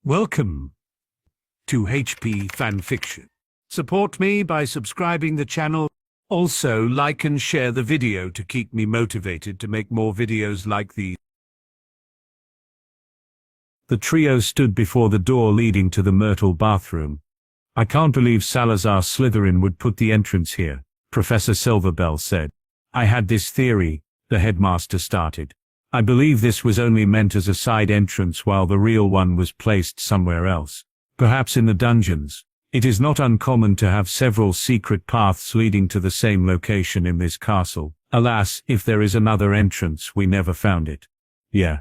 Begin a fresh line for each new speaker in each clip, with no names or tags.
Welcome to HP FanFiction. Support me by subscribing the channel. Also, like and share the video to keep me motivated to make more videos like these. The trio stood before the door leading to the Myrtle bathroom. "I can't believe Salazar Slytherin would put the entrance here," Professor Silverbell said. "I had this theory," the headmaster started. "I believe this was only meant as a side entrance while the real one was placed somewhere else. Perhaps in the dungeons. It is not uncommon to have several secret paths leading to the same location in this castle. Alas, if there is another entrance, we never found it." "Yeah,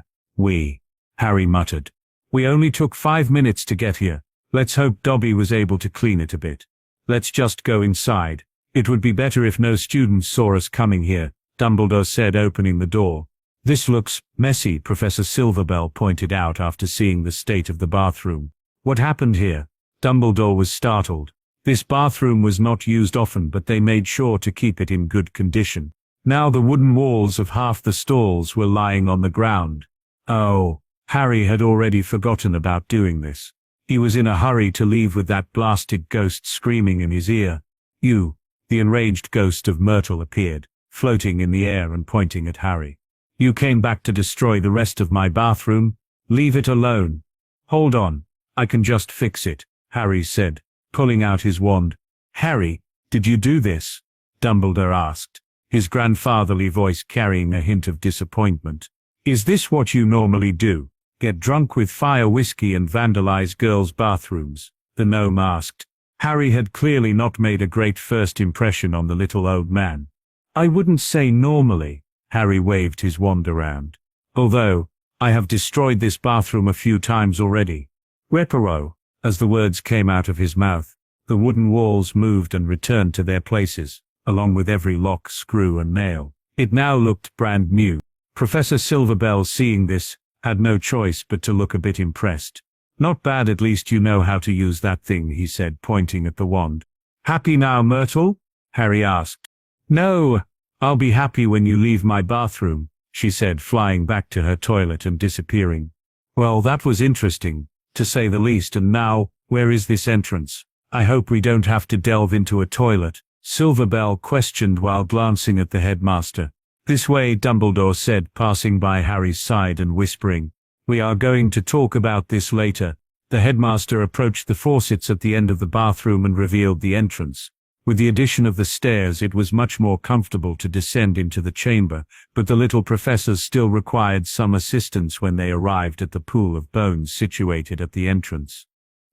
Harry muttered. "We only took 5 minutes to get here. Let's hope Dobby was able to clean it a bit. Let's just go inside. It would be better if no students saw us coming here," Dumbledore said, opening the door. "This looks messy," Professor Silverbell pointed out after seeing the state of the bathroom. "What happened here?" Dumbledore was startled. This bathroom was not used often, but they made sure to keep it in good condition. Now the wooden walls of half the stalls were lying on the ground. Oh, Harry had already forgotten about doing this. He was in a hurry to leave with that blasted ghost screaming in his ear. "You!" The enraged ghost of Myrtle appeared, floating in the air and pointing at Harry. "You came back to destroy the rest of my bathroom? Leave it alone." "Hold on, I can just fix it," Harry said, pulling out his wand. "Harry, did you do this?" Dumbledore asked, his grandfatherly voice carrying a hint of disappointment. "Is this what you normally do? Get drunk with fire whiskey and vandalize girls' bathrooms?" the gnome asked. Harry had clearly not made a great first impression on the little old man. "I wouldn't say normally," Harry waved his wand around. "Although, I have destroyed this bathroom a few times already." "Reparo." As the words came out of his mouth, the wooden walls moved and returned to their places, along with every lock, screw and nail. It now looked brand new. Professor Silverbell, seeing this, had no choice but to look a bit impressed. "Not bad, at least you know how to use that thing," he said, pointing at the wand. "Happy now, Myrtle?" Harry asked. "No, I'll be happy when you leave my bathroom," she said, flying back to her toilet and disappearing. "Well, that was interesting, to say the least, and now, where is this entrance? I hope we don't have to delve into a toilet," Silverbell questioned while glancing at the headmaster. "This way," Dumbledore said, passing by Harry's side and whispering, "We are going to talk about this later." The headmaster approached the faucets at the end of the bathroom and revealed the entrance. With the addition of the stairs, it was much more comfortable to descend into the chamber, but the little professors still required some assistance when they arrived at the pool of bones situated at the entrance.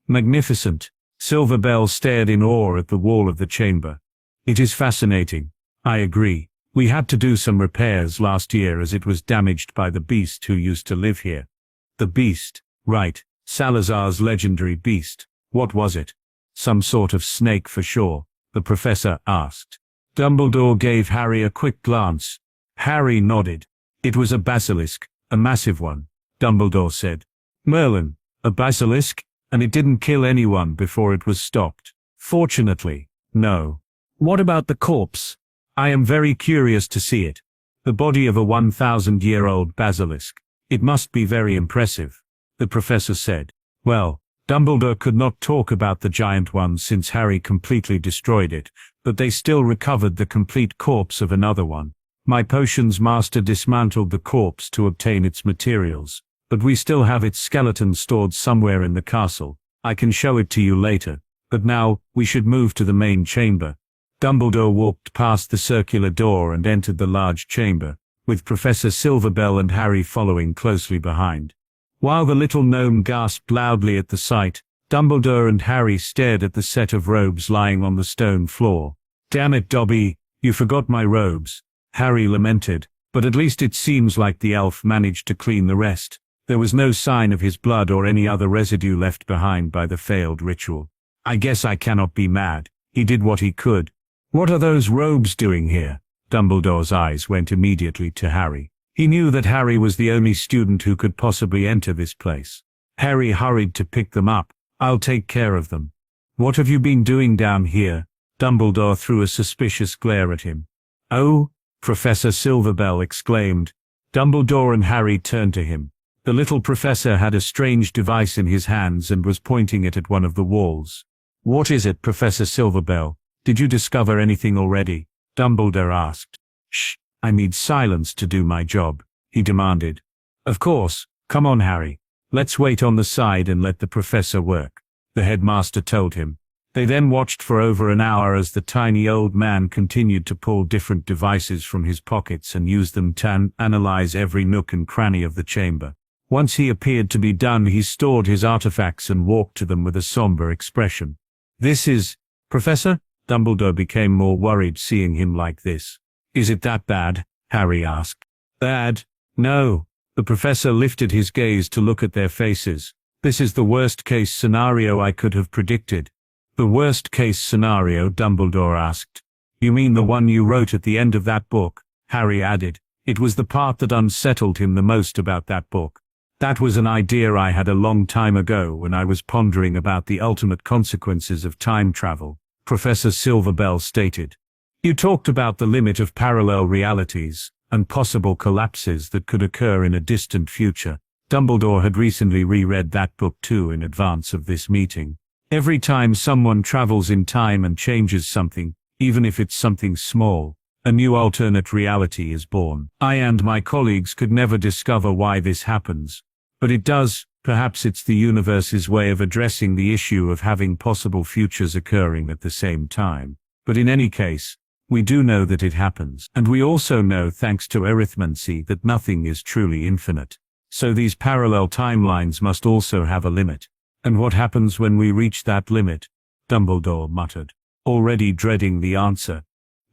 "Magnificent." Silverbell stared in awe at the wall of the chamber. "It is fascinating." "I agree. We had to do some repairs last year as it was damaged by the beast who used to live here." "The beast? Right. Salazar's legendary beast. What was it?" "Some sort of snake for sure," the professor asked. Dumbledore gave Harry a quick glance. Harry nodded. "It was a basilisk, a massive one," Dumbledore said. "Merlin, a basilisk? And it didn't kill anyone before it was stopped?" "Fortunately, no." "What about the corpse? I am very curious to see it." "The body of a 1,000-year-old basilisk. It must be very impressive," the professor said. "Well, Dumbledore could not talk about the giant one since Harry completely destroyed it, but they still recovered the complete corpse of another one. My potions master dismantled the corpse to obtain its materials, but we still have its skeleton stored somewhere in the castle. I can show it to you later, but now, we should move to the main chamber." Dumbledore walked past the circular door and entered the large chamber, with Professor Silverbell and Harry following closely behind. While the little gnome gasped loudly at the sight, Dumbledore and Harry stared at the set of robes lying on the stone floor. "Damn it, Dobby, you forgot my robes," Harry lamented, but at least it seems like the elf managed to clean the rest. There was no sign of his blood or any other residue left behind by the failed ritual. "I guess I cannot be mad. He did what he could." "What are those robes doing here?" Dumbledore's eyes went immediately to Harry. He knew that Harry was the only student who could possibly enter this place. Harry hurried to pick them up. "I'll take care of them." "What have you been doing down here?" Dumbledore threw a suspicious glare at him. "Oh!" Professor Silverbell exclaimed. Dumbledore and Harry turned to him. The little professor had a strange device in his hands and was pointing it at one of the walls. What is it, Professor Silverbell? Did you discover anything already? Dumbledore asked. Shh, I need silence to do my job, he demanded. Of course, come on Harry. Let's wait on the side and let the professor work, the headmaster told him. They then watched for over an hour as the tiny old man continued to pull different devices from his pockets and use them to analyze every nook and cranny of the chamber. Once he appeared to be done, he stored his artifacts and walked to them with a somber expression. This is, Professor? Dumbledore became more worried seeing him like this. Is it that bad? Harry asked. Bad? No. The professor lifted his gaze to look at their faces. This is the worst-case scenario I could have predicted. The worst-case scenario? Dumbledore asked. You mean the one you wrote at the end of that book? Harry added. It was the part that unsettled him the most about that book. That was an idea I had a long time ago when I was pondering about the ultimate consequences of time travel, Professor Silverbell stated. You talked about the limit of parallel realities and possible collapses that could occur in a distant future. Dumbledore had recently reread that book too in advance of this meeting. Every time someone travels in time and changes something, even if it's something small, a new alternate reality is born. I and my colleagues could never discover why this happens. But it does. Perhaps it's the universe's way of addressing the issue of having possible futures occurring at the same time. But in any case, we do know that it happens. And we also know, thanks to arithmancy, that nothing is truly infinite. So these parallel timelines must also have a limit. And what happens when we reach that limit? Dumbledore muttered, already dreading the answer.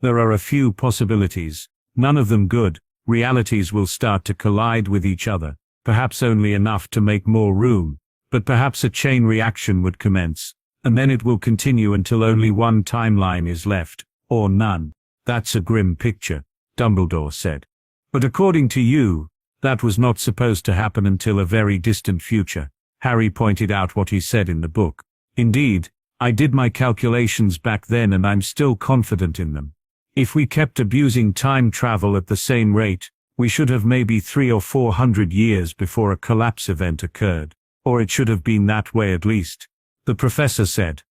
There are a few possibilities, none of them good. Realities will start to collide with each other. Perhaps only enough to make more room, but perhaps a chain reaction would commence, and then it will continue until only one timeline is left, or none. That's a grim picture, Dumbledore said. But according to you, that was not supposed to happen until a very distant future. Harry pointed out what he said in the book. Indeed, I did my calculations back then and I'm still confident in them. If we kept abusing time travel at the same rate, we should have maybe 300 or 400 years before a collapse event occurred. Or it should have been that way at least, the professor said.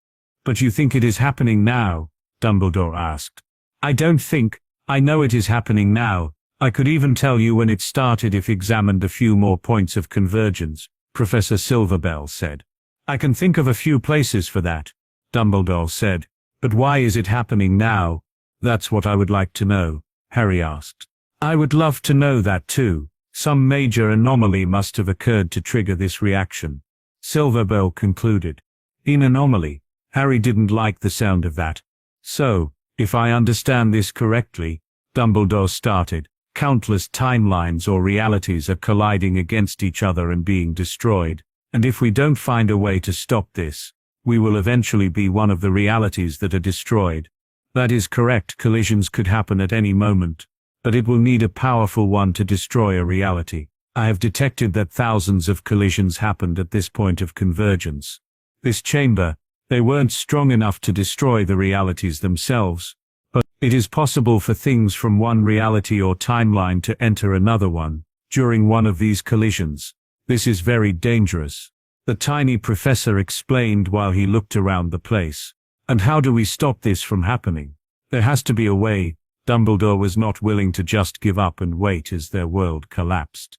But you think it is happening now? Dumbledore asked. I don't think, I know it is happening now. I could even tell you when it started if examined a few more points of convergence, Professor Silverbell said. I can think of a few places for that, Dumbledore said. But why is it happening now? That's what I would like to know, Harry asked. I would love to know that too. Some major anomaly must have occurred to trigger this reaction, Silverbell concluded. An anomaly? Harry didn't like the sound of that. So, if I understand this correctly, Dumbledore started, countless timelines or realities are colliding against each other and being destroyed, and if we don't find a way to stop this, we will eventually be one of the realities that are destroyed. That is correct. Collisions could happen at any moment. But it will need a powerful one to destroy a reality. I have detected that thousands of collisions happened at this point of convergence. This chamber, they weren't strong enough to destroy the realities themselves. But it is possible for things from one reality or timeline to enter another one during one of these collisions. This is very dangerous, the tiny professor explained while he looked around the place. And how do we stop this from happening? There has to be a way. Dumbledore was not willing to just give up and wait as their world collapsed.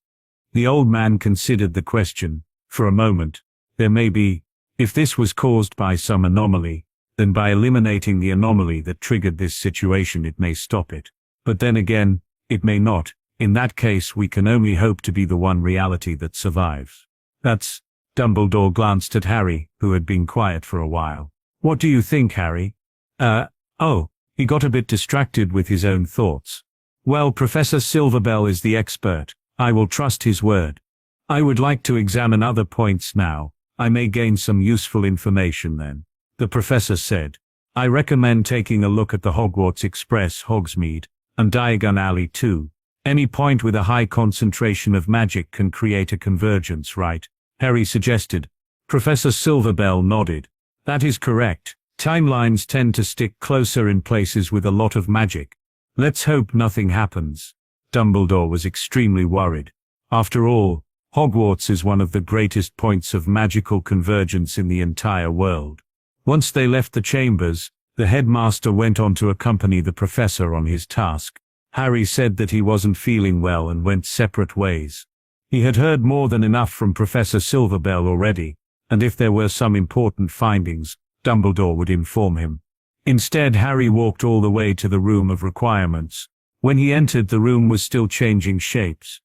The old man considered the question. For a moment, there may be. If this was caused by some anomaly, then by eliminating the anomaly that triggered this situation it may stop it. But then again, it may not. In that case we can only hope to be the one reality that survives. That's... Dumbledore glanced at Harry, who had been quiet for a while. What do you think, Harry? He got a bit distracted with his own thoughts. Well, Professor Silverbell is the expert. I will trust his word. I would like to examine other points now. I may gain some useful information then, the professor said. I recommend taking a look at the Hogwarts Express, Hogsmeade, and Diagon Alley too. Any point with a high concentration of magic can create a convergence, right? Harry suggested. Professor Silverbell nodded. That is correct. Timelines tend to stick closer in places with a lot of magic. Let's hope nothing happens. Dumbledore was extremely worried. After all, Hogwarts is one of the greatest points of magical convergence in the entire world. Once they left the chambers, the headmaster went on to accompany the professor on his task. Harry said that he wasn't feeling well and went separate ways. He had heard more than enough from Professor Silverbell already, and if there were some important findings, Dumbledore would inform him. Instead, Harry walked all the way to the room of requirements. When he entered, the room was still changing shapes.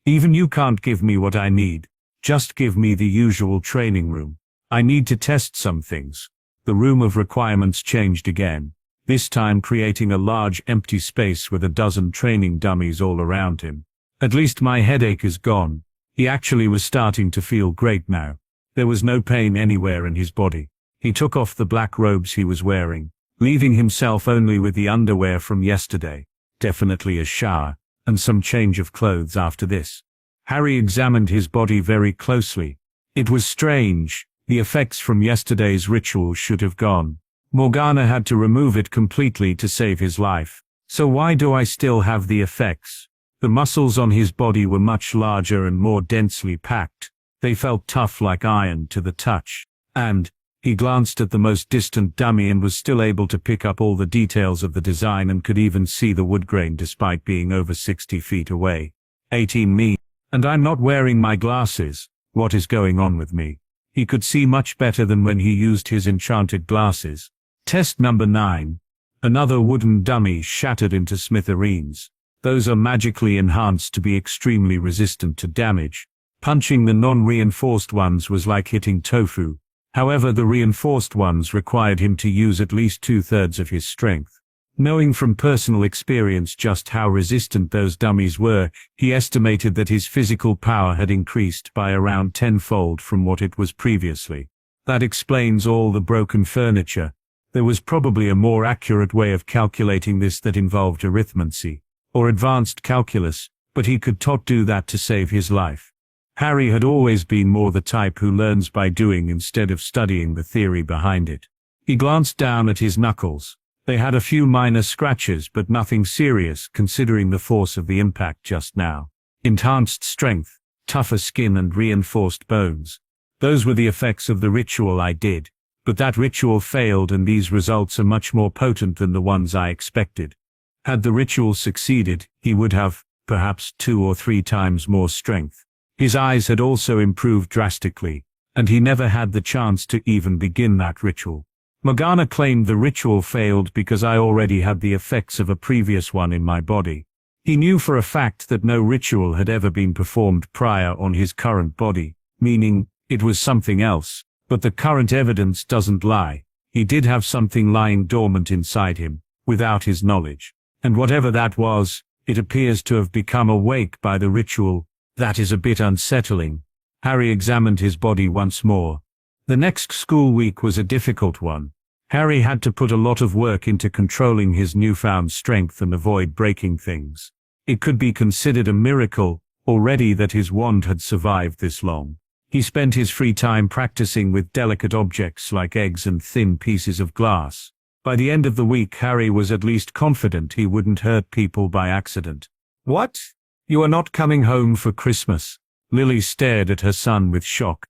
Even you can't give me what I need. Just give me the usual training room. I need to test some things. The room of requirements changed again, this time creating a large empty space with a dozen training dummies all around him. At least my headache is gone. He actually was starting to feel great now. There was no pain anywhere in his body. He took off the black robes he was wearing, leaving himself only with the underwear from yesterday. Definitely a shower, and some change of clothes after this. Harry examined his body very closely. It was strange. The effects from yesterday's ritual should have gone. Morgana had to remove it completely to save his life. So why do I still have the effects? The muscles on his body were much larger and more densely packed. They felt tough like iron to the touch. And he glanced at the most distant dummy and was still able to pick up all the details of the design and could even see the wood grain despite being over 60 feet away. 18 me. And I'm not wearing my glasses. What is going on with me? He could see much better than when he used his enchanted glasses. Test number 9. Another wooden dummy shattered into smithereens. Those are magically enhanced to be extremely resistant to damage. Punching the non-reinforced ones was like hitting tofu. However, the reinforced ones required him to use at least 2/3 of his strength. Knowing from personal experience just how resistant those dummies were, he estimated that his physical power had increased by around 10-fold from what it was previously. That explains all the broken furniture. There was probably a more accurate way of calculating this that involved arithmancy, or advanced calculus, but he could not do that to save his life. Harry had always been more the type who learns by doing instead of studying the theory behind it. He glanced down at his knuckles. They had a few minor scratches but nothing serious considering the force of the impact just now. Enhanced strength, tougher skin and reinforced bones. Those were the effects of the ritual I did. But that ritual failed and these results are much more potent than the ones I expected. Had the ritual succeeded, he would have, perhaps 2 or 3 times more strength. His eyes had also improved drastically, and he never had the chance to even begin that ritual. Morgana claimed the ritual failed because I already had the effects of a previous one in my body. He knew for a fact that no ritual had ever been performed prior on his current body, meaning, it was something else. But the current evidence doesn't lie. He did have something lying dormant inside him, without his knowledge. And whatever that was, it appears to have become awake by the ritual. That is a bit unsettling. Harry examined his body once more. The next school week was a difficult one. Harry had to put a lot of work into controlling his newfound strength and avoid breaking things. It could be considered a miracle, already, that his wand had survived this long. He spent his free time practicing with delicate objects like eggs and thin pieces of glass. By the end of the week, Harry was at least confident he wouldn't hurt people by accident. What? You are not coming home for Christmas? Lily stared at her son with shock.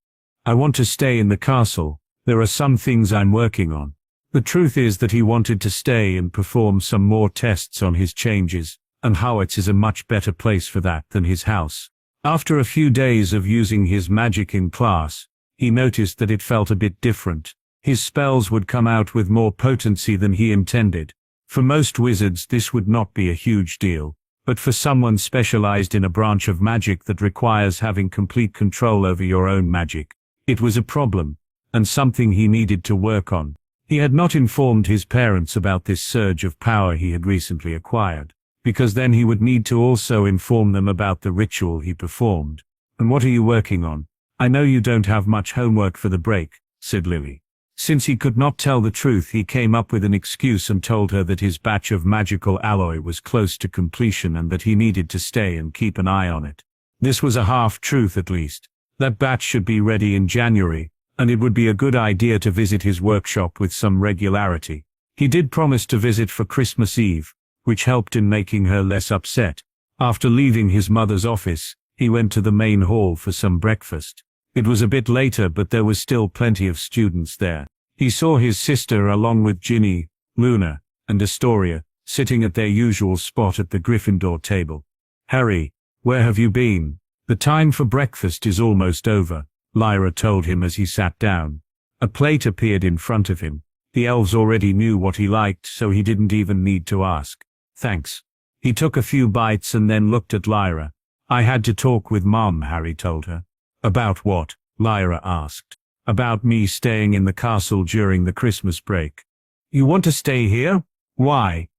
I want to stay in the castle. There are some things I'm working on. The truth is that he wanted to stay and perform some more tests on his changes, and Hogwarts is a much better place for that than his house. After a few days of using his magic in class, he noticed that it felt a bit different. His spells would come out with more potency than he intended. For most wizards this would not be a huge deal, but for someone specialized in a branch of magic that requires having complete control over your own magic, it was a problem, and something he needed to work on. He had not informed his parents about this surge of power he had recently acquired, because then he would need to also inform them about the ritual he performed. And what are you working on? I know you don't have much homework for the break, said Lily. Since he could not tell the truth, he came up with an excuse and told her that his batch of magical alloy was close to completion and that he needed to stay and keep an eye on it. This was a half-truth at least. That batch should be ready in January, and it would be a good idea to visit his workshop with some regularity. He did promise to visit for Christmas Eve, which helped in making her less upset. After leaving his mother's office, He went to the main hall for some breakfast. It was a bit later, but there was still plenty of students there. He saw his sister along with Ginny, Luna, and Astoria, sitting at their usual spot at the Gryffindor table. "Harry, where have you been? The time for breakfast is almost over," Lyra told him as he sat down. A plate appeared in front of him. The elves already knew what he liked, so he didn't even need to ask. "Thanks." He took a few bites and then looked at Lyra. "I had to talk with Mom," Harry told her. "About what?" Lyra asked. "About me staying in the castle during the Christmas break." "You want to stay here? Why?"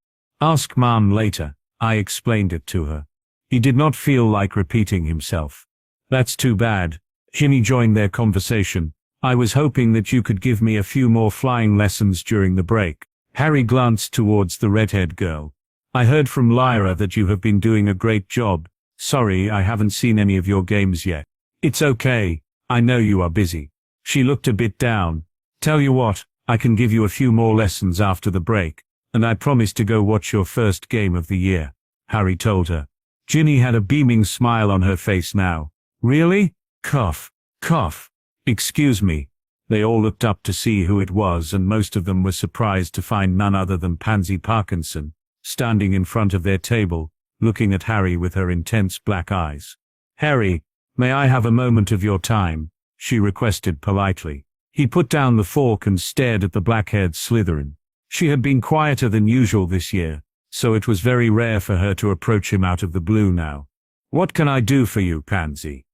"Ask Mom later," I explained it to her. He did not feel like repeating himself. "That's too bad." Ginny joined their conversation. "I was hoping that you could give me a few more flying lessons during the break." Harry glanced towards the redhead girl. "I heard from Lyra that you have been doing a great job. Sorry, I haven't seen any of your games yet." "It's okay. I know you are busy." She looked a bit down. "Tell you what, I can give you a few more lessons after the break, and I promise to go watch your first game of the year," Harry told her. Ginny had a beaming smile on her face now. "Really? Cough. Cough. Excuse me." They all looked up to see who it was, and most of them were surprised to find none other than Pansy Parkinson, standing in front of their table, looking at Harry with her intense black eyes. "Harry, may I have a moment of your time?" she requested politely. He put down the fork and stared at the black-haired Slytherin. She had been quieter than usual this year, so it was very rare for her to approach him out of the blue now. "What can I do for you, Pansy?"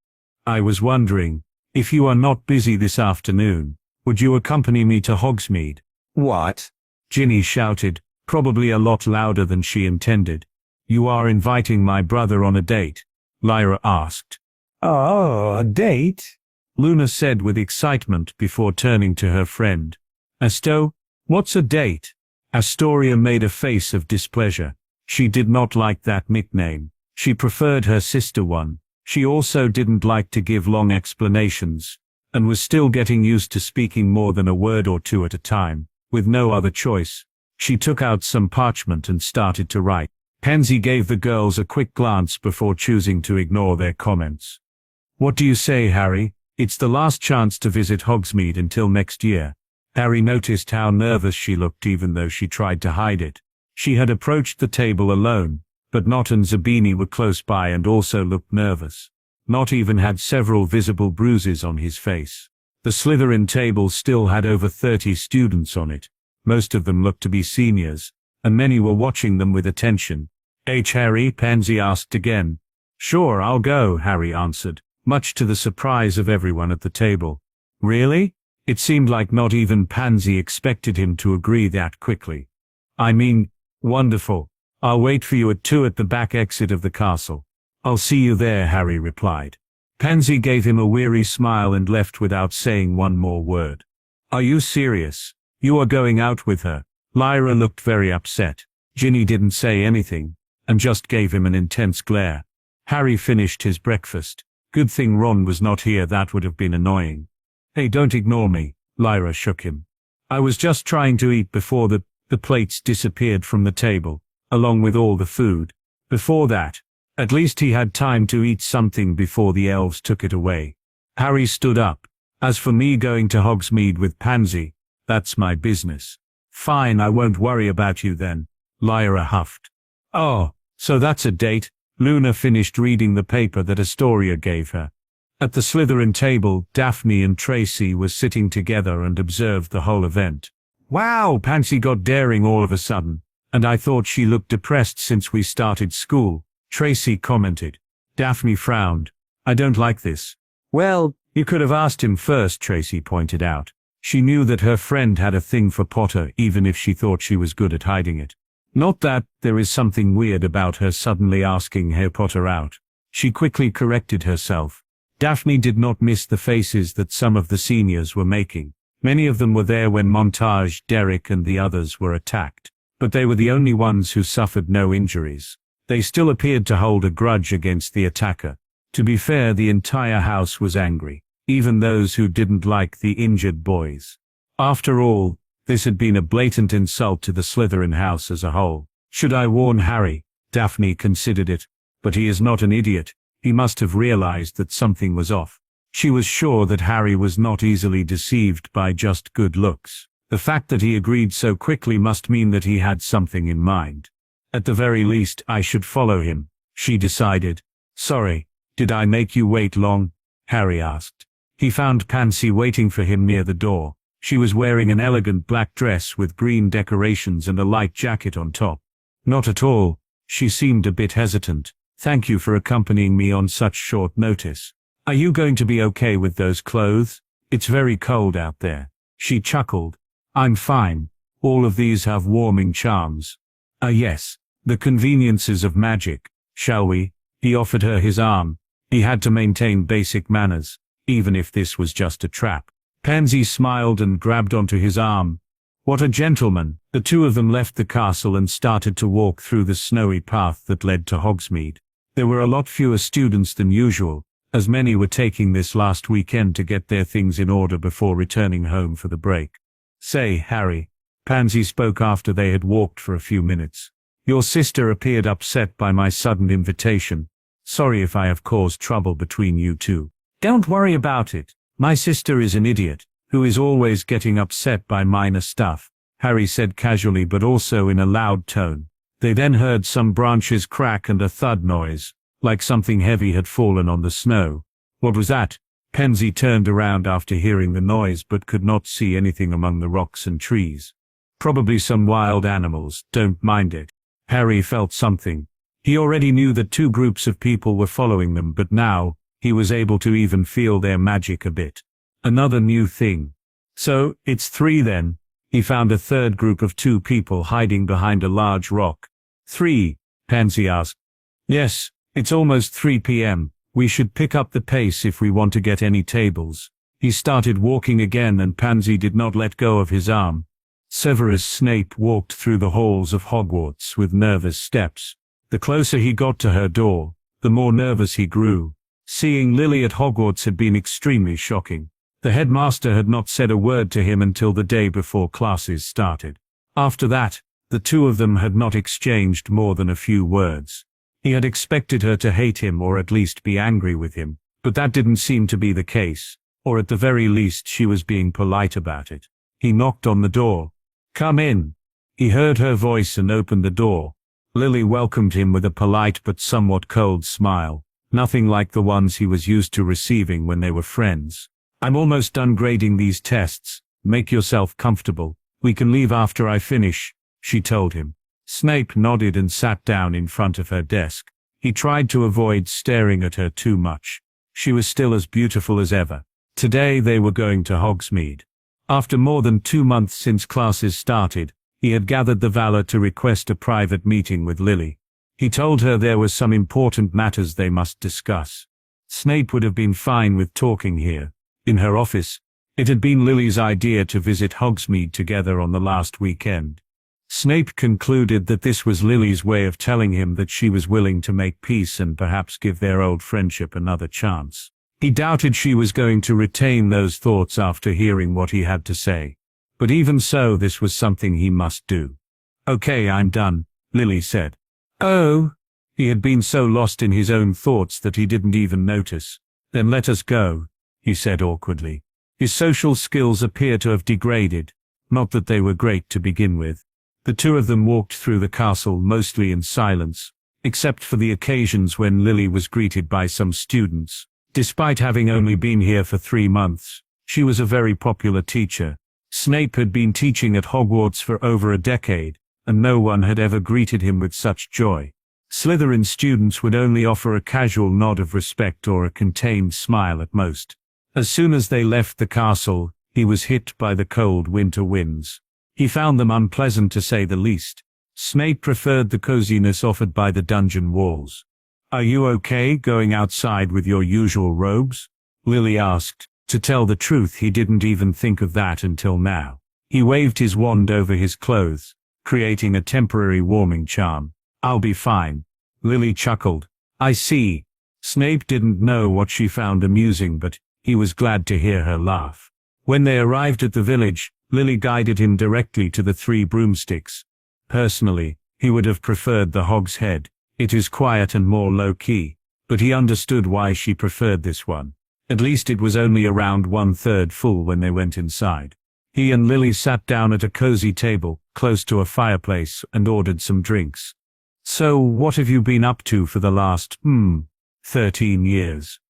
"I was wondering, if you are not busy this afternoon, would you accompany me to Hogsmeade?"
"What?"
Ginny shouted, probably a lot louder than she intended. "You are inviting my brother on a date?" Lyra asked.
"Oh, a date?"
Luna said with excitement before turning to her friend. "Asto, what's a date?" Astoria made a face of displeasure. She did not like that nickname. She preferred her sister one. She also didn't like to give long explanations, and was still getting used to speaking more than a word or two at a time. With no other choice, she took out some parchment and started to write. Pansy gave the girls a quick glance before choosing to ignore their comments. "What do you say, Harry? It's the last chance to visit Hogsmeade until next year." Harry noticed how nervous she looked even though she tried to hide it. She had approached the table alone, but Not and Zabini were close by and also looked nervous. Not even had several visible bruises on his face. The Slytherin table still had over 30 students on it. Most of them looked to be seniors, and many were watching them with attention. Harry?" Pansy asked again. "Sure, I'll go," Harry answered, much to the surprise of everyone at the table. "Really?" It seemed like not even Pansy expected him to agree that quickly. "I mean, wonderful. I'll wait for you at 2 at the back exit of the castle." "I'll see you there," Harry replied. Pansy gave him a weary smile and left without saying one more word. "Are you serious? You are going out with her?" Lyra looked very upset. Ginny didn't say anything, and just gave him an intense glare. Harry finished his breakfast. Good thing Ron was not here, that would have been annoying. "Hey, don't ignore me," Lyra shook him. "I was just trying to eat before the plates disappeared from the table, along with all the food. Before that, at least he had time to eat something before the elves took it away." Harry stood up. "As for me going to Hogsmeade with Pansy, that's my business." "Fine, I won't worry about you then," Lyra huffed. "Oh, so that's a date." Luna finished reading the paper that Astoria gave her. At the Slytherin table, Daphne and Tracy were sitting together and observed the whole event. "Wow, Pansy got daring all of a sudden, and I thought she looked depressed since we started school," Tracy commented. Daphne frowned. "I don't like this." "Well, you could have asked him first," Tracy pointed out. She knew that her friend had a thing for Potter even if she thought she was good at hiding it. Not that there is something weird about her suddenly asking Harry Potter out. She quickly corrected herself. Daphne did not miss the faces that some of the seniors were making. Many of them were there when Montage, Derek and the others were attacked. But they were the only ones who suffered no injuries. They still appeared to hold a grudge against the attacker. To be fair, the entire house was angry, even those who didn't like the injured boys. After all, this had been a blatant insult to the Slytherin house as a whole. Should I warn Harry? Daphne considered it. But he is not an idiot. He must have realized that something was off. She was sure that Harry was not easily deceived by just good looks. The fact that he agreed so quickly must mean that he had something in mind. At the very least, I should follow him, she decided. Sorry, did I make you wait long? Harry asked. He found Pansy waiting for him near the door. She was wearing an elegant black dress with green decorations and a light jacket on top. Not at all. She seemed a bit hesitant. Thank you for accompanying me on such short notice. Are you going to be okay with those clothes? It's very cold out there. She chuckled. I'm fine. All of these have warming charms. Yes. The conveniences of magic. Shall we? He offered her his arm. He had to maintain basic manners, even if this was just a trap. Pansy smiled and grabbed onto his arm. What a gentleman. The two of them left the castle and started to walk through the snowy path that led to Hogsmeade. There were a lot fewer students than usual, as many were taking this last weekend to get their things in order before returning home for the break. Say, Harry, Pansy spoke after they had walked for a few minutes. Your sister appeared upset by my sudden invitation. Sorry if I have caused trouble between you two. Don't worry about it. My sister is an idiot, who is always getting upset by minor stuff, Harry said casually but also in a loud tone. They then heard some branches crack and a thud noise, like something heavy had fallen on the snow. What was that? Pansy turned around after hearing the noise but could not see anything among the rocks and trees. Probably some wild animals, don't mind it. Harry felt something. He already knew that two groups of people were following them, but now, he was able to even feel their magic a bit. Another new thing. So, it's three then. He found a third group of two people hiding behind a large rock. 3, Pansy asked. Yes, it's almost 3 p.m. We should pick up the pace if we want to get any tables. He started walking again and Pansy did not let go of his arm. Severus Snape walked through the halls of Hogwarts with nervous steps. The closer he got to her door, the more nervous he grew. Seeing Lily at Hogwarts had been extremely shocking. The headmaster had not said a word to him until the day before classes started. After that, the two of them had not exchanged more than a few words. He had expected her to hate him or at least be angry with him, but that didn't seem to be the case, or at the very least she was being polite about it. He knocked on the door. Come in. He heard her voice and opened the door. Lily welcomed him with a polite but somewhat cold smile, nothing like the ones he was used to receiving when they were friends. I'm almost done grading these tests. Make yourself comfortable. We can leave after I finish, she told him. Snape nodded and sat down in front of her desk. He tried to avoid staring at her too much. She was still as beautiful as ever. Today they were going to Hogsmeade. After more than 2 months since classes started, he had gathered the valor to request a private meeting with Lily. He told her there were some important matters they must discuss. Snape would have been fine with talking here, in her office. It had been Lily's idea to visit Hogsmeade together on the last weekend. Snape concluded that this was Lily's way of telling him that she was willing to make peace and perhaps give their old friendship another chance. He doubted she was going to retain those thoughts after hearing what he had to say. But even so, this was something he must do. Okay, I'm done, Lily said. Oh. He had been so lost in his own thoughts that he didn't even notice. Then let us go, he said awkwardly. His social skills appear to have degraded, not that they were great to begin with. The two of them walked through the castle mostly in silence, except for the occasions when Lily was greeted by some students. Despite having only been here for 3 months, she was a very popular teacher. Snape had been teaching at Hogwarts for over a decade, and no one had ever greeted him with such joy. Slytherin students would only offer a casual nod of respect or a contained smile at most. As soon as they left the castle, he was hit by the cold winter winds. He found them unpleasant to say the least. Snape preferred the coziness offered by the dungeon walls. Are you okay going outside with your usual robes? Lily asked. To tell the truth, he didn't even think of that until now. He waved his wand over his clothes, creating a temporary warming charm. I'll be fine. Lily chuckled. I see. Snape didn't know what she found amusing, but he was glad to hear her laugh. When they arrived at the village, Lily guided him directly to the 3 broomsticks. Personally, he would have preferred the Hog's Head. It is quiet and more low-key. but he understood why she preferred this one. At least it was only around 1/3 full when they went inside. He and Lily sat down at a cozy table, close to a fireplace, and ordered some drinks. "So, what have you been up to for the last, 13 years?"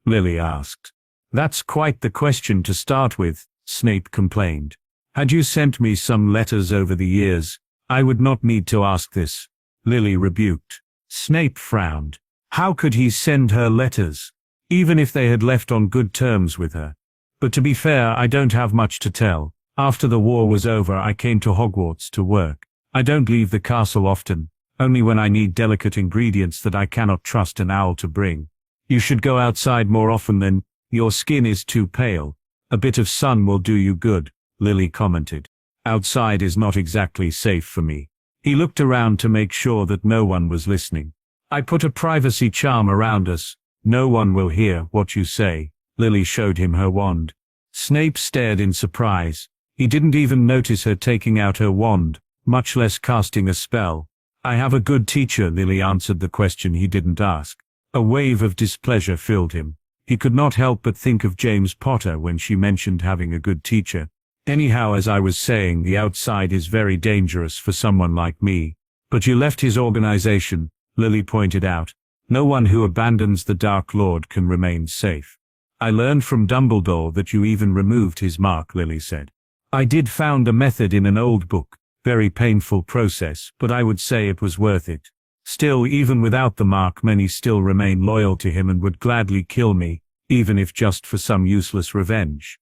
Lily asked. "That's quite the question to start with," Snape complained. "Had you sent me some letters over the years, I would not need to ask this," Lily rebuked. Snape frowned. How could he send her letters, even if they had left on good terms with her? "But to be fair, I don't have much to tell. After the war was over, I came to Hogwarts to work. I don't leave the castle often, only when I need delicate ingredients that I cannot trust an owl to bring. You should go outside more often then. Your skin is too pale. A bit of sun will do you good," Lily commented. "Outside is not exactly safe for me." He looked around to make sure that no one was listening. "I put a privacy charm around us. No one will hear what you say." Lily showed him her wand. Snape stared in surprise. He didn't even notice her taking out her wand, much less casting a spell. "I have a good teacher," Lily answered the question he didn't ask. A wave of displeasure filled him. He could not help but think of James Potter when she mentioned having a good teacher. "Anyhow, as I was saying, the outside is very dangerous for someone like me." "But you left his organization," Lily pointed out. "No one who abandons the Dark Lord can remain safe." "I learned from Dumbledore that you even removed his mark," Lily said. "I did found a method in an old book. Very painful process, but I would say it was worth it. Still, even without the mark, many still remain loyal to him and would gladly kill me, even if just for some useless revenge."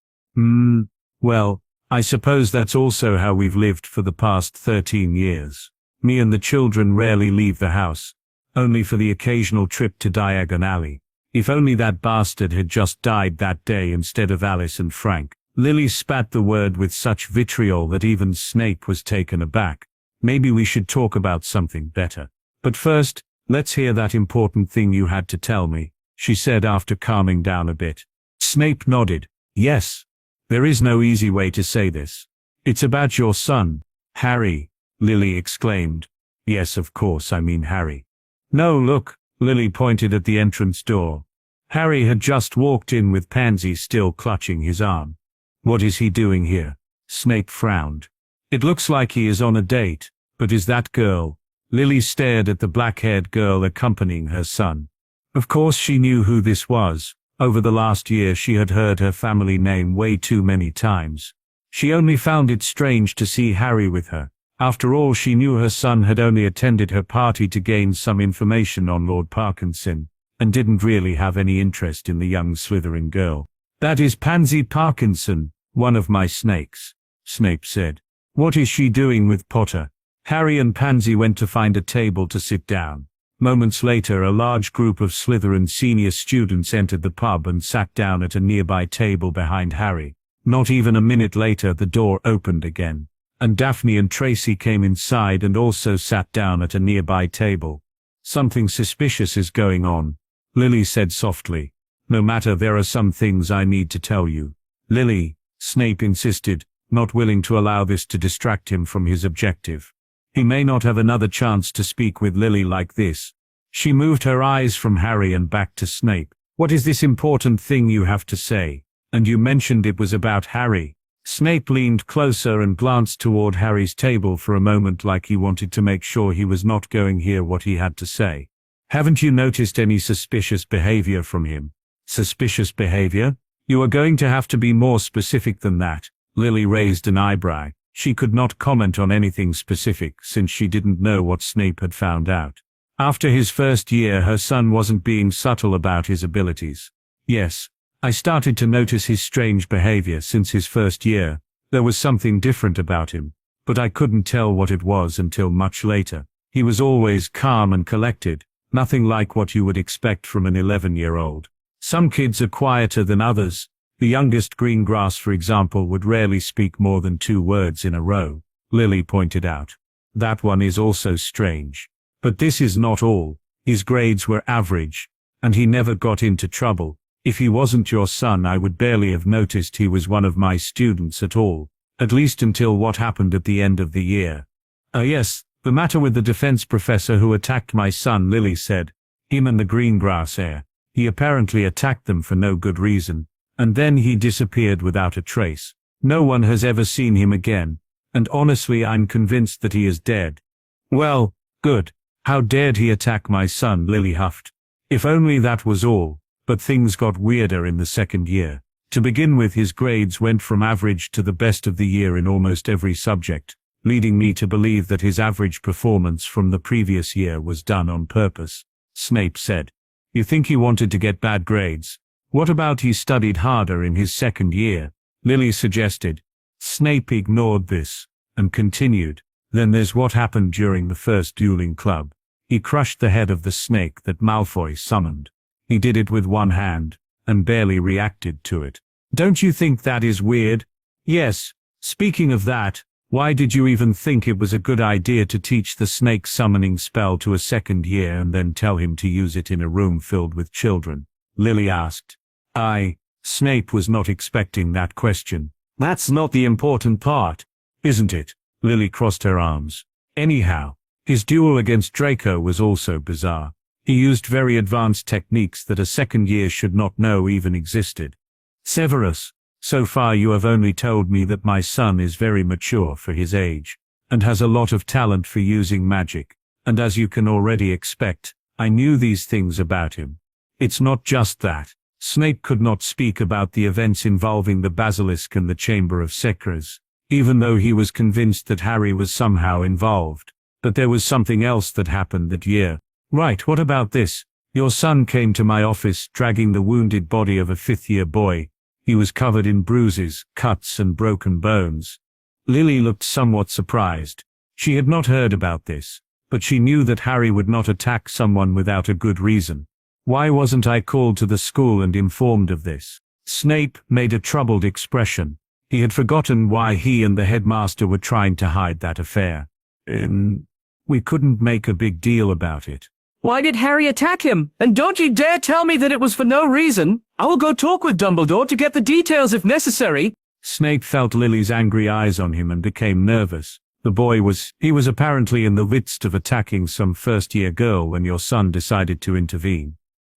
Well, I suppose that's also how we've lived for the past 13 years. Me and the children rarely leave the house, only for the occasional trip to Diagon Alley. If only that bastard had just died that day instead of Alice and Frank. Lily spat the word with such vitriol that even Snape was taken aback. "Maybe we should talk about something better. But first, let's hear that important thing you had to tell me," she said after calming down a bit. Snape nodded. "Yes. There is no easy way to say this. It's about your son, Harry," Lily exclaimed. "Yes, of course, I mean Harry." "No, look," Lily pointed at the entrance door. Harry had just walked in with Pansy still clutching his arm. "What is he doing here?" Snape frowned. "It looks like he is on a date, but is that girl?" Lily stared at the black-haired girl accompanying her son. Of course she knew who this was. Over the last year she had heard her family name way too many times. She only found it strange to see Harry with her. After all, she knew her son had only attended her party to gain some information on Lord Parkinson, and didn't really have any interest in the young Slytherin girl. "That is Pansy Parkinson, one of my snakes," Snape said. "What is she doing with Potter?" Harry and Pansy went to find a table to sit down. Moments later, a large group of Slytherin senior students entered the pub and sat down at a nearby table behind Harry. Not even a minute later, the door opened again, and Daphne and Tracy came inside and also sat down at a nearby table. "Something suspicious is going on," Lily said softly. "No matter, there are some things I need to tell you." "Lily," Snape insisted, not willing to allow this to distract him from his objective. He may not have another chance to speak with Lily like this. She moved her eyes from Harry and back to Snape. "What is this important thing you have to say? And you mentioned it was about Harry." Snape leaned closer and glanced toward Harry's table for a moment, like he wanted to make sure he was not going to hear what he had to say. "Haven't you noticed any suspicious behavior from him?" "Suspicious behavior? You are going to have to be more specific than that." Lily raised an eyebrow. She could not comment on anything specific since she didn't know what Snape had found out. After his first year, her son wasn't being subtle about his abilities. "Yes, I started to notice his strange behavior since his first year. There was something different about him, but I couldn't tell what it was until much later. He was always calm and collected, nothing like what you would expect from an 11-year-old. Some kids are quieter than others. The youngest Greengrass, for example, would rarely speak more than 2 words in a row," Lily pointed out. "That one is also strange. But this is not all. His grades were average, and he never got into trouble. If he wasn't your son, I would barely have noticed he was one of my students at all, at least until what happened at the end of the year." "Yes, the matter with the defense professor who attacked my son," Lily said. Him and the green grass heir. He apparently attacked them for no good reason, and then he disappeared without a trace. No one has ever seen him again, and honestly I'm convinced that he is dead." "Well, good. How dared he attack my son?" Lily huffed. "If only that was all." But things got weirder in the second year. To begin with, his grades went from average to the best of the year in almost every subject, leading me to believe that his average performance from the previous year was done on purpose. Snape said. "You think he wanted to get bad grades? What about he studied harder in his second year?" Lily suggested. Snape ignored this, and continued. "Then there's what happened during the first dueling club. He crushed the head of the snake that Malfoy summoned. He did it with one hand, and barely reacted to it. Don't you think that is weird?" "Yes. Speaking of that, why did you even think it was a good idea to teach the snake summoning spell to a second year and then tell him to use it in a room filled with children?" Lily asked. Snape was not expecting that question. "That's not the important part, isn't it?" Lily crossed her arms. "Anyhow, his duel against Draco was also bizarre. He used very advanced techniques that a second year should not know even existed. Severus, so far you have only told me that my son is very mature for his age, and has a lot of talent for using magic, and as you can already expect, I knew these things about him. It's not just that." Snape could not speak about the events involving the basilisk and the Chamber of Secrets, even though he was convinced that Harry was somehow involved. But there was something else that happened that year. "Right, what about this? Your son came to my office dragging the wounded body of a fifth-year boy. He was covered in bruises, cuts and broken bones." Lily looked somewhat surprised. She had not heard about this, but she knew that Harry would not attack someone without a good reason. "Why wasn't I called to the school and informed of this?" Snape made a troubled expression. He had forgotten why he and the headmaster were trying to hide that affair. We couldn't make a big deal about it."
"Why did Harry attack him? And don't you dare tell me that it was for no reason. I will go talk with Dumbledore to get the details if necessary."
Snape felt Lily's angry eyes on him and became nervous. The boy was apparently in the midst of attacking some first-year girl when your son decided to intervene.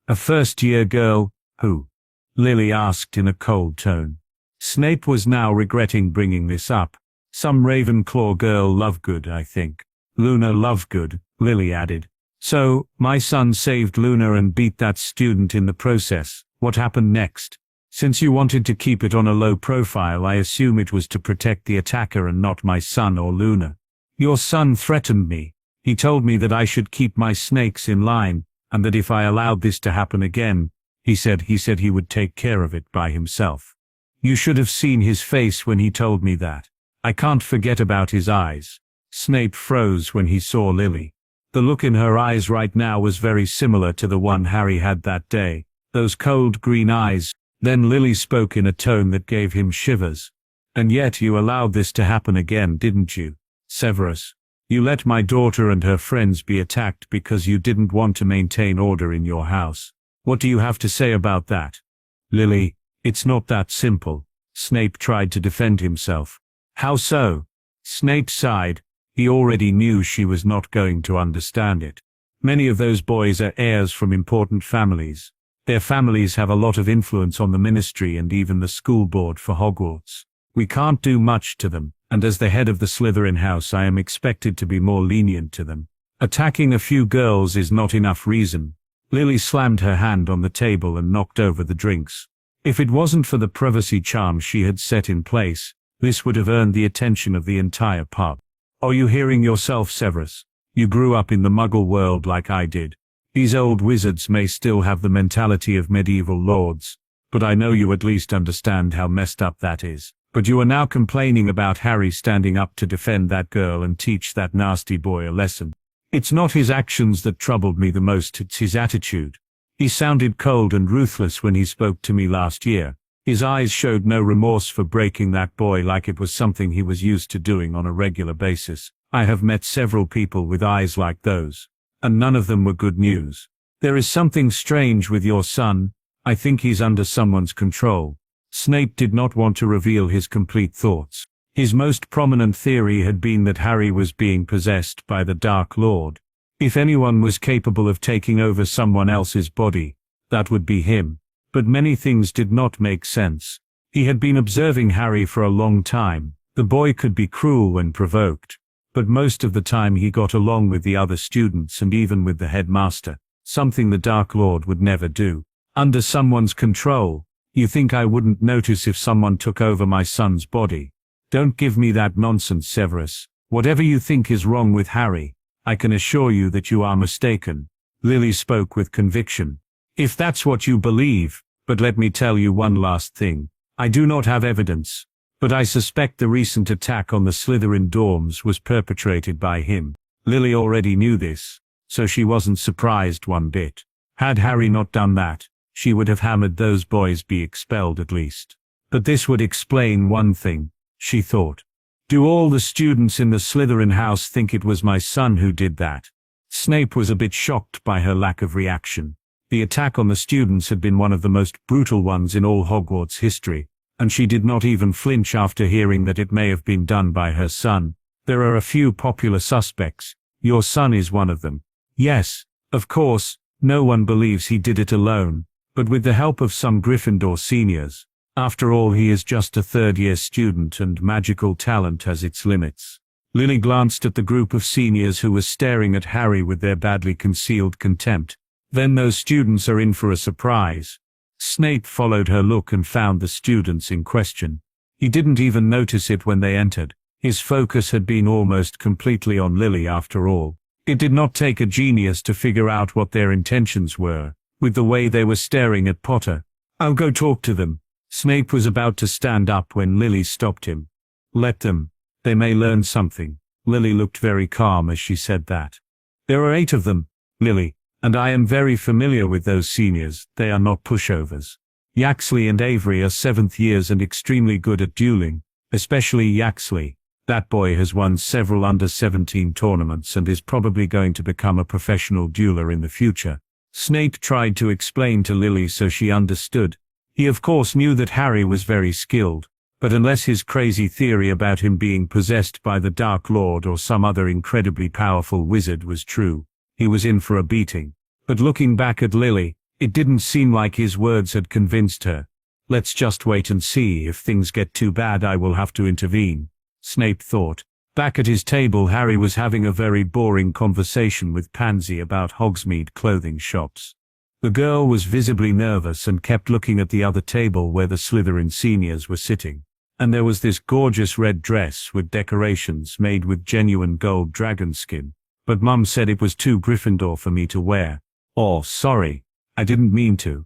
"A first-year girl? Who?" Lily asked in a cold tone. Snape was now regretting bringing this up. "Some Ravenclaw girl, Lovegood, I think." "Luna Lovegood," Lily added. "So, my son saved Luna and beat that student in the process. What happened next? Since you wanted to keep it on a low profile, I assume it was to protect the attacker and not my son or Luna." "Your son threatened me. He told me that I should keep my snakes in line, and that if I allowed this to happen again, he said he would take care of it by himself. You should have seen his face when he told me that. I can't forget about his eyes." Snape froze when he saw Lily. The look in her eyes right now was very similar to the one Harry had that day, those cold green eyes. Then Lily spoke in a tone that gave him shivers. "And yet you allowed this to happen again, didn't you, Severus? You let my daughter and her friends be attacked because you didn't want to maintain order in your house. What do you have to say about that?" "Lily, it's not that simple." Snape tried to defend himself. "How so?" Snape sighed. He already knew she was not going to understand it. Many of those boys are heirs from important families. Their families have a lot of influence on the ministry and even the school board for Hogwarts. We can't do much to them, and as the head of the Slytherin house I am expected to be more lenient to them. Attacking a few girls is not enough reason. Lily slammed her hand on the table and knocked over the drinks. If it wasn't for the privacy charm she had set in place, this would have earned the attention of the entire pub. "Are you hearing yourself, Severus? You grew up in the Muggle world like I did. These old wizards may still have the mentality of medieval lords, but I know you at least understand how messed up that is. But you are now complaining about Harry standing up to defend that girl and teach that nasty boy a lesson. It's not his actions that troubled me the most, it's his attitude. He sounded cold and ruthless when he spoke to me last year. His eyes showed no remorse for breaking that boy like it was something he was used to doing on a regular basis. I have met several people with eyes like those, and none of them were good news. There is something strange with your son. I think he's under someone's control." Snape did not want to reveal his complete thoughts. His most prominent theory had been that Harry was being possessed by the Dark Lord. If anyone was capable of taking over someone else's body, that would be him. But many things did not make sense. He had been observing Harry for a long time. The boy could be cruel when provoked, but most of the time he got along with the other students and even with the headmaster, something the Dark Lord would never do. Under someone's control, you think I wouldn't notice if someone took over my son's body? Don't give me that nonsense, Severus. Whatever you think is wrong with Harry, I can assure you that you are mistaken. Lily spoke with conviction. If that's what you believe, but let me tell you one last thing. I do not have evidence, but I suspect the recent attack on the Slytherin dorms was perpetrated by him. Lily already knew this, so she wasn't surprised one bit. Had Harry not done that, she would have hammered those boys be expelled at least. But this would explain one thing, she thought. Do all the students in the Slytherin house think it was my son who did that? Snape was a bit shocked by her lack of reaction. The attack on the students had been one of the most brutal ones in all Hogwarts history, and she did not even flinch after hearing that it may have been done by her son. There are a few popular suspects. Your son is one of them. Yes, of course, no one believes he did it alone, but with the help of some Gryffindor seniors. After all, he is just a third-year student and magical talent has its limits. Lily glanced at the group of seniors who were staring at Harry with their badly concealed contempt. Then those students are in for a surprise. Snape followed her look and found the students in question. He didn't even notice it when they entered. His focus had been almost completely on Lily after all. It did not take a genius to figure out what their intentions were, with the way they were staring at Potter. I'll go talk to them. Snape was about to stand up when Lily stopped him. Let them. They may learn something. Lily looked very calm as she said that. There are 8 of them, Lily. And I am very familiar with those seniors. They are not pushovers. Yaxley and Avery are 7th years and extremely good at dueling, especially Yaxley. That boy has won several under-17 tournaments and is probably going to become a professional dueler in the future. Snape tried to explain to Lily so she understood. He of course knew that Harry was very skilled, but unless his crazy theory about him being possessed by the Dark Lord or some other incredibly powerful wizard was true, he was in for a beating. But looking back at Lily, it didn't seem like his words had convinced her. Let's just wait and see. If things get too bad, I will have to intervene, Snape thought. Back at his table, Harry was having a very boring conversation with Pansy about Hogsmeade clothing shops. The girl was visibly nervous and kept looking at the other table where the Slytherin seniors were sitting. And there was this gorgeous red dress with decorations made with genuine gold dragon skin. But Mum said it was too Gryffindor for me to wear. Oh, sorry. I didn't mean to.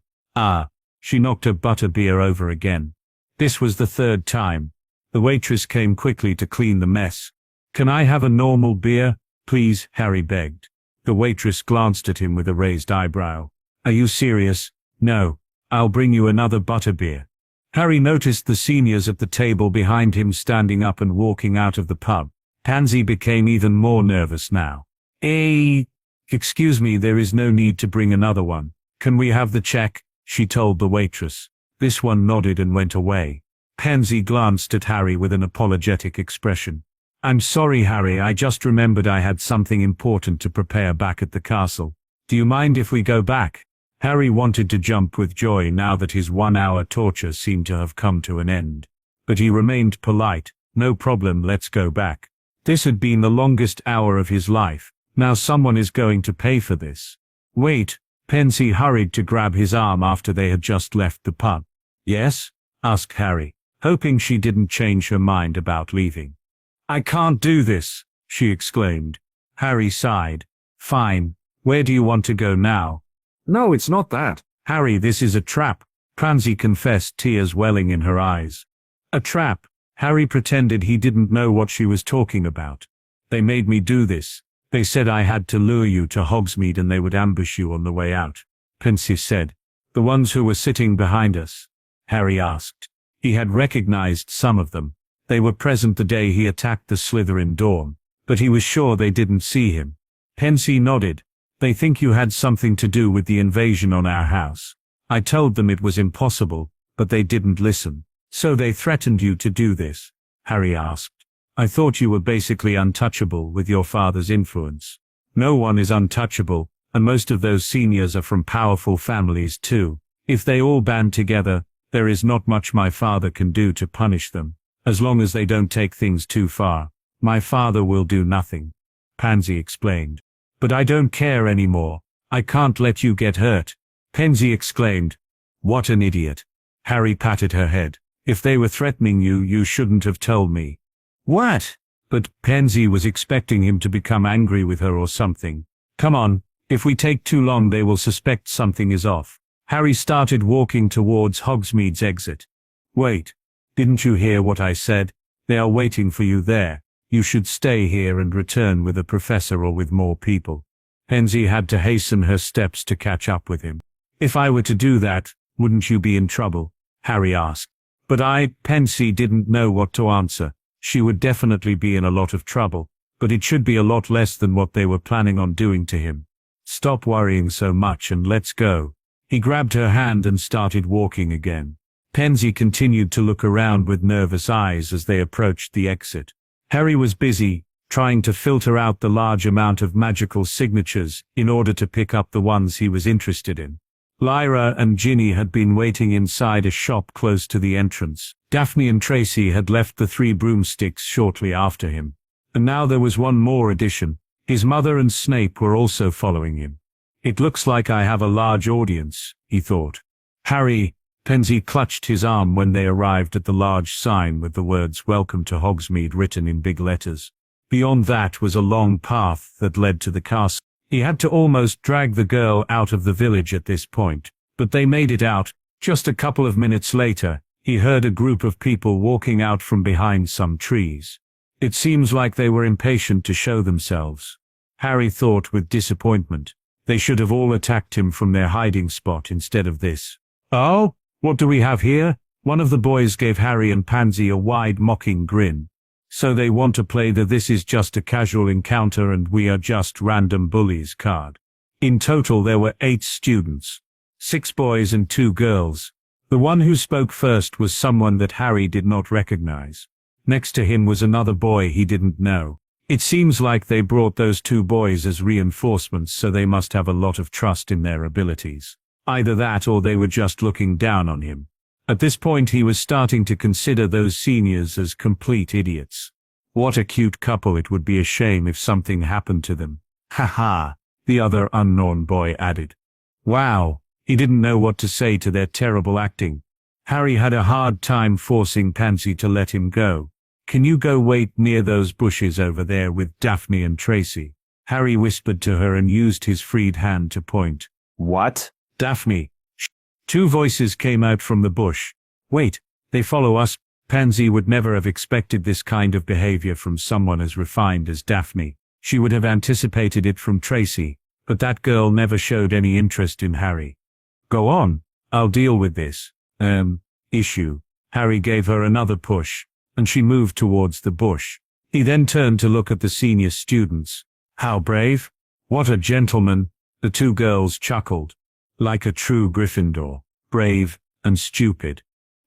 She knocked her butterbeer over again. This was the 3rd time. The waitress came quickly to clean the mess. Can I have a normal beer, please? Harry begged. The waitress glanced at him with a raised eyebrow. Are you serious? No. I'll bring you another butterbeer. Harry noticed the seniors at the table behind him standing up and walking out of the pub. Pansy became even more nervous now. Excuse me, there is no need to bring another one. Can we have the check? She told the waitress. This one nodded and went away. Pansy glanced at Harry with an apologetic expression. I'm sorry, Harry, I just remembered I had something important to prepare back at the castle. Do you mind if we go back? Harry wanted to jump with joy now that his 1-hour torture seemed to have come to an end. But he remained polite. No problem, let's go back. This had been the longest hour of his life. Now someone is going to pay for this. Wait, Pansy hurried to grab his arm after they had just left the pub. Yes? Asked Harry, hoping she didn't change her mind about leaving. I can't do this, she exclaimed. Harry sighed. Fine. Where do you want to go now?
No, it's not that.
Harry, this is a trap, Pansy confessed, tears welling in her eyes. A trap? Harry pretended he didn't know what she was talking about. They made me do this. They said I had to lure you to Hogsmeade and they would ambush you on the way out, Pansy said. The ones who were sitting behind us? Harry asked. He had recognized some of them. They were present the day he attacked the Slytherin dorm, but he was sure they didn't see him. Pansy nodded. They think you had something to do with the invasion on our house. I told them it was impossible, but they didn't listen. So they threatened you to do this? Harry asked. I thought you were basically untouchable with your father's influence. No one is untouchable, and most of those seniors are from powerful families too. If they all band together, there is not much my father can do to punish them. As long as they don't take things too far, my father will do nothing. Pansy explained. But I don't care anymore. I can't let you get hurt. Pansy exclaimed. What an idiot. Harry patted her head. If they were threatening you, you shouldn't have told me. What? But Pansy was expecting him to become angry with her or something. Come on, if we take too long they will suspect something is off. Harry started walking towards Hogsmeade's exit. Wait, didn't you hear what I said? They are waiting for you there. You should stay here and return with a professor or with more people. Pansy had to hasten her steps to catch up with him. If I were to do that, wouldn't you be in trouble? Harry asked. But Pansy didn't know what to answer. She would definitely be in a lot of trouble, but it should be a lot less than what they were planning on doing to him. Stop worrying so much and let's go. He grabbed her hand and started walking again. Pansy continued to look around with nervous eyes as they approached the exit. Harry was busy, trying to filter out the large amount of magical signatures in order to pick up the ones he was interested in. Lyra and Ginny had been waiting inside a shop close to the entrance. Daphne and Tracy had left the 3 broomsticks shortly after him. And now there was one more addition. His mother and Snape were also following him. It looks like I have a large audience, he thought. Harry, Pansy clutched his arm when they arrived at the large sign with the words "Welcome to Hogsmeade" written in big letters. Beyond that was a long path that led to the castle. He had to almost drag the girl out of the village at this point, but they made it out. Just a couple of minutes later, he heard a group of people walking out from behind some trees. It seems like they were impatient to show themselves. Harry thought with disappointment. They should have all attacked him from their hiding spot instead of this. Oh, what do we have here? One of the boys gave Harry and Pansy a wide mocking grin. So they want to play the "this is just a casual encounter and we are just random bullies" card. In total there were 8 students. 6 boys and 2 girls. The one who spoke first was someone that Harry did not recognize. Next to him was another boy he didn't know. It seems like they brought those 2 boys as reinforcements, so they must have a lot of trust in their abilities. Either that or they were just looking down on him. At this point he was starting to consider those seniors as complete idiots. What a cute couple, it would be a shame if something happened to them. Ha ha, the other unknown boy added. Wow, he didn't know what to say to their terrible acting. Harry had a hard time forcing Pansy to let him go. Can you go wait near those bushes over there with Daphne and Tracy? Harry whispered to her and used his freed hand to point.
What?
Daphne. Shh. 2 voices came out from the bush. Wait, they follow us. Pansy would never have expected this kind of behavior from someone as refined as Daphne. She would have anticipated it from Tracy, but that girl never showed any interest in Harry. Go on, I'll deal with this. Issue. Harry gave her another push, and she moved towards the bush. He then turned to look at the senior students. How brave. What a gentleman. The 2 girls chuckled. Like a true Gryffindor. Brave and stupid.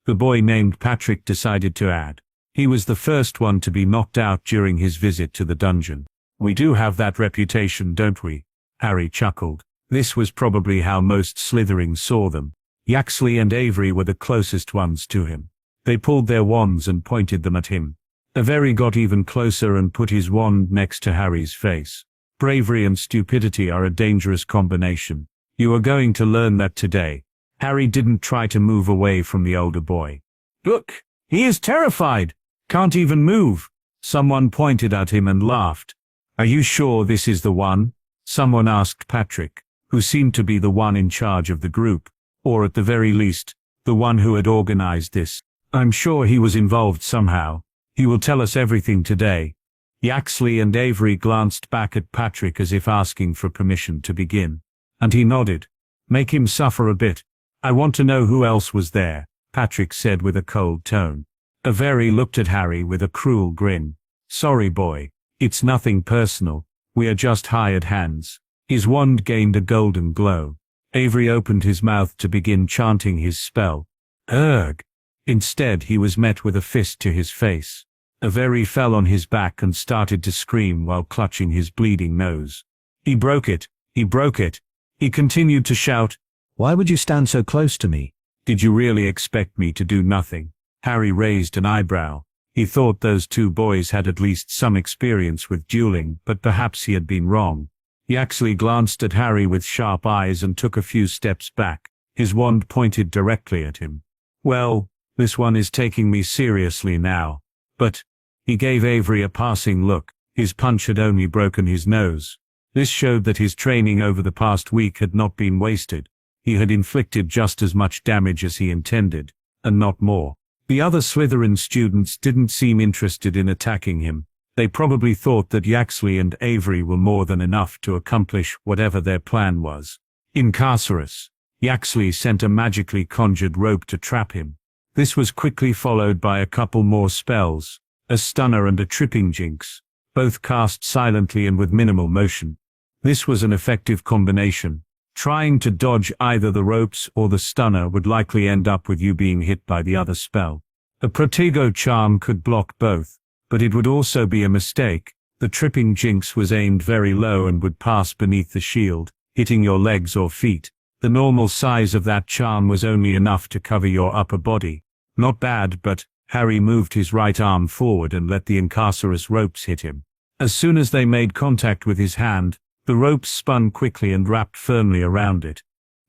The boy named Patrick decided to add. He was the first one to be knocked out during his visit to the dungeon. We do have that reputation, don't we? Harry chuckled. This was probably how most Slytherins saw them. Yaxley and Avery were the closest ones to him. They pulled their wands and pointed them at him. Avery got even closer and put his wand next to Harry's face. Bravery and stupidity are a dangerous combination. You are going to learn that today. Harry didn't try to move away from the older boy. Look, he is terrified. Can't even move. Someone pointed at him and laughed. Are you sure this is the one? Someone asked Patrick, who seemed to be the one in charge of the group, or at the very least, the one who had organized this. I'm sure he was involved somehow. He will tell us everything today. Yaxley and Avery glanced back at Patrick as if asking for permission to begin. And he nodded. Make him suffer a bit. I want to know who else was there, Patrick said with a cold tone. Avery looked at Harry with a cruel grin. Sorry boy, it's nothing personal. We are just hired hands. His wand gained a golden glow. Avery opened his mouth to begin chanting his spell. Urgh. Instead he was met with a fist to his face. Avery fell on his back and started to scream while clutching his bleeding nose. He broke it. He broke it. He continued to shout,
Why would you stand so close to me?
Did you really expect me to do nothing? Harry raised an eyebrow. He thought those two boys had at least some experience with dueling, but perhaps he had been wrong. He actually glanced at Harry with sharp eyes and took a few steps back, his wand pointed directly at him. Well, this one is taking me seriously now. But, he gave Avery a passing look. His punch had only broken his nose. This showed that his training over the past week had not been wasted. He had inflicted just as much damage as he intended, and not more. The other Slytherin students didn't seem interested in attacking him. They probably thought that Yaxley and Avery were more than enough to accomplish whatever their plan was. Incarcerus. Yaxley sent a magically conjured rope to trap him. This was quickly followed by a couple more spells, a stunner and a tripping jinx, both cast silently and with minimal motion. This was an effective combination. Trying to dodge either the ropes or the stunner would likely end up with you being hit by the other spell. A Protego charm could block both, but it would also be a mistake. The tripping jinx was aimed very low and would pass beneath the shield, hitting your legs or feet. The normal size of that charm was only enough to cover your upper body. Not bad, but Harry moved his right arm forward and let the Incarcerus ropes hit him. As soon as they made contact with his hand, the ropes spun quickly and wrapped firmly around it.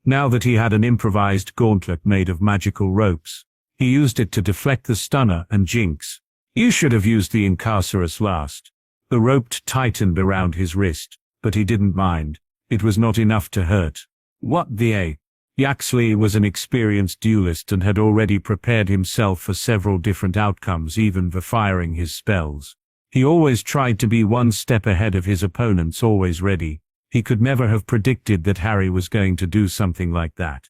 Now that he had an improvised gauntlet made of magical ropes, he used it to deflect the stunner and jinx. You should have used the Incarcerus last. The rope tightened around his wrist, but he didn't mind. It was not enough to hurt. What the a? Yaxley was an experienced duelist and had already prepared himself for several different outcomes even for firing his spells. He always tried to be one step ahead of his opponents, always ready. He could never have predicted that Harry was going to do something like that.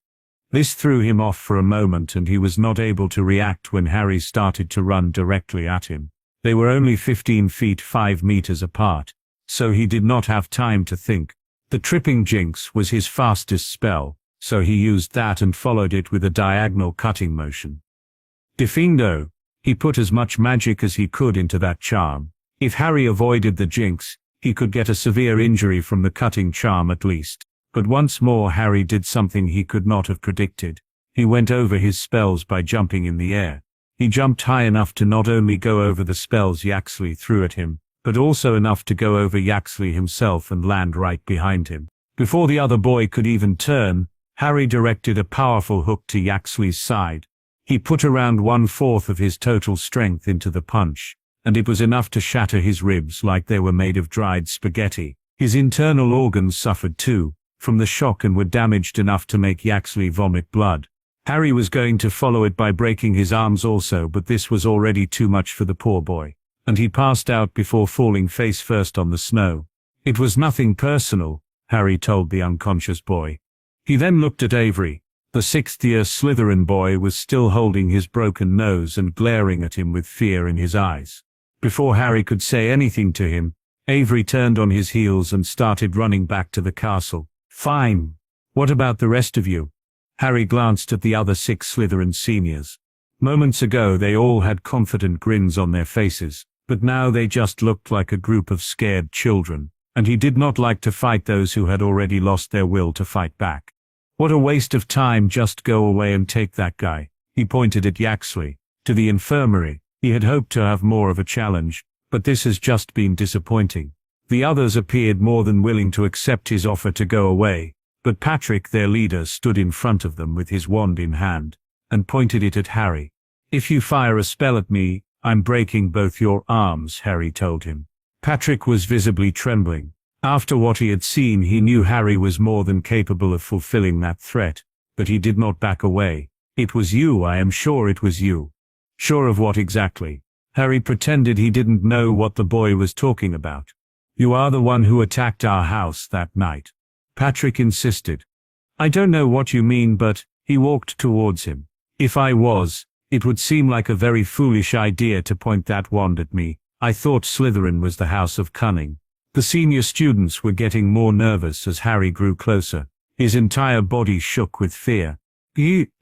This threw him off for a moment and he was not able to react when Harry started to run directly at him. They were only 15 feet 5 meters apart, so he did not have time to think. The tripping jinx was his fastest spell, so he used that and followed it with a diagonal cutting motion. Defendo. He put as much magic as he could into that charm. If Harry avoided the jinx, he could get a severe injury from the cutting charm at least. But once more Harry did something he could not have predicted. He went over his spells by jumping in the air. He jumped high enough to not only go over the spells Yaxley threw at him, but also enough to go over Yaxley himself and land right behind him. Before the other boy could even turn, Harry directed a powerful hook to Yaxley's side. He put around 1/4 of his total strength into the punch, and it was enough to shatter his ribs like they were made of dried spaghetti. His internal organs suffered too, from the shock, and were damaged enough to make Yaxley vomit blood. Harry was going to follow it by breaking his arms also, but this was already too much for the poor boy, and he passed out before falling face first on the snow. It was nothing personal, Harry told the unconscious boy. He then looked at Avery. The 6th-year Slytherin boy was still holding his broken nose and glaring at him with fear in his eyes. Before Harry could say anything to him, Avery turned on his heels and started running back to the castle. Fine. What about the rest of you? Harry glanced at the other 6 Slytherin seniors. Moments ago they all had confident grins on their faces, but now they just looked like a group of scared children, and he did not like to fight those who had already lost their will to fight back. What a waste of time, just go away and take that guy. He pointed at Yaxley. To the infirmary. He had hoped to have more of a challenge, but this has just been disappointing. The others appeared more than willing to accept his offer to go away, but Patrick, their leader, stood in front of them with his wand in hand, and pointed it at Harry. If you fire a spell at me, I'm breaking both your arms, Harry told him. Patrick was visibly trembling. After what he had seen, he knew Harry was more than capable of fulfilling that threat, but he did not back away. It was you, I am sure it was you. Sure of what exactly? Harry pretended he didn't know what the boy was talking about. You are the one who attacked our house that night. Patrick insisted. I don't know what you mean, but he walked towards him. If I was, it would seem like a very foolish idea to point that wand at me. I thought Slytherin was the house of cunning. The senior students were getting more nervous as Harry grew closer. His entire body shook with fear.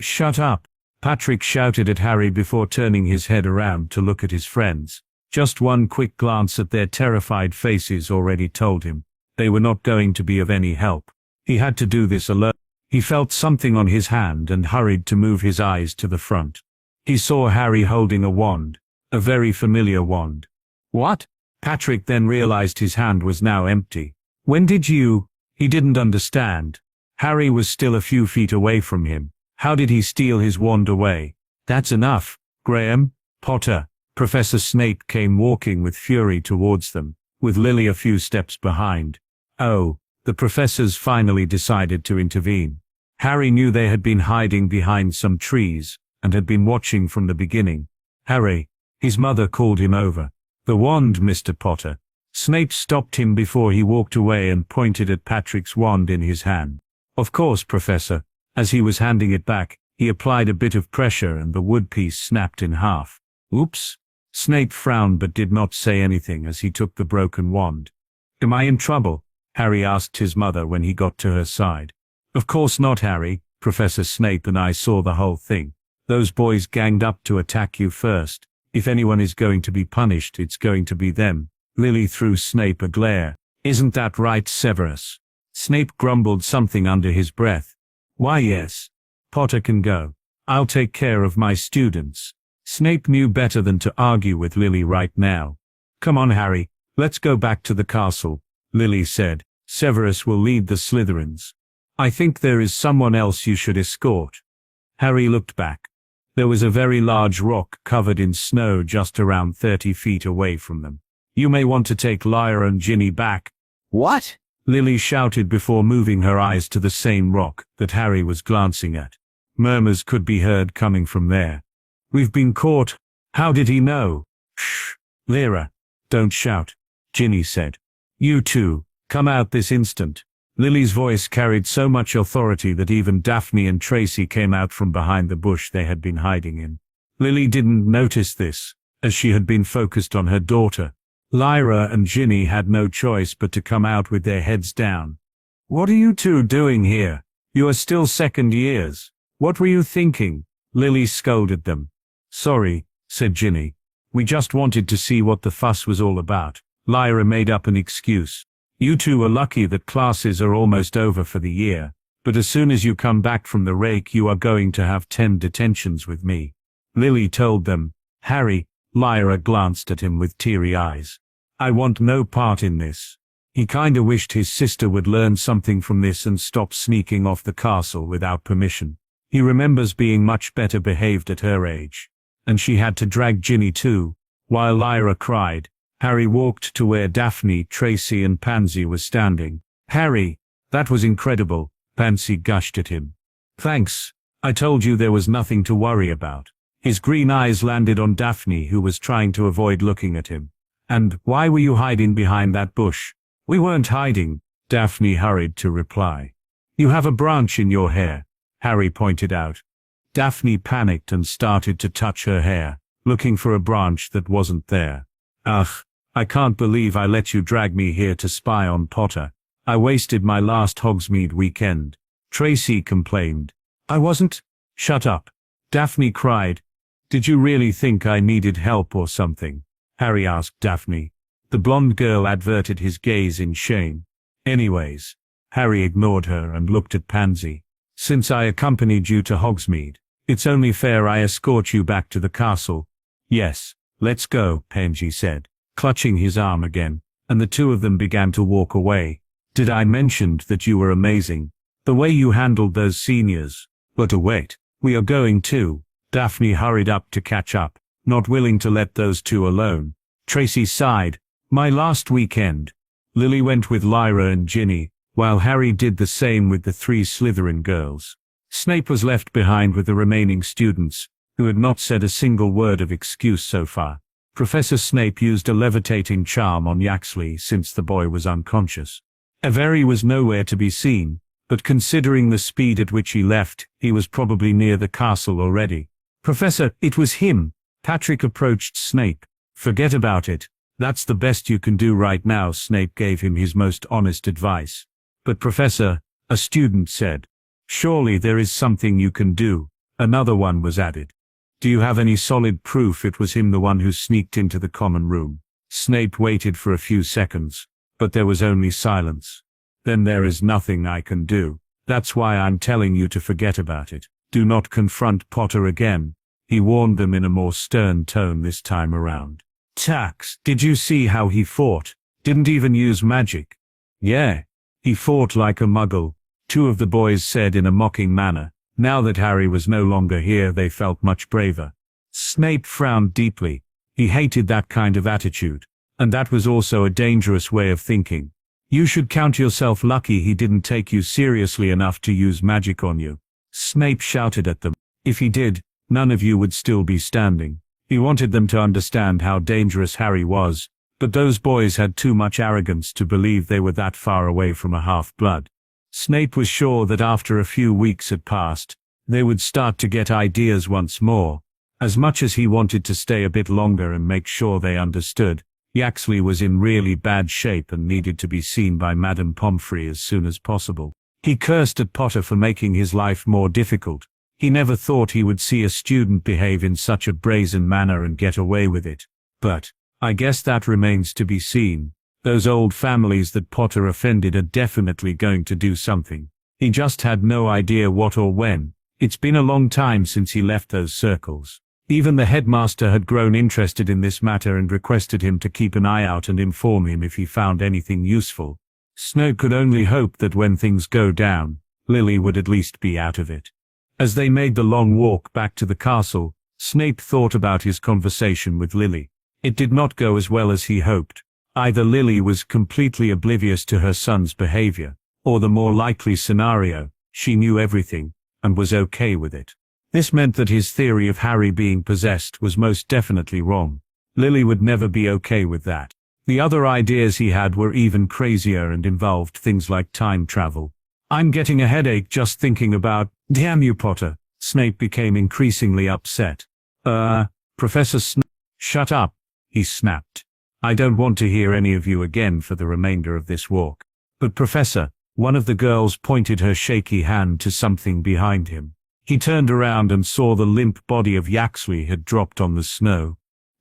Shut up. Patrick shouted at Harry before turning his head around to look at his friends. Just one quick glance at their terrified faces already told him. They were not going to be of any help. He had to do this alone. He felt something on his hand and hurried to move his eyes to the front. He saw Harry holding a wand, a very familiar wand. What? Patrick then realized his hand was now empty. When did you? He didn't understand. Harry was still a few feet away from him. How did he steal his wand away? That's enough, Graham. Potter. Professor Snape came walking with fury towards them, with Lily a few steps behind. Oh, the professors finally decided to intervene. Harry knew they had been hiding behind some trees, and had been watching from the beginning. Harry. His mother called him over. The wand, Mr. Potter. Snape stopped him before he walked away and pointed at Patrick's wand in his hand. Of course, Professor. As he was handing it back, he applied a bit of pressure and the wood piece snapped in half. Oops. Snape frowned but did not say anything as he took the broken wand. Am I in trouble? Harry asked his mother when he got to her side. Of course not, Harry. Professor Snape and I saw the whole thing. Those boys ganged up to attack you first. If anyone is going to be punished, it's going to be them. Lily threw Snape a glare. Isn't that right, Severus? Snape grumbled something under his breath. Why, yes. Potter can go. I'll take care of my students. Snape knew better than to argue with Lily right now. Come on, Harry. Let's go back to the castle, Lily said. Severus will lead the Slytherins. I think there is someone else you should escort. Harry looked back. There was a very large rock covered in snow just around 30 feet away from them. You may want to take Lyra and Ginny back.
What?
Lily shouted before moving her eyes to the same rock that Harry was glancing at. Murmurs could be heard coming from there. We've been caught. How did he know? Shh, Lyra. Don't shout, Ginny said. You two, come out this instant. Lily's voice carried so much authority that even Daphne and Tracy came out from behind the bush they had been hiding in. Lily didn't notice this, as she had been focused on her daughter. Lyra and Ginny had no choice but to come out with their heads down. What are you two doing here? You are still second years. What were you thinking? Lily scolded them. Sorry, said Ginny. We just wanted to see what the fuss was all about. Lyra made up an excuse. You two are lucky that classes are almost over for the year, but as soon as you come back from the rake you are going to have 10 detentions with me. Lily told them. Harry, Lyra glanced at him with teary eyes. I want no part in this. He kinda wished his sister would learn something from this and stop sneaking off the castle without permission. He remembers being much better behaved at her age. And she had to drag Ginny too. While Lyra cried, Harry walked to where Daphne, Tracy and Pansy were standing. Harry, that was incredible, Pansy gushed at him. Thanks. I told you there was nothing to worry about. His green eyes landed on Daphne, who was trying to avoid looking at him. And why were you hiding behind that bush? We weren't hiding, Daphne hurried to reply. You have a branch in your hair, Harry pointed out. Daphne panicked and started to touch her hair, looking for a branch that wasn't there. Ugh. I can't believe I let you drag me here to spy on Potter. I wasted my last Hogsmeade weekend. Tracy complained. I wasn't. Shut up. Daphne cried. Did you really think I needed help or something? Harry asked Daphne. The blonde girl averted his gaze in shame. Anyways. Harry ignored her and looked at Pansy. Since I accompanied you to Hogsmeade, it's only fair I escort you back to the castle. Yes, let's go, Pansy said, clutching his arm again, and the two of them began to walk away. Did I mention that you were amazing? The way you handled those seniors. But wait, we are going too. Daphne hurried up to catch up, not willing to let those two alone. Tracy sighed. My last weekend. Lily went with Lyra and Ginny, while Harry did the same with the 3 Slytherin girls. Snape was left behind with the remaining students, who had not said a single word of excuse so far. Professor Snape used a levitating charm on Yaxley since the boy was unconscious. Avery was nowhere to be seen, but considering the speed at which he left, he was probably near the castle already. Professor, it was him. Patrick approached Snape. Forget about it. That's the best you can do right now. Snape gave him his most honest advice. But Professor, a student said. Surely there is something you can do. Another one was added. Do you have any solid proof it was him, the one who sneaked into the common room? Snape waited for a few seconds. but there was only silence. Then there is nothing I can do. That's why I'm telling you to forget about it. Do not confront Potter again. He warned them in a more stern tone this time around. Tax, did you see how he fought? Didn't even use magic. Yeah. He fought like a muggle, two of the boys said in a mocking manner. Now that Harry was no longer here, they felt much braver. Snape frowned deeply. He hated that kind of attitude. And that was also a dangerous way of thinking. You should count yourself lucky he didn't take you seriously enough to use magic on you. Snape shouted at them. If he did, none of you would still be standing. He wanted them to understand how dangerous Harry was, but those boys had too much arrogance to believe they were that far away from a half-blood. Snape was sure that after a few weeks had passed, they would start to get ideas once more. As much as he wanted to stay a bit longer and make sure they understood, Yaxley was in really bad shape and needed to be seen by Madame Pomfrey as soon as possible. He cursed at Potter for making his life more difficult. He never thought he would see a student behave in such a brazen manner and get away with it. But I guess that remains to be seen. Those old families that Potter offended are definitely going to do something. He just had no idea what or when. It's been a long time since he left those circles. Even the headmaster had grown interested in this matter and requested him to keep an eye out and inform him if he found anything useful. Snape could only hope that when things go down, Lily would at least be out of it. As they made the long walk back to the castle, Snape thought about his conversation with Lily. It did not go as well as he hoped. Either Lily was completely oblivious to her son's behavior, or the more likely scenario, she knew everything, and was okay with it. This meant that his theory of Harry being possessed was most definitely wrong. Lily would never be okay with that. The other ideas he had were even crazier and involved things like time travel. I'm getting a headache just thinking about, damn you, Potter. Snape became increasingly upset. Professor shut up, he snapped. I don't want to hear any of you again for the remainder of this walk. But Professor, one of the girls pointed her shaky hand to something behind him. He turned around and saw the limp body of Yaxley had dropped on the snow.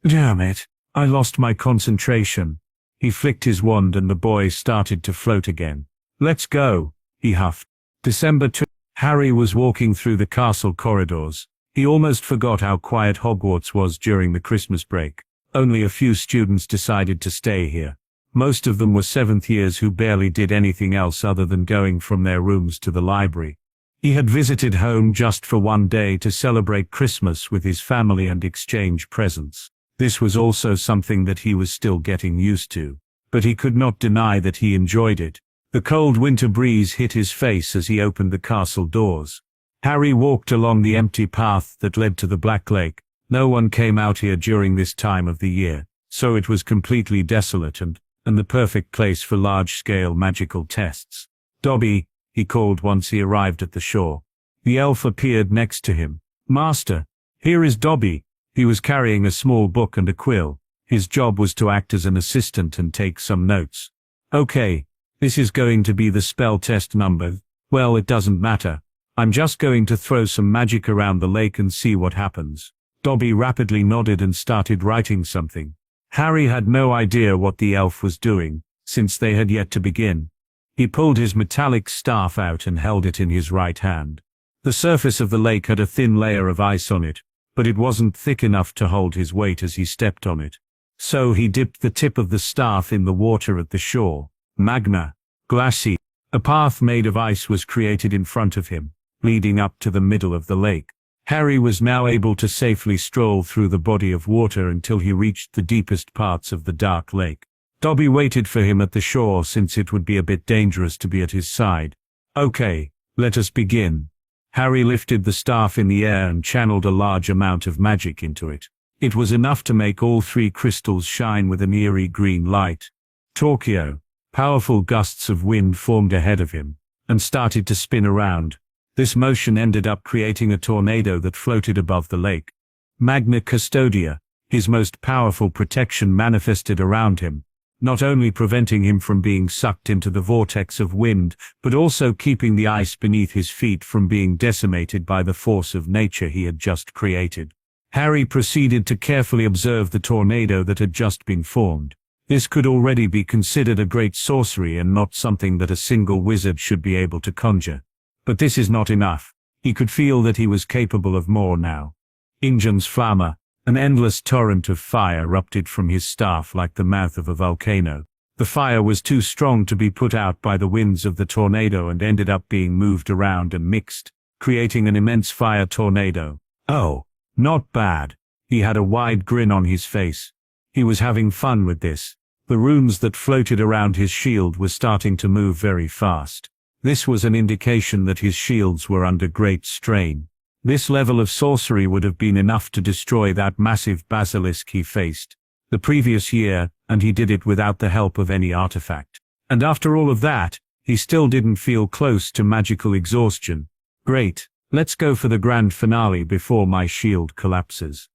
Damn it, I lost my concentration. He flicked his wand and the boy started to float again. Let's go, he huffed. December 2. Harry was walking through the castle corridors. He almost forgot how quiet Hogwarts was during the Christmas break. Only a few students decided to stay here. Most of them were seventh years who barely did anything else other than going from their rooms to the library. He had visited home just for one day to celebrate Christmas with his family and exchange presents. This was also something that he was still getting used to, but he could not deny that he enjoyed it. The cold winter breeze hit his face as he opened the castle doors. Harry walked along the empty path that led to the Black Lake. No one came out here during this time of the year, so it was completely desolate and the perfect place for large-scale magical tests. Dobby, he called once he arrived at the shore. The elf appeared next to him. Master, here is Dobby. He was carrying a small book and a quill. His job was to act as an assistant and take some notes. Okay, this is going to be the spell test number. Well, it doesn't matter. I'm just going to throw some magic around the lake and see what happens. Dobby rapidly nodded and started writing something. Harry had no idea what the elf was doing, since they had yet to begin. He pulled his metallic staff out and held it in his right hand. The surface of the lake had a thin layer of ice on it, but it wasn't thick enough to hold his weight as he stepped on it. So he dipped the tip of the staff in the water at the shore. Magna, glassy. A path made of ice was created in front of him, leading up to the middle of the lake. Harry was now able to safely stroll through the body of water until he reached the deepest parts of the dark lake. Dobby waited for him at the shore since it would be a bit dangerous to be at his side. Okay, let us begin. Harry lifted the staff in the air and channeled a large amount of magic into it. It was enough to make all three crystals shine with an eerie green light. Torquio. Powerful gusts of wind formed ahead of him, and started to spin around. This motion ended up creating a tornado that floated above the lake. Magna Custodia, his most powerful protection, manifested around him, not only preventing him from being sucked into the vortex of wind, but also keeping the ice beneath his feet from being decimated by the force of nature he had just created. Harry proceeded to carefully observe the tornado that had just been formed. This could already be considered a great sorcery and not something that a single wizard should be able to conjure. But this is not enough. He could feel that he was capable of more now. Ingens Flamme, an endless torrent of fire erupted from his staff like the mouth of a volcano. The fire was too strong to be put out by the winds of the tornado and ended up being moved around and mixed, creating an immense fire tornado. Oh, not bad. He had a wide grin on his face. He was having fun with this. The runes that floated around his shield were starting to move very fast. This was an indication that his shields were under great strain. This level of sorcery would have been enough to destroy that massive basilisk he faced the previous year, and he did it without the help of any artifact. And after all of that, he still didn't feel close to magical exhaustion. Great, let's go for the grand finale before my shield collapses.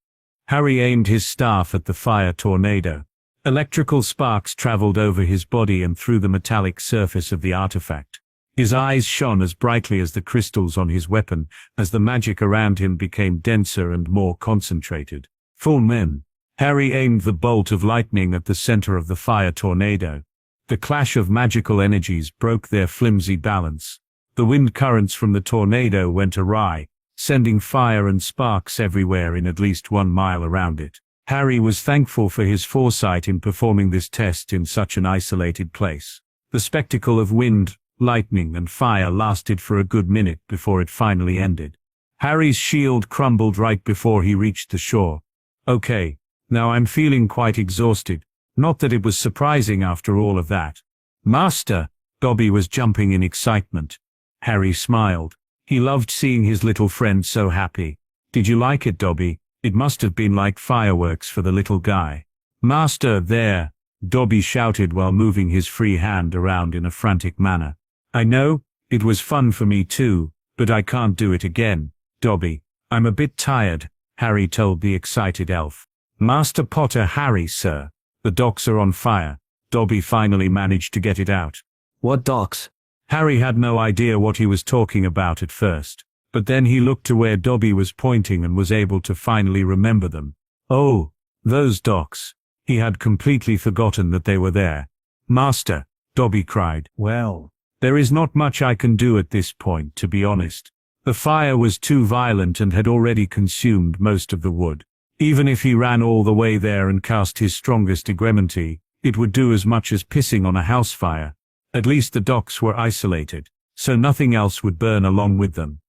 Harry aimed his staff at the fire tornado. Electrical sparks traveled over his body and through the metallic surface of the artifact. His eyes shone as brightly as the crystals on his weapon, as the magic around him became denser and more concentrated. Full men. Harry aimed the bolt of lightning at the center of the fire tornado. The clash of magical energies broke their flimsy balance. The wind currents from the tornado went awry, sending fire and sparks everywhere in at least 1 mile around it. Harry was thankful for his foresight in performing this test in such an isolated place. The spectacle of wind, lightning, and fire lasted for a good minute before it finally ended. Harry's shield crumbled right before he reached the shore. Okay, now I'm feeling quite exhausted. Not that it was surprising after all of that. Master! Dobby was jumping in excitement. Harry smiled. He loved seeing his little friend so happy. Did you like it, Dobby? It must have been like fireworks for the little guy. Master, there! Dobby shouted while moving his free hand around in a frantic manner. I know, it was fun for me too, but I can't do it again. Dobby, I'm a bit tired, Harry told the excited elf. Master Potter, Harry, sir. The docks are on fire. Dobby finally managed to get it out.
What docks?
Harry had no idea what he was talking about at first. But then he looked to where Dobby was pointing and was able to finally remember them. Oh, those docks. He had completely forgotten that they were there. Master, Dobby cried. Well, there is not much I can do at this point, to be honest. The fire was too violent and had already consumed most of the wood. Even if he ran all the way there and cast his strongest Egrementy, it would do as much as pissing on a house fire. At least the docks were isolated, so nothing else would burn along with them.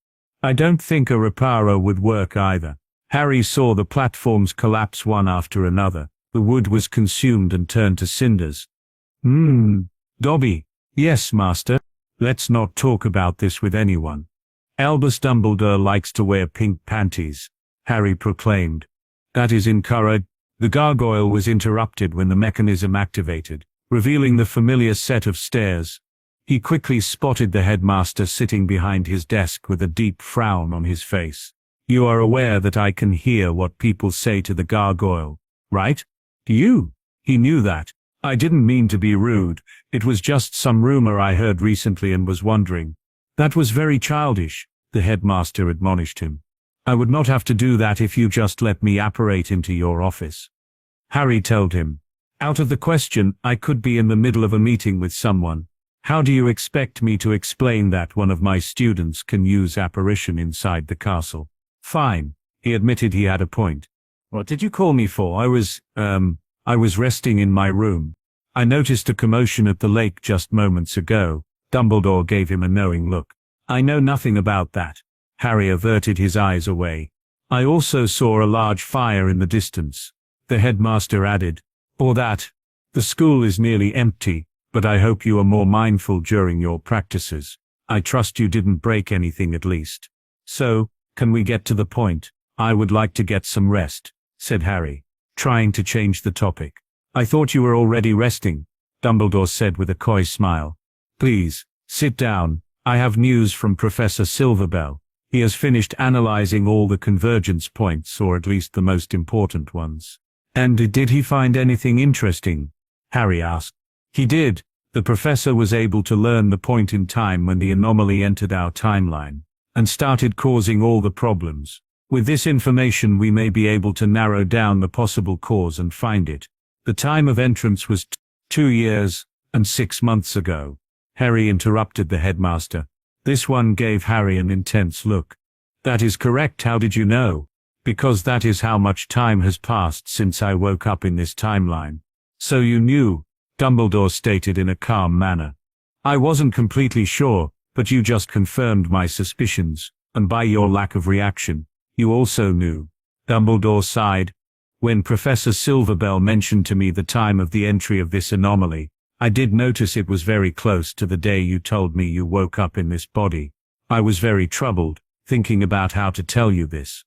I don't think a reparo would work either. Harry saw the platforms collapse one after another. The wood was consumed and turned to cinders. Dobby. Yes, Master. Let's not talk about this with anyone. Albus Dumbledore likes to wear pink panties, Harry proclaimed. That is incorrect. The gargoyle was interrupted when the mechanism activated, revealing the familiar set of stairs. He quickly spotted the headmaster sitting behind his desk with a deep frown on his face. You are aware that I can hear what people say to the gargoyle, right? You? He knew that. I didn't mean to be rude. It was just some rumor I heard recently and was wondering. That was very childish, the headmaster admonished him. I would not have to do that if you just let me apparate into your office. Harry told him. Out of the question, I could be in the middle of a meeting with someone. How do you expect me to explain that one of my students can use apparition inside the castle? Fine, he admitted he had a point. What did you call me for? I was resting in my room. I noticed a commotion at the lake just moments ago. Dumbledore gave him a knowing look. I know nothing about that. Harry averted his eyes away. I also saw a large fire in the distance. The headmaster added. Or that. The school is nearly empty, but I hope you are more mindful during your practices. I trust you didn't break anything at least. So, can we get to the point? I would like to get some rest, said Harry, trying to change the topic. I thought you were already resting, Dumbledore said with a coy smile. Please, sit down. I have news from Professor Silverbell. He has finished analyzing all the convergence points, or at least the most important ones. And did he find anything interesting? Harry asked. He did. The professor was able to learn the point in time when the anomaly entered our timeline, and started causing all the problems. With this information we may be able to narrow down the possible cause and find it. The time of entrance was 2 years and 6 months ago. Harry interrupted the headmaster. This one gave Harry an intense look. That is correct. How did you know? Because that is how much time has passed since I woke up in this timeline. So you knew, Dumbledore stated in a calm manner. I wasn't completely sure, but you just confirmed my suspicions, and by your lack of reaction, you also knew. Dumbledore sighed. When Professor Silverbell mentioned to me the time of the entry of this anomaly, I did notice it was very close to the day you told me you woke up in this body. I was very troubled, thinking about how to tell you this.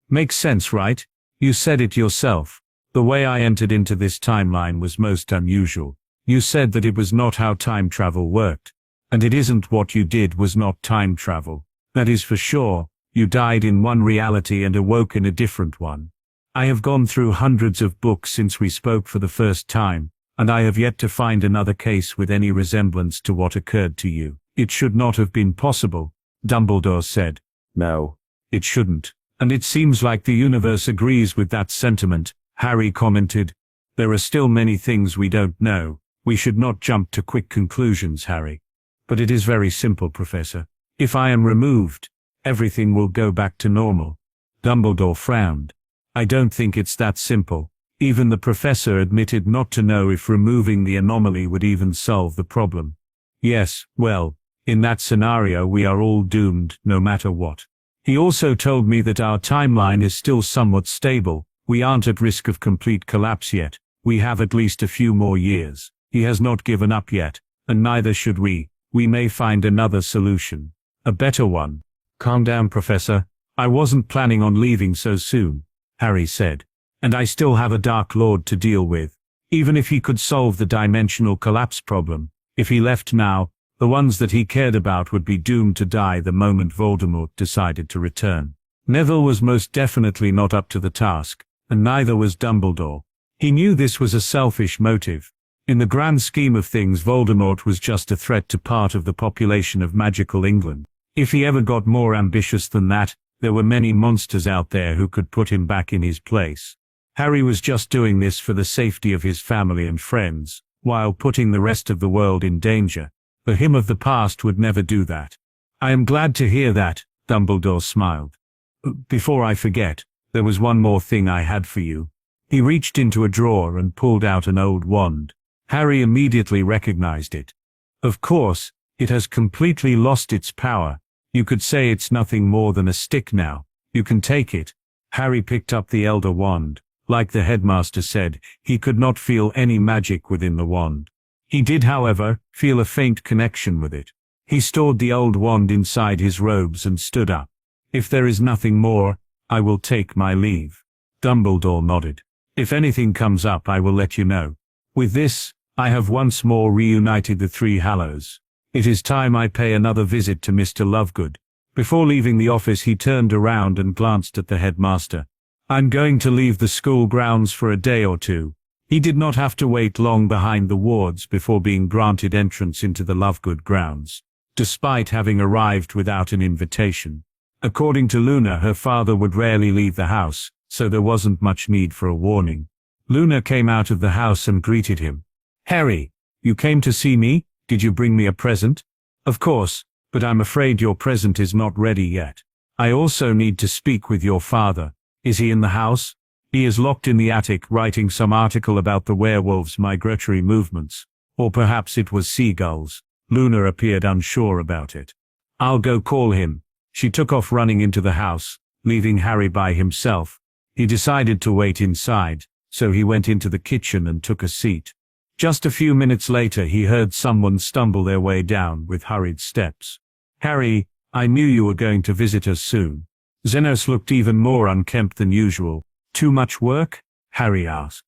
Makes sense, right? You said it yourself. The way I entered into this timeline was most unusual. You said that it was not how time travel worked. And it isn't. What you did was not time travel. That is for sure. You died in one reality and awoke in a different one. I have gone through hundreds of books since we spoke for the first time, and I have yet to find another case with any resemblance to what occurred to you. It should not have been possible, Dumbledore said. No, it shouldn't. And it seems like the universe agrees with that sentiment, Harry commented. There are still many things we don't know. We should not jump to quick conclusions, Harry. But it is very simple, Professor. If I am removed, everything will go back to normal. Dumbledore frowned. I don't think it's that simple. Even the professor admitted not to know if removing the anomaly would even solve the problem. Yes, well, in that scenario we are all doomed, no matter what. He also told me that our timeline is still somewhat stable. We aren't at risk of complete collapse yet. We have at least a few more years. He has not given up yet, and neither should we. We may find another solution. A better one. Calm down, Professor. I wasn't planning on leaving so soon, Harry said. And I still have a Dark Lord to deal with. Even if he could solve the dimensional collapse problem, if he left now, the ones that he cared about would be doomed to die the moment Voldemort decided to return. Neville was most definitely not up to the task, and neither was Dumbledore. He knew this was a selfish motive. In the grand scheme of things, Voldemort was just a threat to part of the population of magical England. If he ever got more ambitious than that, there were many monsters out there who could put him back in his place. Harry was just doing this for the safety of his family and friends, while putting the rest of the world in danger. The him of the past would never do that. I am glad to hear that, Dumbledore smiled. Before I forget, there was one more thing I had for you. He reached into a drawer and pulled out an old wand. Harry immediately recognized it. Of course, it has completely lost its power. You could say it's nothing more than a stick now. You can take it. Harry picked up the Elder Wand. Like the headmaster said, he could not feel any magic within the wand. He did, however, feel a faint connection with it. He stored the old wand inside his robes and stood up. If there is nothing more, I will take my leave. Dumbledore nodded. If anything comes up, I will let you know. With this, I have once more reunited the Three Hallows. It is time I pay another visit to Mr. Lovegood. Before leaving the office, he turned around and glanced at the headmaster. I'm going to leave the school grounds for a day or two. He did not have to wait long behind the wards before being granted entrance into the Lovegood grounds, despite having arrived without an invitation. According to Luna, her father would rarely leave the house, so there wasn't much need for a warning. Luna came out of the house and greeted him. Harry, you came to see me? Did you bring me a present? Of course, but I'm afraid your present is not ready yet. I also need to speak with your father. Is he in the house? He is locked in the attic writing some article about the werewolves' migratory movements. Or perhaps it was seagulls. Luna appeared unsure about it. I'll go call him. She took off running into the house, leaving Harry by himself. He decided to wait inside, so he went into the kitchen and took a seat. Just a few minutes later he heard someone stumble their way down with hurried steps. Harry, I knew you were going to visit us soon. Xenos looked even more unkempt than usual. Too much work? Harry asked.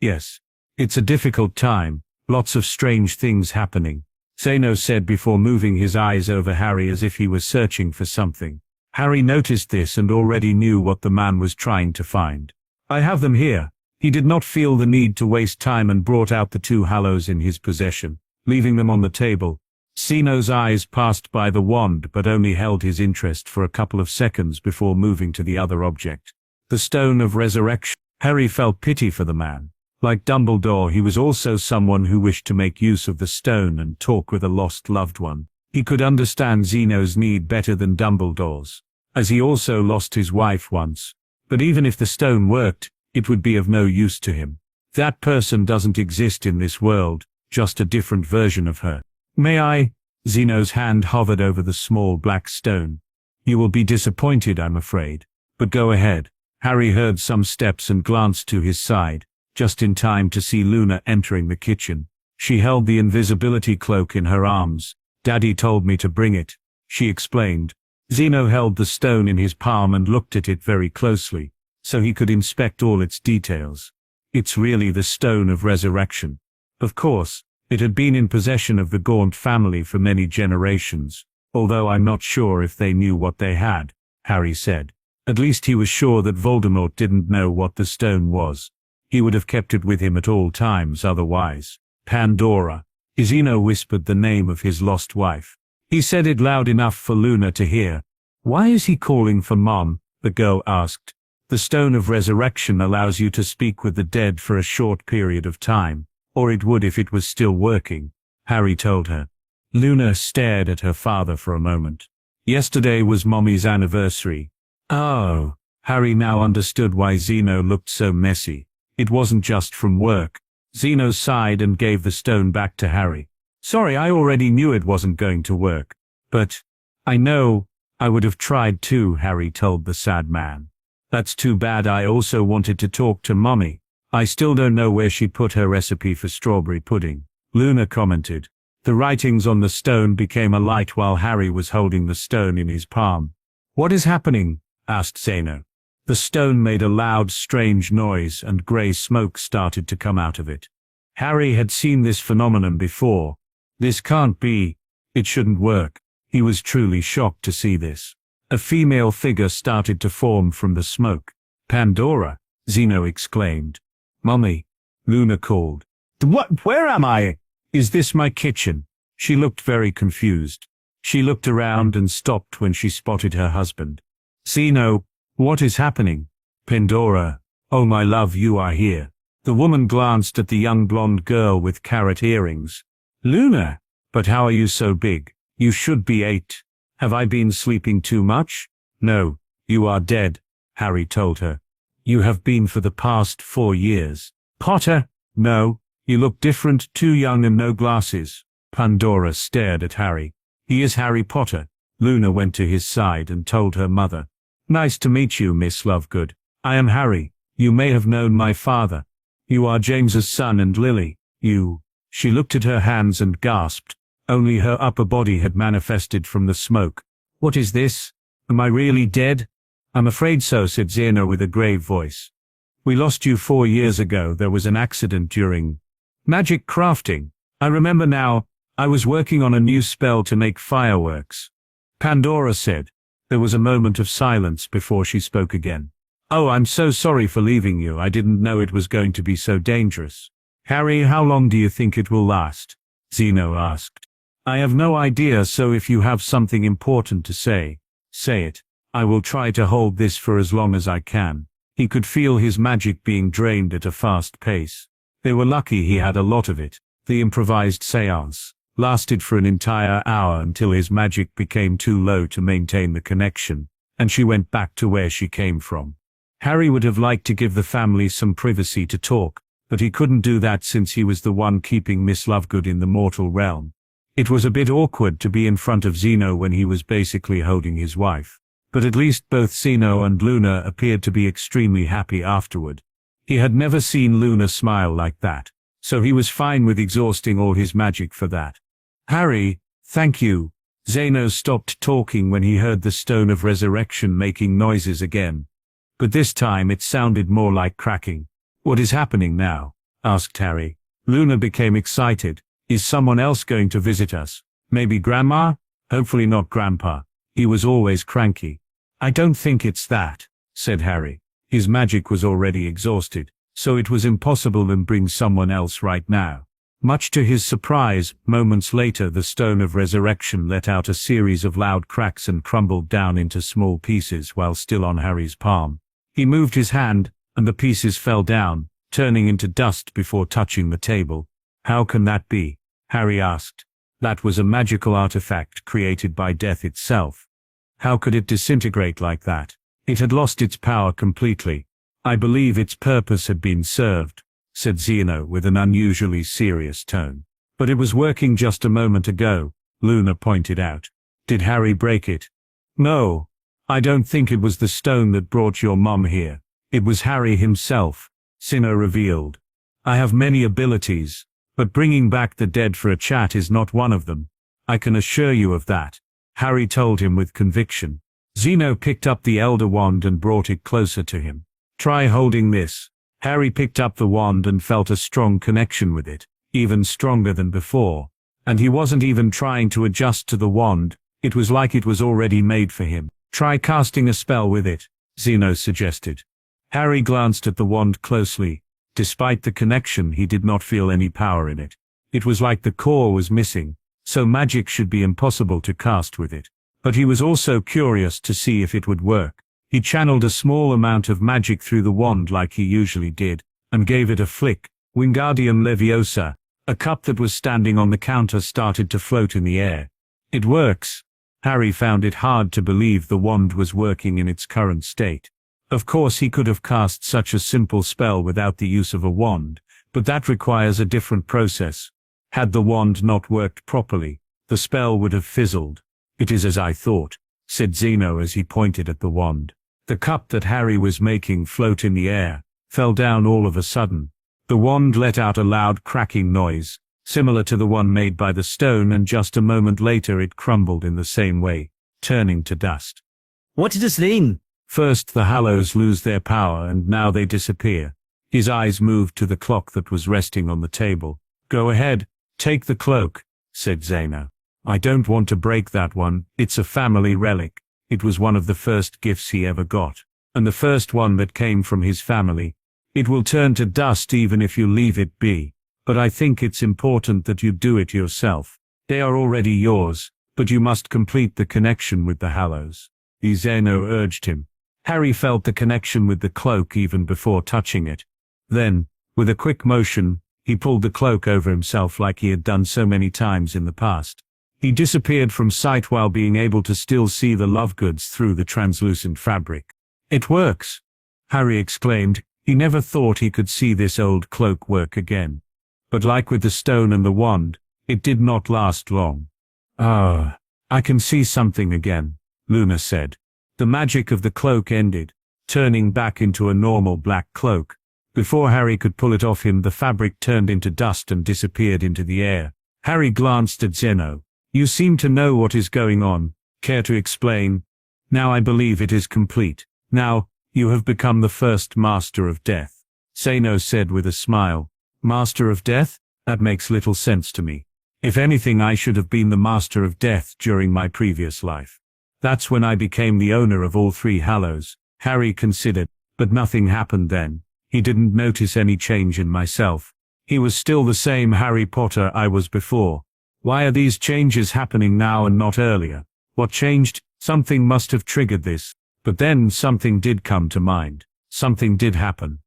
Yes. It's a difficult time, lots of strange things happening, Xenos said before moving his eyes over Harry as if he was searching for something. Harry noticed this and already knew what the man was trying to find. I have them here. He did not feel the need to waste time and brought out the two hallows in his possession, leaving them on the table. Xeno's eyes passed by the wand but only held his interest for a couple of seconds before moving to the other object. The Stone of Resurrection. Harry felt pity for the man. Like Dumbledore, he was also someone who wished to make use of the stone and talk with a lost loved one. He could understand Zeno's need better than Dumbledore's, as he also lost his wife once. But even if the stone worked, it would be of no use to him. That person doesn't exist in this world, just a different version of her. May I? Zeno's hand hovered over the small black stone. You will be disappointed, I'm afraid. But go ahead. Harry heard some steps and glanced to his side, just in time to see Luna entering the kitchen. She held the invisibility cloak in her arms. Daddy told me to bring it, she explained. Zeno held the stone in his palm and looked at it very closely, so he could inspect all its details. It's really the Stone of Resurrection. Of course, it had been in possession of the Gaunt family for many generations, although I'm not sure if they knew what they had, Harry said. At least he was sure that Voldemort didn't know what the stone was. He would have kept it with him at all times otherwise. Pandora. Zeno whispered the name of his lost wife. He said it loud enough for Luna to hear. Why is he calling for Mom? The girl asked. The Stone of Resurrection allows you to speak with the dead for a short period of time, or it would if it was still working, Harry told her. Luna stared at her father for a moment. Yesterday was Mommy's anniversary. Oh, Harry now understood why Zeno looked so messy. It wasn't just from work. Zeno sighed and gave the stone back to Harry. Sorry, I already knew it wasn't going to work. But, I know, I would have tried too, Harry told the sad man. That's too bad. I also wanted to talk to Mommy. I still don't know where she put her recipe for strawberry pudding, Luna commented. The writings on the stone became a light while Harry was holding the stone in his palm. What is happening? Asked Zeno. The stone made a loud, strange noise and grey smoke started to come out of it. Harry had seen this phenomenon before. This can't be. It shouldn't work. He was truly shocked to see this. A female figure started to form from the smoke. Pandora, Zeno exclaimed. Mummy, Luna called. What? Where am I? Is this my kitchen? She looked very confused. She looked around and stopped when she spotted her husband. Zeno, what is happening? Pandora, oh my love, you are here. The woman glanced at the young blonde girl with carrot earrings. Luna, but how are you so big? You should be 8. Have I been sleeping too much? No, you are dead, Harry told her. You have been for the past 4 years. Potter? No, you look different, too young and no glasses. Pandora stared at Harry. He is Harry Potter. Luna went to his side and told her mother. Nice to meet you, Miss Lovegood. I am Harry. You may have known my father. You are James's son and Lily. You. She looked at her hands and gasped. Only her upper body had manifested from the smoke. What is this? Am I really dead? I'm afraid so, said Zeno with a grave voice. We lost you 4 years ago. There was an accident during magic crafting. I remember now. I was working on a new spell to make fireworks. Pandora said. There was a moment of silence before she spoke again. Oh, I'm so sorry for leaving you. I didn't know it was going to be so dangerous. Harry, how long do you think it will last? Zeno asked. I have no idea, so if you have something important to say, say it. I will try to hold this for as long as I can. He could feel his magic being drained at a fast pace. They were lucky he had a lot of it. The improvised seance lasted for an entire hour until his magic became too low to maintain the connection, and she went back to where she came from. Harry would have liked to give the family some privacy to talk, but he couldn't do that since he was the one keeping Miss Lovegood in the mortal realm. It was a bit awkward to be in front of Zeno when he was basically holding his wife, but at least both Zeno and Luna appeared to be extremely happy afterward. He had never seen Luna smile like that, so he was fine with exhausting all his magic for that. Harry, thank you. Zeno stopped talking when he heard the Stone of Resurrection making noises again. But this time it sounded more like cracking. What is happening now? Asked Harry. Luna became excited. Is someone else going to visit us? Maybe Grandma? Hopefully not Grandpa. He was always cranky. I don't think it's that, said Harry. His magic was already exhausted, so it was impossible to bring someone else right now. Much to his surprise, moments later the Stone of Resurrection let out a series of loud cracks and crumbled down into small pieces while still on Harry's palm. He moved his hand, and the pieces fell down, turning into dust before touching the table. How can that be? Harry asked. That was a magical artifact created by death itself. How could it disintegrate like that? It had lost its power completely. I believe its purpose had been served, said Zeno with an unusually serious tone. But it was working just a moment ago, Luna pointed out. Did Harry break it? No. I don't think it was the stone that brought your mum here. It was Harry himself, Zeno revealed. I have many abilities, but bringing back the dead for a chat is not one of them. I can assure you of that, Harry told him with conviction. Zeno picked up the Elder Wand and brought it closer to him. Try holding this. Harry picked up the wand and felt a strong connection with it, even stronger than before. And he wasn't even trying to adjust to the wand, it was like it was already made for him. Try casting a spell with it, Zeno suggested. Harry glanced at the wand closely. Despite the connection, he did not feel any power in it. It was like the core was missing, so magic should be impossible to cast with it. But he was also curious to see if it would work. He channeled a small amount of magic through the wand like he usually did, and gave it a flick. Wingardium Leviosa, a cup that was standing on the counter, started to float in the air. It works. Harry found it hard to believe the wand was working in its current state. Of course he could have cast such a simple spell without the use of a wand, but that requires a different process. Had the wand not worked properly, the spell would have fizzled. It is as I thought, said Zeno as he pointed at the wand. The cup that Harry was making float in the air fell down all of a sudden. The wand let out a loud cracking noise, similar to the one made by the stone, and just a moment later it crumbled in the same way, turning to dust.
What does this mean?
First the Hallows lose their power and now they disappear. His eyes moved to the clock that was resting on the table. Go ahead, take the cloak, said Zeno. I don't want to break that one, it's a family relic. It was one of the first gifts he ever got, and the first one that came from his family. It will turn to dust even if you leave it be, but I think it's important that you do it yourself. They are already yours, but you must complete the connection with the Hallows. Zeno urged him. Harry felt the connection with the cloak even before touching it. Then, with a quick motion, he pulled the cloak over himself like he had done so many times in the past. He disappeared from sight while being able to still see the Lovegoods through the translucent fabric. It works, Harry exclaimed. He never thought he could see this old cloak work again. But like with the stone and the wand, it did not last long. Ah, I can see something again, Luna said. The magic of the cloak ended, turning back into a normal black cloak. Before Harry could pull it off him, the fabric turned into dust and disappeared into the air. Harry glanced at Zeno. You seem to know what is going on. Care to explain? Now I believe it is complete. Now, you have become the first Master of Death, Zeno said with a smile. Master of Death? That makes little sense to me. If anything, I should have been the Master of Death during my previous life. That's when I became the owner of all three Hallows, Harry considered, but nothing happened then. He didn't notice any change in myself. He was still the same Harry Potter I was before. Why are these changes happening now and not earlier? What changed? Something must have triggered this. But then something did come to mind. Something did happen.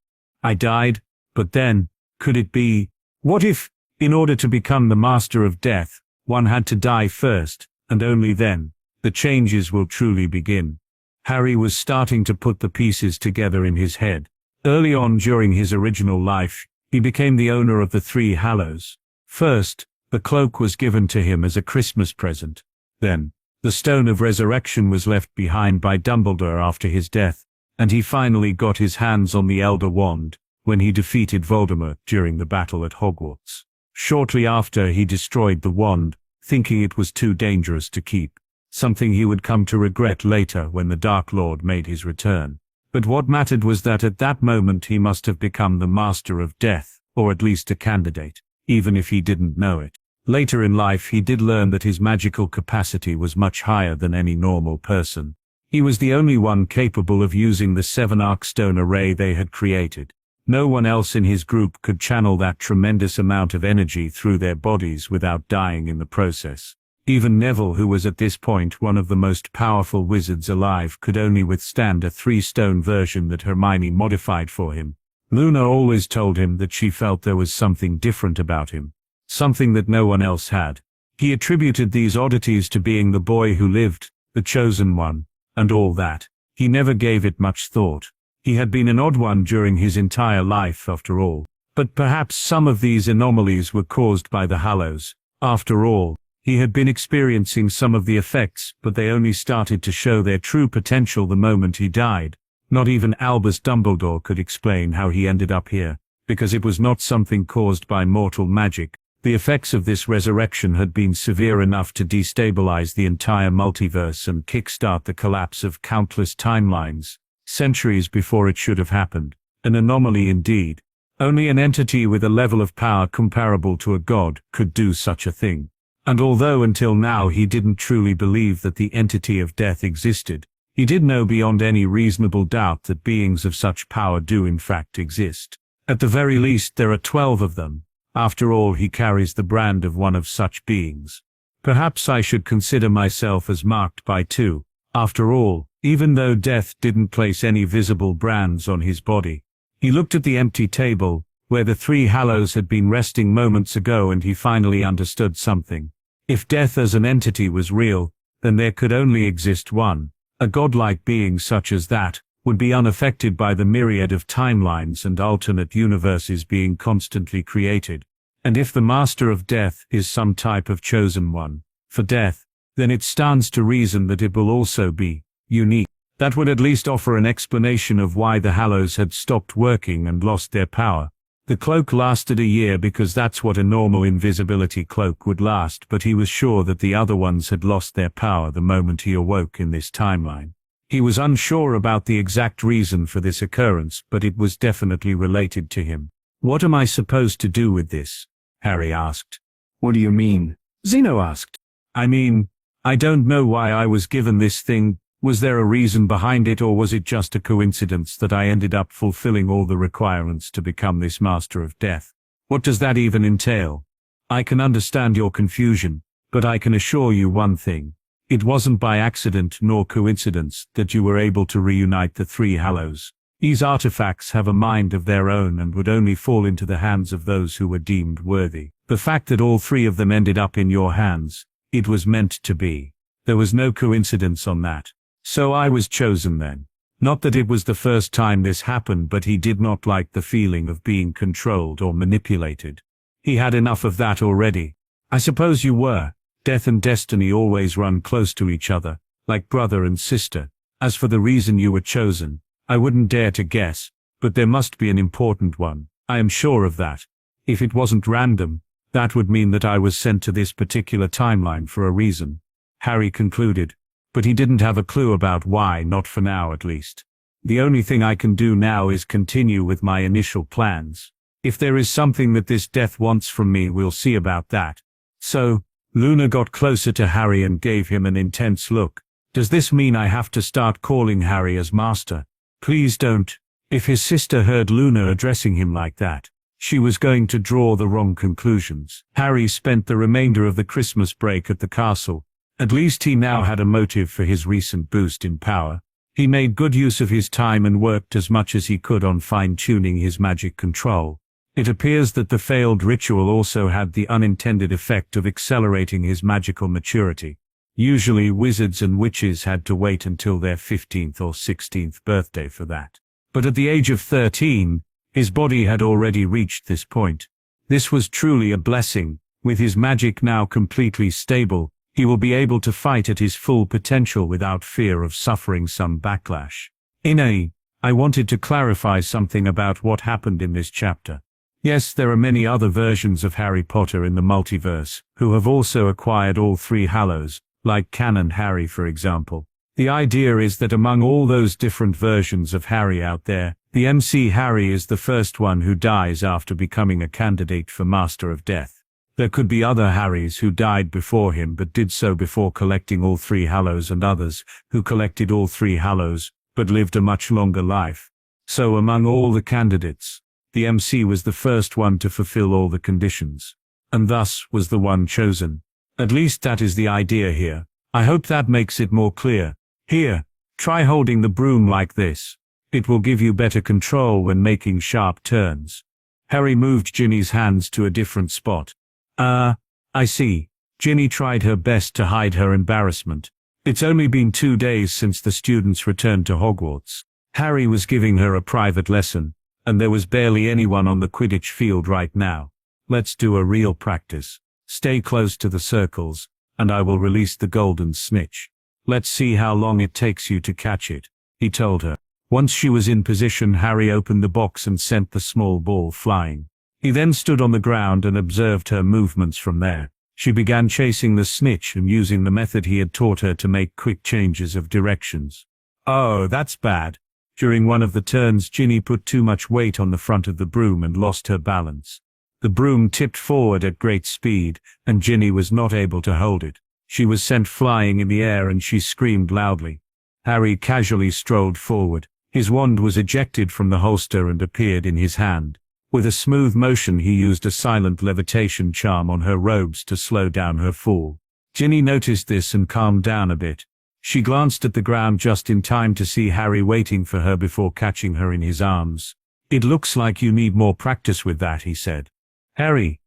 I died, but then, could it be? What if, in order to become the Master of Death, one had to die first, and only then, the changes will truly begin? Harry was starting to put the pieces together in his head. Early on during his original life, he became the owner of the three Hallows. First, the cloak was given to him as a Christmas present. Then, the Stone of Resurrection was left behind by Dumbledore after his death, and he finally got his hands on the Elder Wand when he defeated Voldemort during the battle at Hogwarts. Shortly after, he destroyed the wand, thinking it was too dangerous to keep, something he would come to regret later when the Dark Lord made his return. But what mattered was that at that moment he must have become the Master of Death, or at least a candidate, even if he didn't know it. Later in life he did learn that his magical capacity was much higher than any normal person. He was the only one capable of using the 7 Arkstone array they had created. No one else in his group could channel that tremendous amount of energy through their bodies without dying in the process. Even Neville, who was at this point one of the most powerful wizards alive, could only withstand a 3-stone version that Hermione modified for him. Luna always told him that she felt there was something different about him, something that no one else had. He attributed these oddities to being the boy who lived, the chosen one, and all that. He never gave it much thought. He had been an odd one during his entire life after all. But perhaps some of these anomalies were caused by the Hallows. After all, he had been experiencing some of the effects, but they only started to show their true potential the moment he died. Not even Albus Dumbledore could explain how he ended up here, because it was not something caused by mortal magic. The effects of this resurrection had been severe enough to destabilize the entire multiverse and kickstart the collapse of countless timelines, centuries before it should have happened. An anomaly indeed. Only an entity with a level of power comparable to a god could do such a thing. And although until now he didn't truly believe that the entity of death existed, he did know beyond any reasonable doubt that beings of such power do in fact exist. At the very least there are 12 of them. After all, he carries the brand of one of such beings. Perhaps I should consider myself as marked by 2. After all, even though death didn't place any visible brands on his body. He looked at the empty table, where the 3 Hallows had been resting moments ago, and he finally understood something. If death as an entity was real, then there could only exist one. A godlike being such as that would be unaffected by the myriad of timelines and alternate universes being constantly created. And if the Master of Death is some type of chosen one for death, then it stands to reason that it will also be unique. That would at least offer an explanation of why the Hallows had stopped working and lost their power. The cloak lasted a year because that's what a normal invisibility cloak would last, but he was sure that the other ones had lost their power the moment he awoke in this timeline. He was unsure about the exact reason for this occurrence, but it was definitely related to him. "What am I supposed to do with this?" Harry asked.
What do you mean? Zeno asked.
I mean, I don't know why I was given this thing. Was there a reason behind it, or was it just a coincidence that I ended up fulfilling all the requirements to become this Master of Death? What does that even entail? I can understand your confusion, but I can assure you one thing. It wasn't by accident nor coincidence that you were able to reunite the 3 Hallows. These artifacts have a mind of their own and would only fall into the hands of those who were deemed worthy. The fact that all 3 of them ended up in your hands, it was meant to be. There was no coincidence on that. So I was chosen then. Not that it was the first time this happened, but he did not like the feeling of being controlled or manipulated. He had enough of that already. I suppose you were. Death and destiny always run close to each other, like brother and sister. As for the reason you were chosen, I wouldn't dare to guess, but there must be an important one. I am sure of that. If it wasn't random, that would mean that I was sent to this particular timeline for a reason, Harry concluded. But he didn't have a clue about why, not for now at least. The only thing I can do now is continue with my initial plans. If there is something that this death wants from me, we'll see about that. So, Luna got closer to Harry and gave him an intense look. Does this mean I have to start calling Harry as Master? Please don't. If his sister heard Luna addressing him like that, she was going to draw the wrong conclusions. Harry spent the remainder of the Christmas break at the castle. At least he now had a motive for his recent boost in power. He made good use of his time and worked as much as he could on fine-tuning his magic control. It appears that the failed ritual also had the unintended effect of accelerating his magical maturity. Usually wizards and witches had to wait until their 15th or 16th birthday for that. But at the age of 13, his body had already reached this point. This was truly a blessing. With his magic now completely stable, he will be able to fight at his full potential without fear of suffering some backlash. I wanted to clarify something about what happened in this chapter. Yes, there are many other versions of Harry Potter in the multiverse, who have also acquired all 3 Hallows, like Canon Harry for example. The idea is that among all those different versions of Harry out there, the MC Harry is the first one who dies after becoming a candidate for Master of Death. There could be other Harrys who died before him but did so before collecting all 3 Hallows, and others who collected all 3 Hallows but lived a much longer life. So among all the candidates, the MC was the first one to fulfill all the conditions, and thus was the one chosen. At least that is the idea here. I hope that makes it more clear. Here, try holding the broom like this. It will give you better control when making sharp turns. Harry moved Ginny's hands to a different spot. I see. Ginny tried her best to hide her embarrassment. It's only been 2 days since the students returned to Hogwarts. Harry was giving her a private lesson, and there was barely anyone on the Quidditch field right now. Let's do a real practice. Stay close to the circles, and I will release the golden snitch. Let's see how long it takes you to catch it, he told her. Once she was in position, Harry opened the box and sent the small ball flying. He then stood on the ground and observed her movements from there. She began chasing the snitch and using the method he had taught her to make quick changes of directions. Oh, that's bad. During one of the turns, Ginny put too much weight on the front of the broom and lost her balance. The broom tipped forward at great speed, and Ginny was not able to hold it. She was sent flying in the air and she screamed loudly. Harry casually strolled forward. His wand was ejected from the holster and appeared in his hand. With a smooth motion he used a silent levitation charm on her robes to slow down her fall. Ginny noticed this and calmed down a bit. She glanced at the ground just in time to see Harry waiting for her before catching her in his arms. It looks like you need more practice with that, he said. Harry.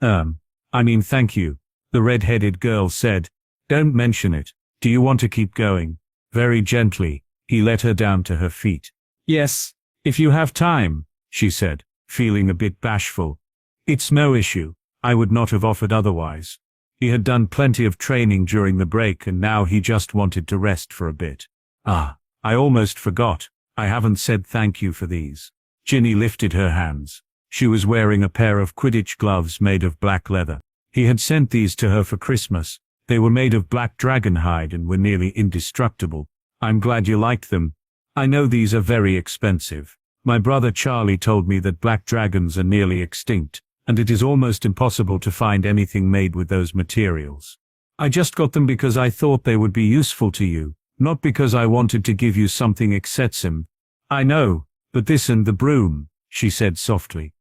Thank you, the red-headed girl said. Don't mention it. Do you want to keep going? Very gently, he let her down to her feet. Yes, if you have time, she said, feeling a bit bashful. It's no issue. I would not have offered otherwise. He had done plenty of training during the break and now he just wanted to rest for a bit. I almost forgot. I haven't said thank you for these. Ginny lifted her hands. She was wearing a pair of Quidditch gloves made of black leather. He had sent these to her for Christmas. They were made of black dragon hide and were nearly indestructible. I'm glad you liked them. I know these are very expensive. My brother Charlie told me that black dragons are nearly extinct, and it is almost impossible to find anything made with those materials. I just got them because I thought they would be useful to you, not because I wanted to give you something excessive. I know, but this and the broom, she said softly.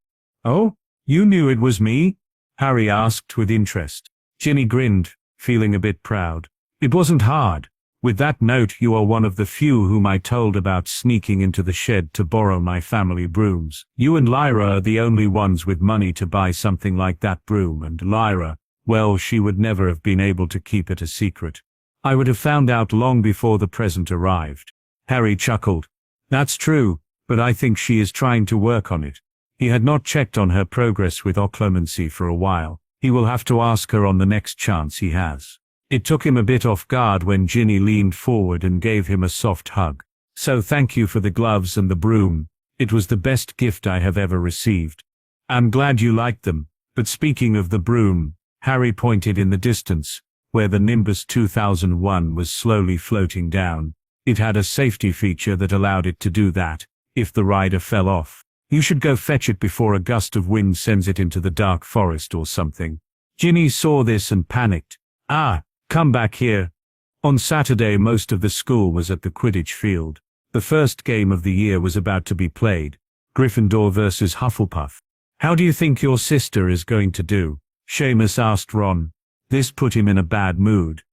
Oh, you knew it was me? Harry asked with interest. Ginny grinned, feeling a bit proud. It wasn't hard. With that note, you are one of the few whom I told about sneaking into the shed to borrow my family brooms. You and Lyra are the only ones with money to buy something like that broom, and Lyra, well, she would never have been able to keep it a secret. I would have found out long before the present arrived. Harry chuckled. That's true, but I think she is trying to work on it. He had not checked on her progress with occlumency for a while. He will have to ask her on the next chance he has. It took him a bit off guard when Ginny leaned forward and gave him a soft hug. So thank you for the gloves and the broom. It was the best gift I have ever received. I'm glad you liked them, but speaking of the broom, Harry pointed in the distance, where the Nimbus 2001 was slowly floating down. It had a safety feature that allowed it to do that, if the rider fell off. You should go fetch it before a gust of wind sends it into the dark forest or something. Ginny saw this and panicked. Come back here. On Saturday most of the school was at the Quidditch field. The first game of the year was about to be played. Gryffindor versus Hufflepuff. How do you think your sister is going to do? Seamus asked Ron. This put him in a bad mood.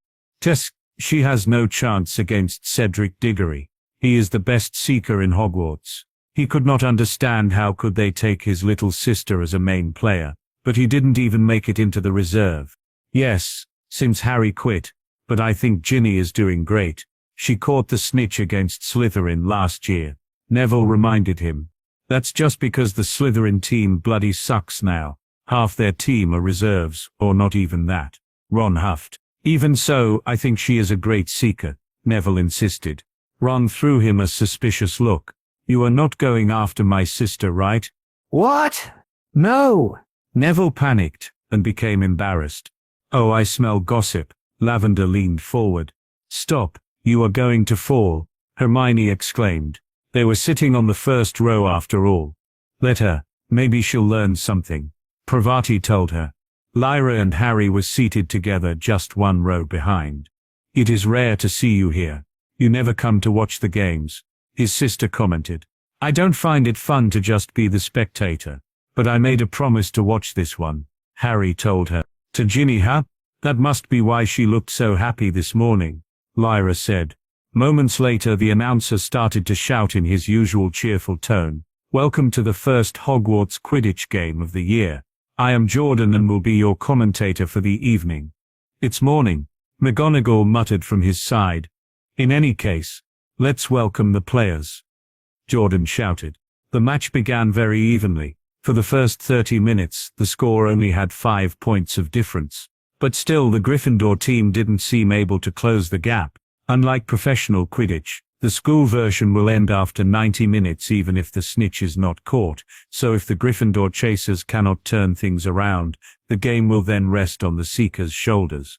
She has no chance against Cedric Diggory. He is the best seeker in Hogwarts. He could not understand how could they take his little sister as a main player, but he didn't even make it into the reserve. Yes, since Harry quit, but I think Ginny is doing great. She caught the snitch against Slytherin last year. Neville reminded him. That's just because the Slytherin team bloody sucks now. Half their team are reserves, or not even that. Ron huffed. Even so, I think she is a great seeker, Neville insisted. Ron threw him a suspicious look. You are not going after my sister, right?
What? No.
Neville panicked and became embarrassed. Oh, I smell gossip. Lavender leaned forward. Stop, you are going to fall, Hermione exclaimed. They were sitting on the first row after all. Let her, maybe she'll learn something, Pravati told her. Lyra and Harry were seated together just one row behind. It is rare to see you here. You never come to watch the games, his sister commented. I don't find it fun to just be the spectator, but I made a promise to watch this one, Harry told her. To Ginny, huh? That must be why she looked so happy this morning, Lyra said. Moments later, the announcer started to shout in his usual cheerful tone, "Welcome to the first Hogwarts Quidditch game of the year. I am Jordan and will be your commentator for the evening." "It's morning," McGonagall muttered from his side. "In any case, let's welcome the players," Jordan shouted. The match began very evenly. For the first 30 minutes, the score only had 5 points of difference. But still, the Gryffindor team didn't seem able to close the gap. Unlike professional Quidditch, the school version will end after 90 minutes even if the snitch is not caught, so if the Gryffindor chasers cannot turn things around, the game will then rest on the seekers' shoulders.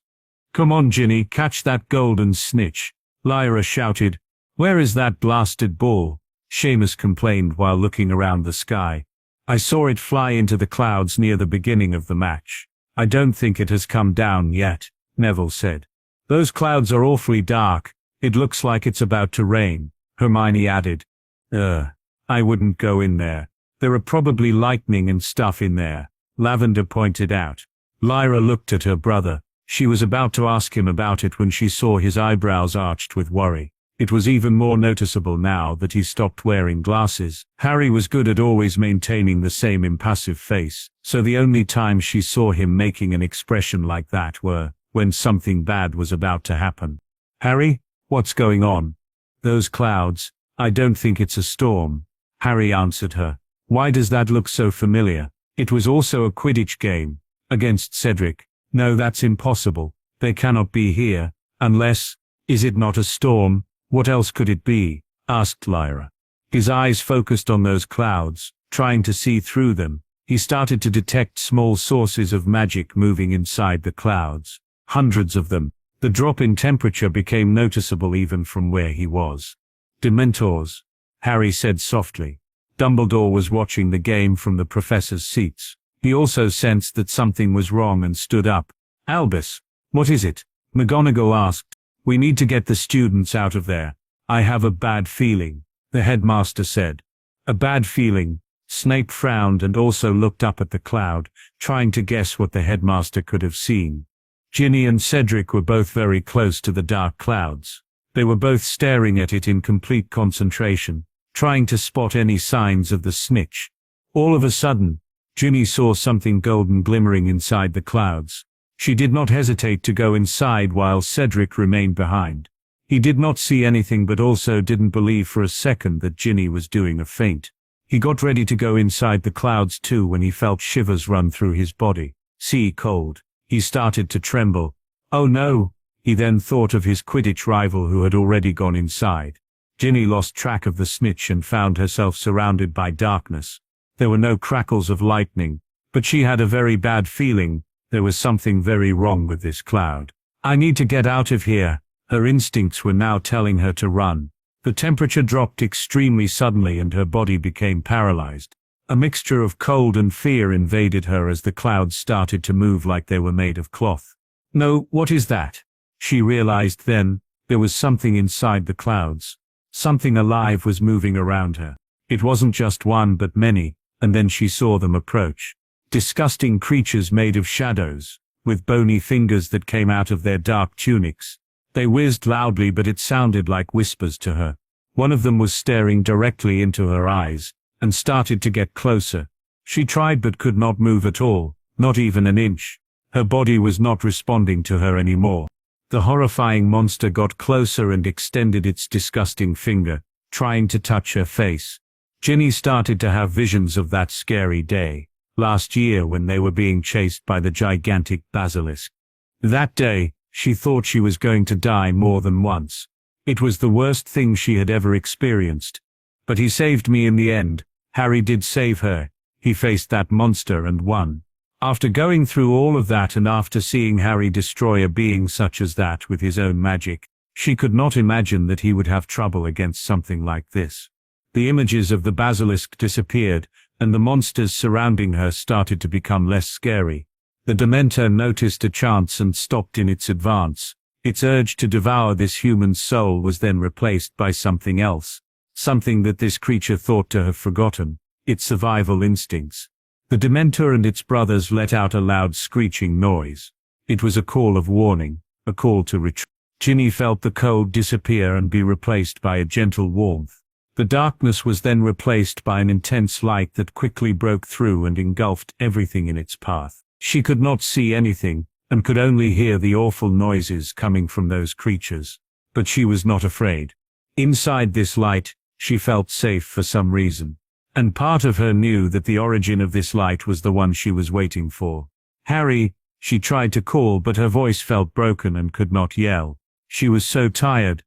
"Come on, Ginny, catch that golden snitch," Lyra shouted. "Where is that blasted ball?" Seamus complained while looking around the sky. "I saw it fly into the clouds near the beginning of the match. I don't think it has come down yet," Neville said. "Those clouds are awfully dark. It looks like it's about to rain," Hermione added. I wouldn't go in there. There are probably lightning and stuff in there," Lavender pointed out. Lyra looked at her brother. She was about to ask him about it when she saw his eyebrows arched with worry. It was even more noticeable now that he stopped wearing glasses. Harry was good at always maintaining the same impassive face, so the only times she saw him making an expression like that were when something bad was about to happen. "Harry, what's going on?" "Those clouds. I don't think it's a storm," Harry answered her. "Why does that look so familiar?" "It was also a Quidditch game. Against Cedric." "No, that's impossible. They cannot be here. Unless, is it not a storm?" "What else could it be?" asked Lyra. His eyes focused on those clouds, trying to see through them. He started to detect small sources of magic moving inside the clouds. Hundreds of them. The drop in temperature became noticeable even from where he was. "Dementors," Harry said softly. Dumbledore was watching the game from the professor's seats. He also sensed that something was wrong and stood up. "Albus, what is it?" McGonagall asked. "We need to get the students out of there. I have a bad feeling," the headmaster said. "A bad feeling?" Snape frowned and also looked up at the cloud, trying to guess what the headmaster could have seen. Ginny and Cedric were both very close to the dark clouds. They were both staring at it in complete concentration, trying to spot any signs of the snitch. All of a sudden, Ginny saw something golden glimmering inside the clouds. She did not hesitate to go inside while Cedric remained behind. He did not see anything but also didn't believe for a second that Ginny was doing a feint. He got ready to go inside the clouds too when he felt shivers run through his body. Sea cold. He started to tremble. "Oh no!" He then thought of his Quidditch rival who had already gone inside. Ginny lost track of the snitch and found herself surrounded by darkness. There were no crackles of lightning, but she had a very bad feeling. There was something very wrong with this cloud. "I need to get out of here." Her instincts were now telling her to run. The temperature dropped extremely suddenly and her body became paralyzed. A mixture of cold and fear invaded her as the clouds started to move like they were made of cloth. "No, what is that?" She realized then. There was something inside the clouds. Something alive was moving around her. It wasn't just one but many, and then she saw them approach. Disgusting creatures made of shadows, with bony fingers that came out of their dark tunics. They whizzed loudly but it sounded like whispers to her. One of them was staring directly into her eyes, and started to get closer. She tried but could not move at all, not even an inch. Her body was not responding to her anymore. The horrifying monster got closer and extended its disgusting finger, trying to touch her face. Ginny started to have visions of that scary day. Last year when they were being chased by the gigantic basilisk. That day, she thought she was going to die more than once. It was the worst thing she had ever experienced. But he saved me in the end. Harry did save her. He faced that monster and won. After going through all of that and after seeing Harry destroy a being such as that with his own magic, she could not imagine that he would have trouble against something like this. The images of the basilisk disappeared, and the monsters surrounding her started to become less scary. The Dementor noticed a chance and stopped in its advance. Its urge to devour this human's soul was then replaced by something else, something that this creature thought to have forgotten, its survival instincts. The Dementor and its brothers let out a loud screeching noise. It was a call of warning, a call to retreat. Ginny felt the cold disappear and be replaced by a gentle warmth. The darkness was then replaced by an intense light that quickly broke through and engulfed everything in its path. She could not see anything, and could only hear the awful noises coming from those creatures. But she was not afraid. Inside this light, she felt safe for some reason. And part of her knew that the origin of this light was the one she was waiting for. Harry, she tried to call, but her voice felt broken and could not yell. She was so tired.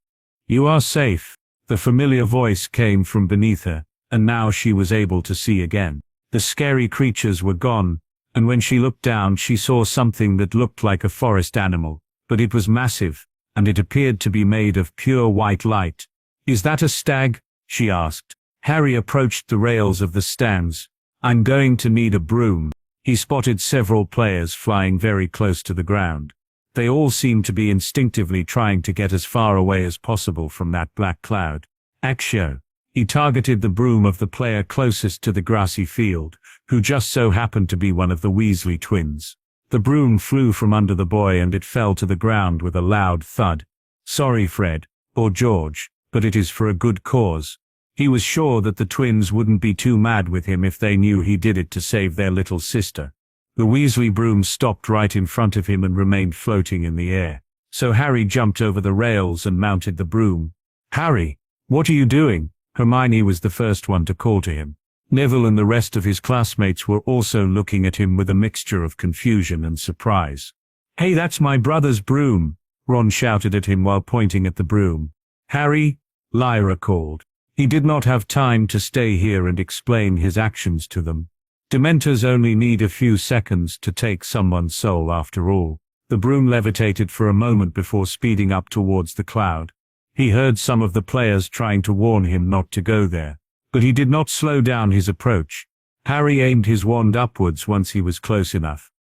You are safe. The familiar voice came from beneath her, and now she was able to see again. The scary creatures were gone, and when she looked down she saw something that looked like a forest animal, but it was massive, and it appeared to be made of pure white light. Is that a stag? She asked. Harry approached the rails of the stands. I'm going to need a broom. He spotted several players flying very close to the ground. They all seemed to be instinctively trying to get as far away as possible from that black cloud. Accio. He targeted the broom of the player closest to the grassy field, who just so happened to be one of the Weasley twins. The broom flew from under the boy and it fell to the ground with a loud thud. Sorry, Fred, or George, but it is for a good cause. He was sure that the twins wouldn't be too mad with him if they knew he did it to save their little sister. The Weasley broom stopped right in front of him and remained floating in the air. So Harry jumped over the rails and mounted the broom. Harry, what are you doing? Hermione was the first one to call to him. Neville and the rest of his classmates were also looking at him with a mixture of confusion and surprise. Hey, that's my brother's broom, Ron shouted at him while pointing at the broom. Harry, Lyra called. He did not have time to stay here and explain his actions to them. Dementors only need a few seconds to take someone's soul after all. The broom levitated for a moment before speeding up towards the cloud. He heard some of the players trying to warn him not to go there, but he did not slow down his approach. Harry aimed his wand upwards once he was close enough.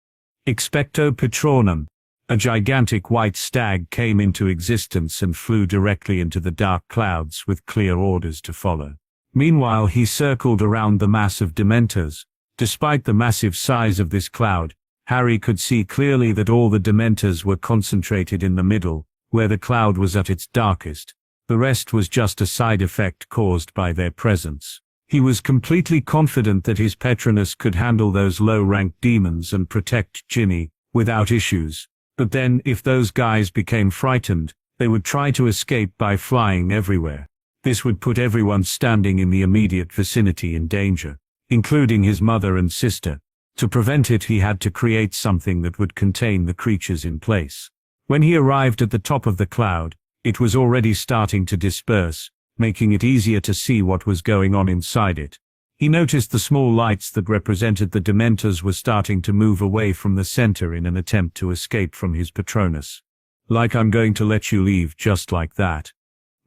Expecto Patronum. A gigantic white stag came into existence and flew directly into the dark clouds with clear orders to follow. Meanwhile, he circled around the mass of Dementors. Despite the massive size of this cloud, Harry could see clearly that all the Dementors were concentrated in the middle, where the cloud was at its darkest. The rest was just a side effect caused by their presence. He was completely confident that his Patronus could handle those low-ranked demons and protect Ginny without issues. But then, if those guys became frightened, they would try to escape by flying everywhere. This would put everyone standing in the immediate vicinity in danger, including his mother and sister. To prevent it, he had to create something that would contain the creatures in place. When he arrived at the top of the cloud, it was already starting to disperse, making it easier to see what was going on inside it. He noticed the small lights that represented the Dementors were starting to move away from the center in an attempt to escape from his Patronus. Like I'm going to let you leave just like that.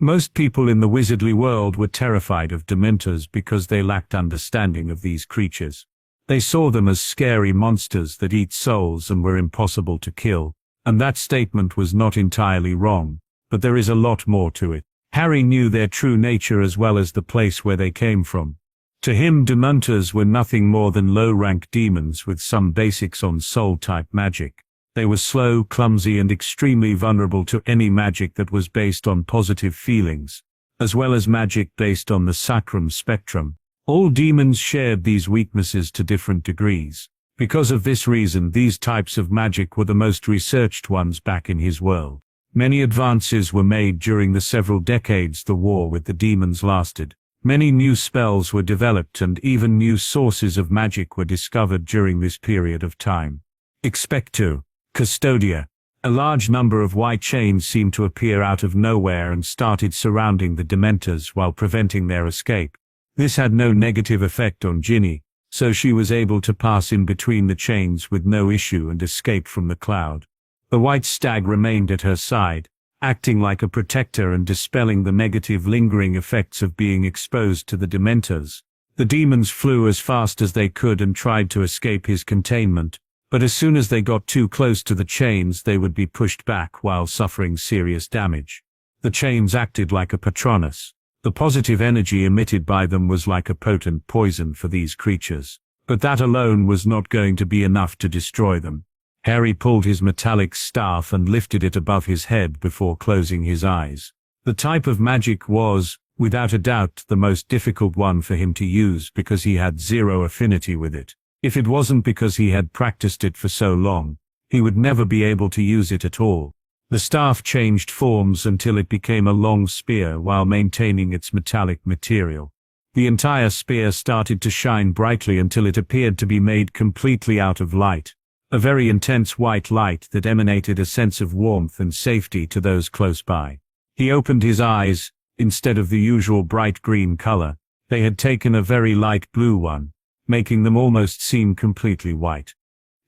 Most people in the wizardly world were terrified of Dementors because they lacked understanding of these creatures. They saw them as scary monsters that eat souls and were impossible to kill, and that statement was not entirely wrong, but there is a lot more to it. Harry knew their true nature as well as the place where they came from. To him, Dementors were nothing more than low-rank demons with some basics on soul-type magic. They were slow, clumsy, and extremely vulnerable to any magic that was based on positive feelings, as well as magic based on the sacrum spectrum. All demons shared these weaknesses to different degrees. Because of this reason, these types of magic were the most researched ones back in his world. Many advances were made during the several decades the war with the demons lasted. Many new spells were developed and even new sources of magic were discovered during this period of time. Expecto Custodia. A large number of white chains seemed to appear out of nowhere and started surrounding the Dementors while preventing their escape. This had no negative effect on Ginny, so she was able to pass in between the chains with no issue and escape from the cloud. The white stag remained at her side, acting like a protector and dispelling the negative lingering effects of being exposed to the Dementors. The demons flew as fast as they could and tried to escape his containment, but as soon as they got too close to the chains they would be pushed back while suffering serious damage. The chains acted like a Patronus. The positive energy emitted by them was like a potent poison for these creatures. But that alone was not going to be enough to destroy them. Harry pulled his metallic staff and lifted it above his head before closing his eyes. The type of magic was, without a doubt, the most difficult one for him to use because he had zero affinity with it. If it wasn't because he had practiced it for so long, he would never be able to use it at all. The staff changed forms until it became a long spear while maintaining its metallic material. The entire spear started to shine brightly until it appeared to be made completely out of light. A very intense white light that emanated a sense of warmth and safety to those close by. He opened his eyes. Instead of the usual bright green color, they had taken a very light blue one, making them almost seem completely white.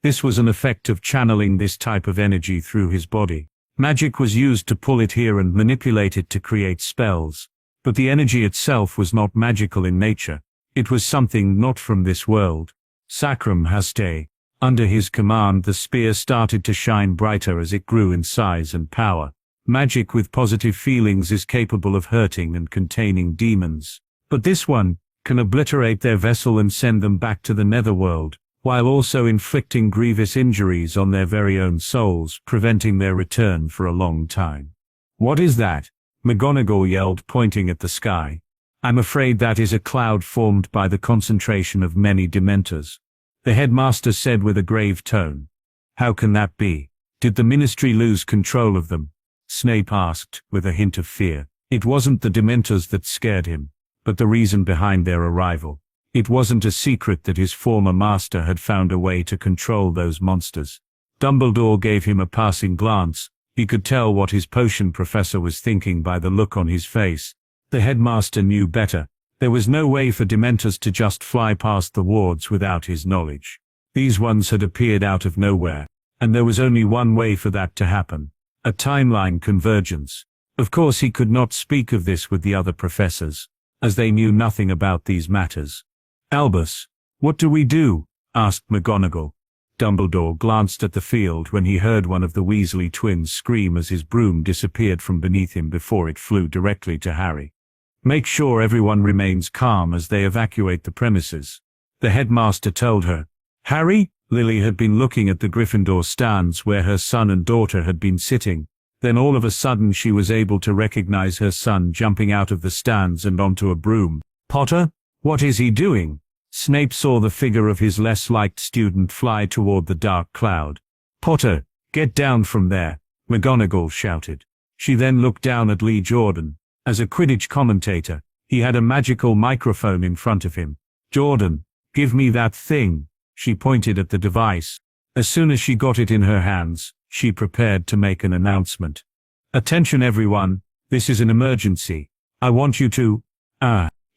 This was an effect of channeling this type of energy through his body. Magic was used to pull it here and manipulate it to create spells, but the energy itself was not magical in nature. It was something not from this world. Sacrum Haste. Under his command, the spear started to shine brighter as it grew in size and power. Magic with positive feelings is capable of hurting and containing demons. But this one can obliterate their vessel and send them back to the netherworld, while also inflicting grievous injuries on their very own souls, preventing their return for a long time. "What is that?" McGonagall yelled, pointing at the sky. "I'm afraid that is a cloud formed by the concentration of many Dementors," the headmaster said with a grave tone. "How can that be? Did the Ministry lose control of them?" Snape asked, with a hint of fear. It wasn't the Dementors that scared him, but the reason behind their arrival. It wasn't a secret that his former master had found a way to control those monsters. Dumbledore gave him a passing glance. He could tell what his potion professor was thinking by the look on his face. The headmaster knew better. There was no way for Dementors to just fly past the wards without his knowledge. These ones had appeared out of nowhere, and there was only one way for that to happen. A timeline convergence. Of course he could not speak of this with the other professors, as they knew nothing about these matters. "Albus, what do we do?" asked McGonagall. Dumbledore glanced at the field when he heard one of the Weasley twins scream as his broom disappeared from beneath him before it flew directly to Harry. "Make sure everyone remains calm as they evacuate the premises," the headmaster told her. "Harry?" Lily had been looking at the Gryffindor stands where her son and daughter had been sitting. Then all of a sudden she was able to recognize her son jumping out of the stands and onto a broom. "Potter? What is he doing?" Snape saw the figure of his less liked student fly toward the dark cloud. "Potter, get down from there," McGonagall shouted. She then looked down at Lee Jordan. As a Quidditch commentator, he had a magical microphone in front of him. "Jordan, give me that thing." She pointed at the device. As soon as she got it in her hands, she prepared to make an announcement. "Attention everyone, this is an emergency. I want you to,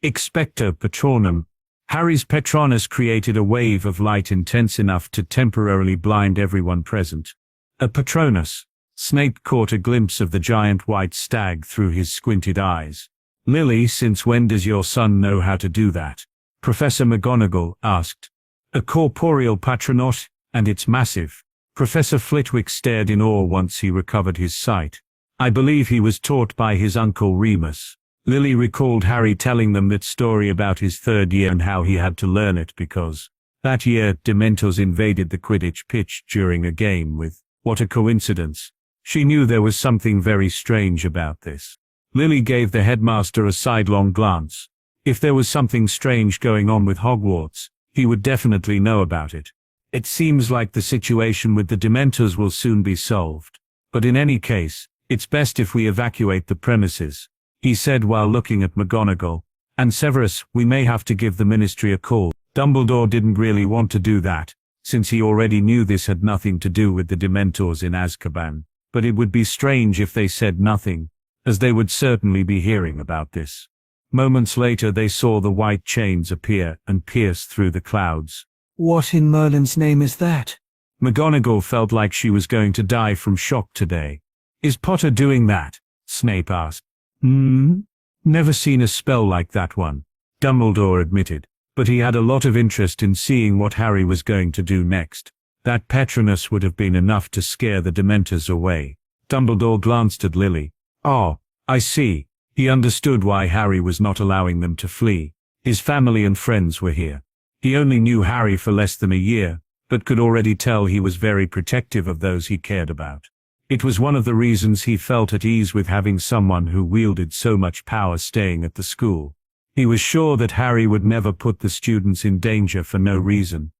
Expector Patronum." Harry's Patronus created a wave of light intense enough to temporarily blind everyone present. A Patronus. Snape caught a glimpse of the giant white stag through his squinted eyes. "Lily, since when does your son know how to do that?" Professor McGonagall asked. "A corporeal patronot, and it's massive." Professor Flitwick stared in awe once he recovered his sight. "I believe he was taught by his uncle Remus." Lily recalled Harry telling them that story about his third year and how he had to learn it because that year Dementors invaded the Quidditch pitch during a game with, what a coincidence. She knew there was something very strange about this. Lily gave the headmaster a sidelong glance. If there was something strange going on with Hogwarts, he would definitely know about it. "It seems like the situation with the Dementors will soon be solved. But in any case, it's best if we evacuate the premises," he said while looking at McGonagall. "And Severus, we may have to give the Ministry a call." Dumbledore didn't really want to do that, since he already knew this had nothing to do with the Dementors in Azkaban. But it would be strange if they said nothing, as they would certainly be hearing about this. Moments later they saw the white chains appear and pierce through the clouds.
What in Merlin's name is that?
McGonagall felt like she was going to die from shock today. "Is Potter doing that?" Snape asked. Never seen a spell like that one," Dumbledore admitted, but he had a lot of interest in seeing what Harry was going to do next. That Patronus would have been enough to scare the Dementors away. Dumbledore glanced at Lily. "Oh, I see." He understood why Harry was not allowing them to flee. His family and friends were here. He only knew Harry for less than a year, but could already tell he was very protective of those he cared about. It was one of the reasons he felt at ease with having someone who wielded so much power staying at the school. He was sure that Harry would never put the students in danger for no reason.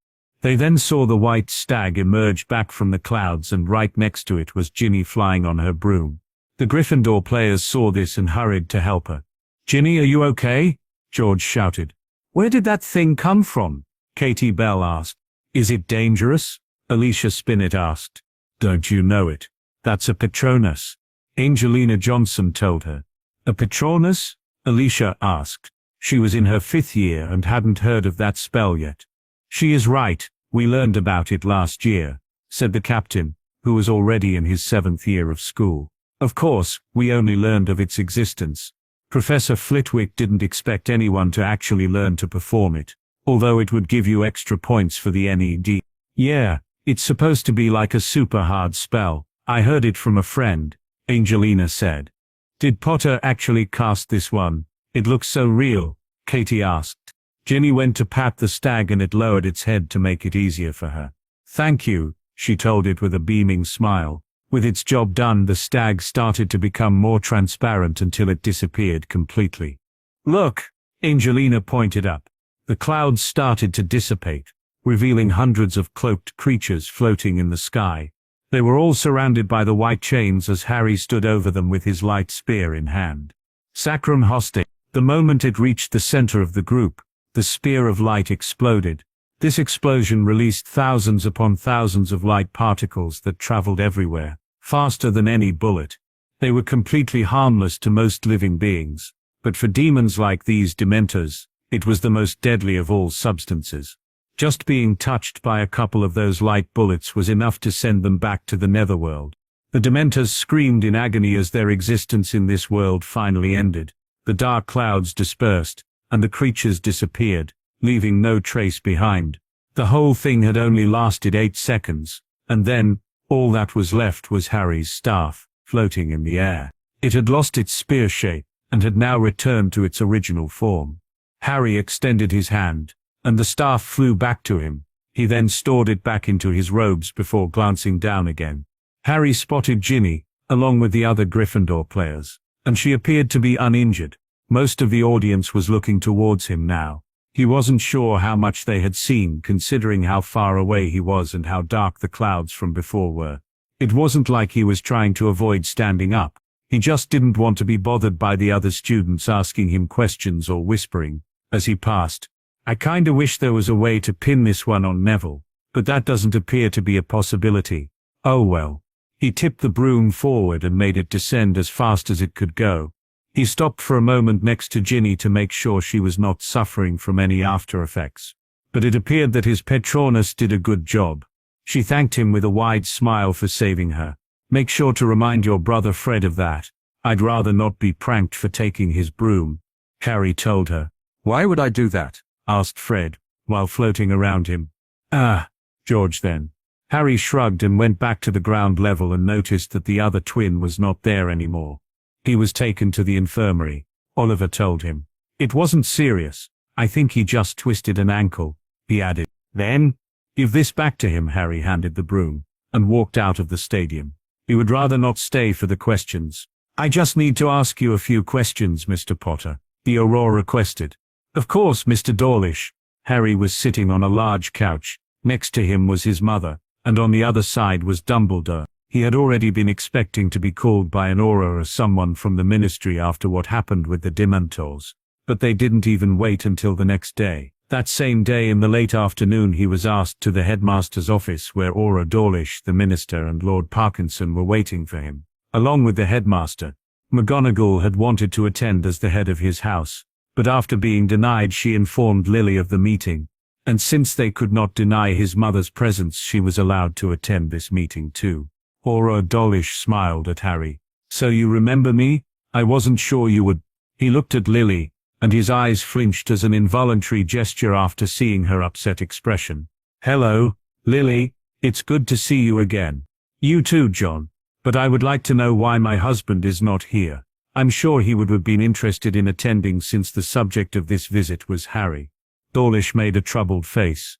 They then saw the white stag emerge back from the clouds, and right next to it was Ginny flying on her broom. The Gryffindor players saw this and hurried to help her. "Ginny, are you okay?" George shouted. "Where did that thing come from?" Katie Bell asked. "Is it dangerous?" Alicia Spinnet asked. "Don't you know it? That's a Patronus," Angelina Johnson told her. "A Patronus?" Alicia asked. She was in her 5th year and hadn't heard of that spell yet. "She is right, we learned about it last year," said the captain, who was already in his 7th year of school. "Of course, we only learned of its existence. Professor Flitwick didn't expect anyone to actually learn to perform it, although it would give you extra points for the NED. Yeah, it's supposed to be like a super hard spell. I heard it from a friend," Angelina said. "Did Potter actually cast this one? It looks so real," Katie asked. Ginny went to pat the stag and it lowered its head to make it easier for her. "Thank you," she told it with a beaming smile. With its job done, the stag started to become more transparent until it disappeared completely. "Look," Angelina pointed up. The clouds started to dissipate, revealing hundreds of cloaked creatures floating in the sky. They were all surrounded by the white chains as Harry stood over them with his light spear in hand. Sacrum Hoste. The moment it reached the center of the group, the spear of light exploded. This explosion released thousands upon thousands of light particles that traveled everywhere, faster than any bullet. They were completely harmless to most living beings, but for demons like these Dementors, it was the most deadly of all substances. Just being touched by a couple of those light bullets was enough to send them back to the netherworld. The Dementors screamed in agony as their existence in this world finally ended. The dark clouds dispersed, and the creatures disappeared, leaving no trace behind. The whole thing had only lasted 8 seconds, and then, all that was left was Harry's staff, floating in the air. It had lost its spear shape, and had now returned to its original form. Harry extended his hand, and the staff flew back to him. He then stored it back into his robes before glancing down again. Harry spotted Ginny, along with the other Gryffindor players, and she appeared to be uninjured. Most of the audience was looking towards him now. He wasn't sure how much they had seen, considering how far away he was and how dark the clouds from before were. It wasn't like he was trying to avoid standing up. He just didn't want to be bothered by the other students asking him questions or whispering as he passed. "I kinda wish there was a way to pin this one on Neville, but that doesn't appear to be a possibility. Oh well." He tipped the broom forward and made it descend as fast as it could go. He stopped for a moment next to Ginny to make sure she was not suffering from any after effects. But it appeared that his Patronus did a good job. She thanked him with a wide smile for saving her. "Make sure to remind your brother Fred of that. I'd rather not be pranked for taking his broom," Harry told her. "Why would I do that?" asked Fred, while floating around him. "Ah," George then. Harry shrugged and went back to the ground level and noticed that the other twin was not there anymore. He was taken to the infirmary, Oliver told him. "It wasn't serious. I think he just twisted an ankle," he added. "Then, give this back to him." Harry handed the broom, and walked out of the stadium. He would rather not stay for the questions. "I just need to ask you a few questions, Mr. Potter," the Aurora requested. "Of course, Mr. Dawlish." Harry was sitting on a large couch. Next to him was his mother, and on the other side was Dumbledore. He had already been expecting to be called by an Auror or someone from the ministry after what happened with the Dementors, but they didn't even wait until the next day. That same day in the late afternoon he was asked to the headmaster's office where Auror Dawlish, the minister, and Lord Parkinson were waiting for him. Along with the headmaster, McGonagall had wanted to attend as the head of his house, but after being denied she informed Lily of the meeting, and since they could not deny his mother's presence she was allowed to attend this meeting too. Auror Dawlish smiled at Harry. "So you remember me? I wasn't sure you would." He looked at Lily, and his eyes flinched as an involuntary gesture after seeing her upset expression. "Hello, Lily. It's good to see you again." "You too, John. But I would like to know why my husband is not here. I'm sure he would have been interested in attending since the subject of this visit was Harry." Dawlish made a troubled face.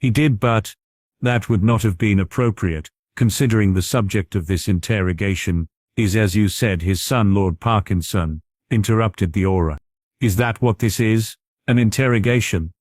"He did, but..." That would not have been appropriate, considering the subject of this interrogation is, as you said, his son Lord Parkinson, interrupted the aura. Is that what this is? An interrogation?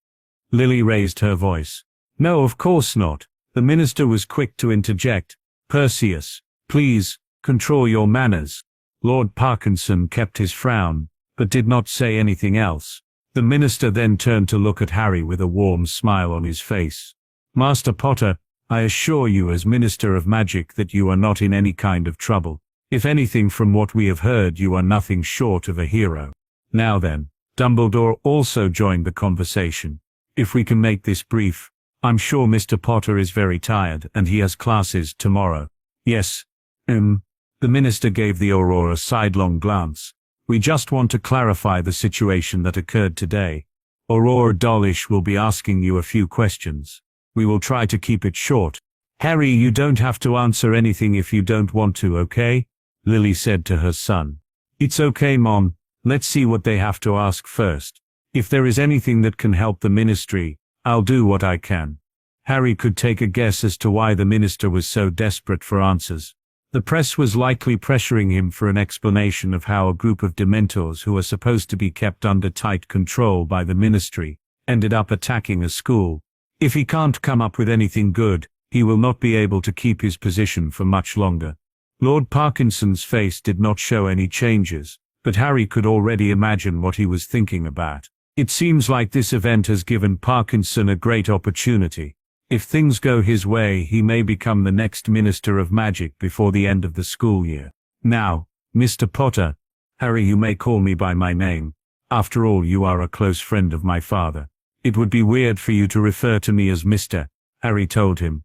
Lily raised her voice. No, of course not. The minister was quick to interject. Perseus, please, control your manners. Lord Parkinson kept his frown, but did not say anything else. The minister then turned to look at Harry with a warm smile on his face. Master Potter, I assure you as Minister of Magic that you are not in any kind of trouble. If anything, from what we have heard, you are nothing short of a hero. Now then, Dumbledore also joined the conversation. If we can make this brief, I'm sure Mr. Potter is very tired and he has classes tomorrow. Yes. The minister gave the Aurora a sidelong glance. We just want to clarify the situation that occurred today. Aurora Dawlish will be asking you a few questions. We will try to keep it short. Harry, you don't have to answer anything if you don't want to, okay? Lily said to her son. It's okay, Mom. Let's see what they have to ask first. If there is anything that can help the ministry, I'll do what I can. Harry could take a guess as to why the minister was so desperate for answers. The press was likely pressuring him for an explanation of how a group of Dementors who are supposed to be kept under tight control by the ministry ended up attacking a school. If he can't come up with anything good, he will not be able to keep his position for much longer. Lord Parkinson's face did not show any changes, but Harry could already imagine what he was thinking about. It seems like this event has given Parkinson a great opportunity. If things go his way, he may become the next Minister of Magic before the end of the school year. Now, Mr. Potter, Harry, you may call me by my name. After all, you are a close friend of my father. It would be weird for you to refer to me as Mr. Harry told him.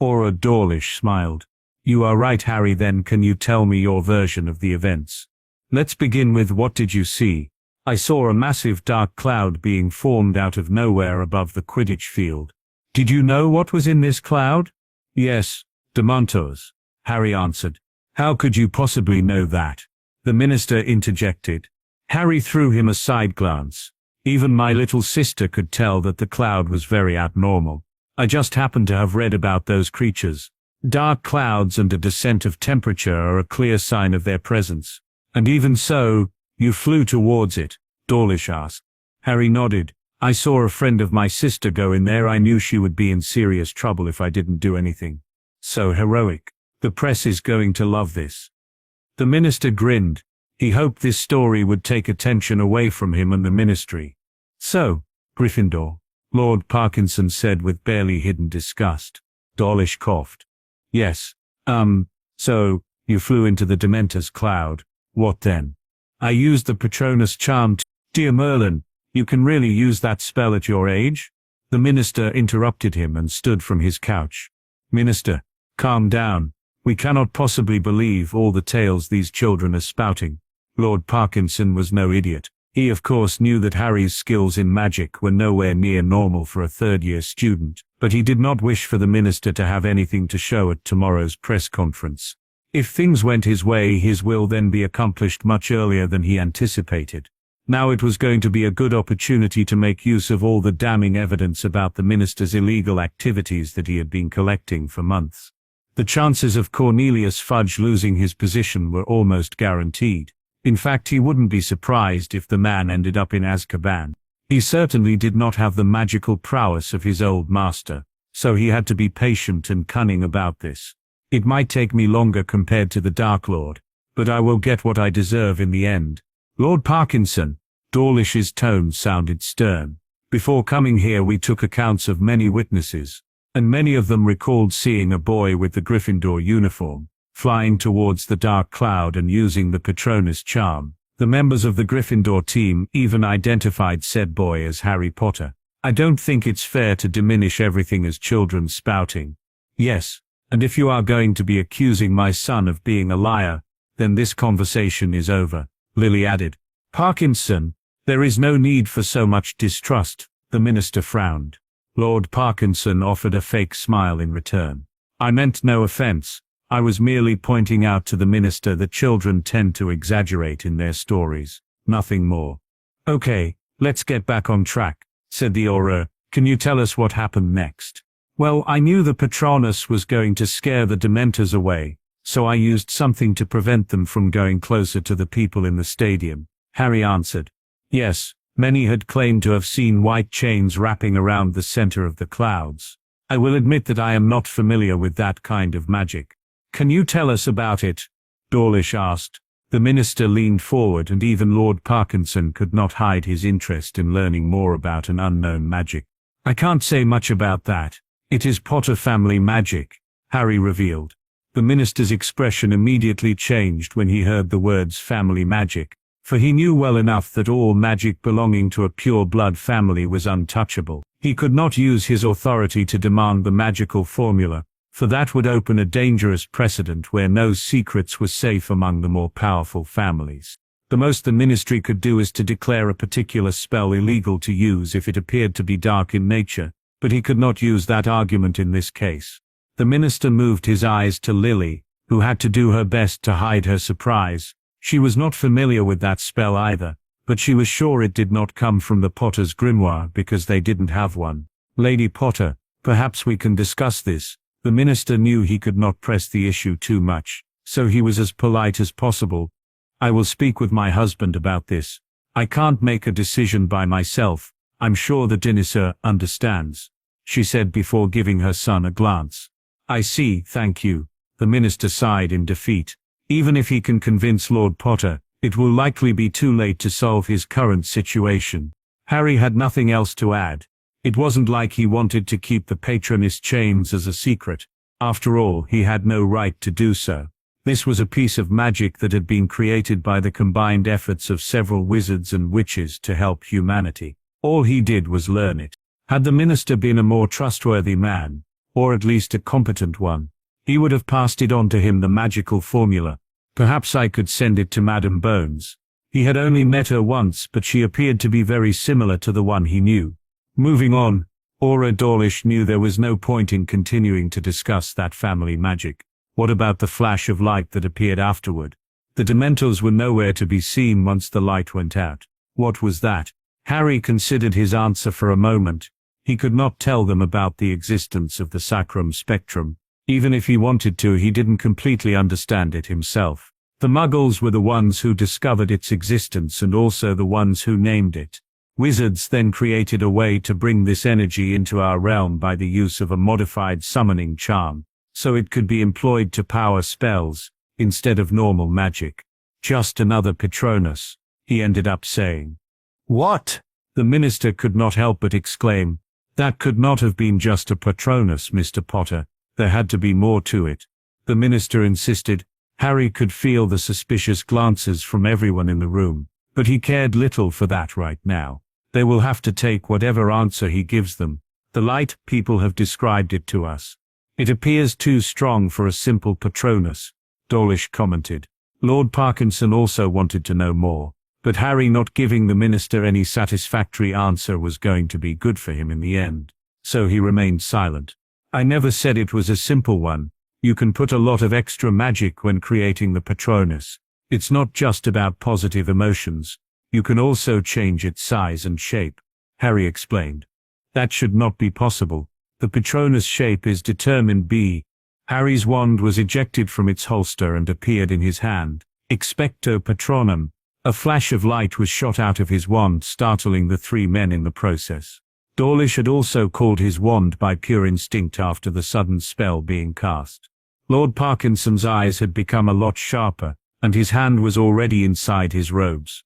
Aurora Dawlish smiled. You are right, Harry. Then can you tell me your version of the events? Let's begin with what did you see? I saw a massive dark cloud being formed out of nowhere above the Quidditch field. Did you know what was in this cloud? Yes, Dementors, Harry answered. How could you possibly know that? The minister interjected. Harry threw him a side glance. Even my little sister could tell that the cloud was very abnormal. I just happened to have read about those creatures. Dark clouds and a descent of temperature are a clear sign of their presence. And even so, you flew towards it? Dawlish asked. Harry nodded. I saw a friend of my sister go in there. I knew she would be in serious trouble if I didn't do anything. So heroic. The press is going to love this. The minister grinned. He hoped this story would take attention away from him and the ministry. So, Gryffindor, Lord Parkinson said with barely hidden disgust. Dawlish coughed. Yes. So, you flew into the Dementor's cloud. What then? I used the Patronus charm to— Dear Merlin, you can really use that spell at your age? The minister interrupted him and stood from his couch. Minister, calm down. We cannot possibly believe all the tales these children are spouting. Lord Parkinson was no idiot. He of course knew that Harry's skills in magic were nowhere near normal for a third-year student, but he did not wish for the minister to have anything to show at tomorrow's press conference. If things went his way, his will then be accomplished much earlier than he anticipated. Now it was going to be a good opportunity to make use of all the damning evidence about the minister's illegal activities that he had been collecting for months. The chances of Cornelius Fudge losing his position were almost guaranteed. In fact, he wouldn't be surprised if the man ended up in Azkaban. He certainly did not have the magical prowess of his old master, so he had to be patient and cunning about this. It might take me longer compared to the Dark Lord, but I will get what I deserve in the end. Lord Parkinson, Dawlish's tone sounded stern. Before coming here we took accounts of many witnesses, and many of them recalled seeing a boy with the Gryffindor uniform, flying towards the dark cloud and using the Patronus charm. The members of the Gryffindor team even identified said boy as Harry Potter. I don't think it's fair to diminish everything as children spouting. Yes, and if you are going to be accusing my son of being a liar, then this conversation is over. Lily added. Parkinson, there is no need for so much distrust, the minister frowned. Lord Parkinson offered a fake smile in return. I meant no offense. I was merely pointing out to the minister that children tend to exaggerate in their stories. Nothing more. Okay, let's get back on track, said the Auror. Can you tell us what happened next? Well, I knew the Patronus was going to scare the Dementors away, so I used something to prevent them from going closer to the people in the stadium, Harry answered. Yes, many had claimed to have seen white chains wrapping around the center of the clouds. I will admit that I am not familiar with that kind of magic. Can you tell us about it? Dawlish asked. The minister leaned forward, and even Lord Parkinson could not hide his interest in learning more about an unknown magic. I can't say much about that. It is Potter family magic, Harry revealed. The minister's expression immediately changed when he heard the words family magic, for he knew well enough that all magic belonging to a pure blood family was untouchable. He could not use his authority to demand the magical formula, for that would open a dangerous precedent where no secrets were safe among the more powerful families. The most the ministry could do is to declare a particular spell illegal to use if it appeared to be dark in nature, but he could not use that argument in this case. The minister moved his eyes to Lily, who had to do her best to hide her surprise. She was not familiar with that spell either, but she was sure it did not come from the Potter's grimoire because they didn't have one. Lady Potter, perhaps we can discuss this. The minister knew he could not press the issue too much, so he was as polite as possible. I will speak with my husband about this. I can't make a decision by myself. I'm sure that Dinisir understands, she said before giving her son a glance. I see, thank you. The minister sighed in defeat. Even if he can convince Lord Potter, it will likely be too late to solve his current situation. Harry had nothing else to add. It wasn't like he wanted to keep the patroness chains as a secret. After all, he had no right to do so. This was a piece of magic that had been created by the combined efforts of several wizards and witches to help humanity. All he did was learn it. Had the minister been a more trustworthy man, or at least a competent one, he would have passed it on to him, the magical formula. Perhaps I could send it to Madame Bones. He had only met her once, but she appeared to be very similar to the one he knew. Moving on, Aura Dawlish knew there was no point in continuing to discuss that family magic. What about the flash of light that appeared afterward? The Dementors were nowhere to be seen once the light went out. What was that? Harry considered his answer for a moment. He could not tell them about the existence of the Sacrum Spectrum. Even if he wanted to, he didn't completely understand it himself. The Muggles were the ones who discovered its existence and also the ones who named it. Wizards then created a way to bring this energy into our realm by the use of a modified summoning charm, so it could be employed to power spells, instead of normal magic. Just another Patronus, he ended up saying. What? The minister could not help but exclaim. That could not have been just a Patronus, Mr. Potter. There had to be more to it. The minister insisted. Harry could feel the suspicious glances from everyone in the room, but he cared little for that right now. They will have to take whatever answer he gives them. The light, people have described it to us. It appears too strong for a simple Patronus, Dawlish commented. Lord Parkinson also wanted to know more, but Harry not giving the minister any satisfactory answer was going to be good for him in the end, so he remained silent. I never said it was a simple one. You can put a lot of extra magic when creating the Patronus. It's not just about positive emotions. You can also change its size and shape, Harry explained. That should not be possible. The Patronus shape is determined by. Harry's wand was ejected from its holster and appeared in his hand. Expecto Patronum. A flash of light was shot out of his wand, startling the three men in the process. Dawlish had also called his wand by pure instinct after the sudden spell being cast. Lord Parkinson's eyes had become a lot sharper, and his hand was already inside his robes.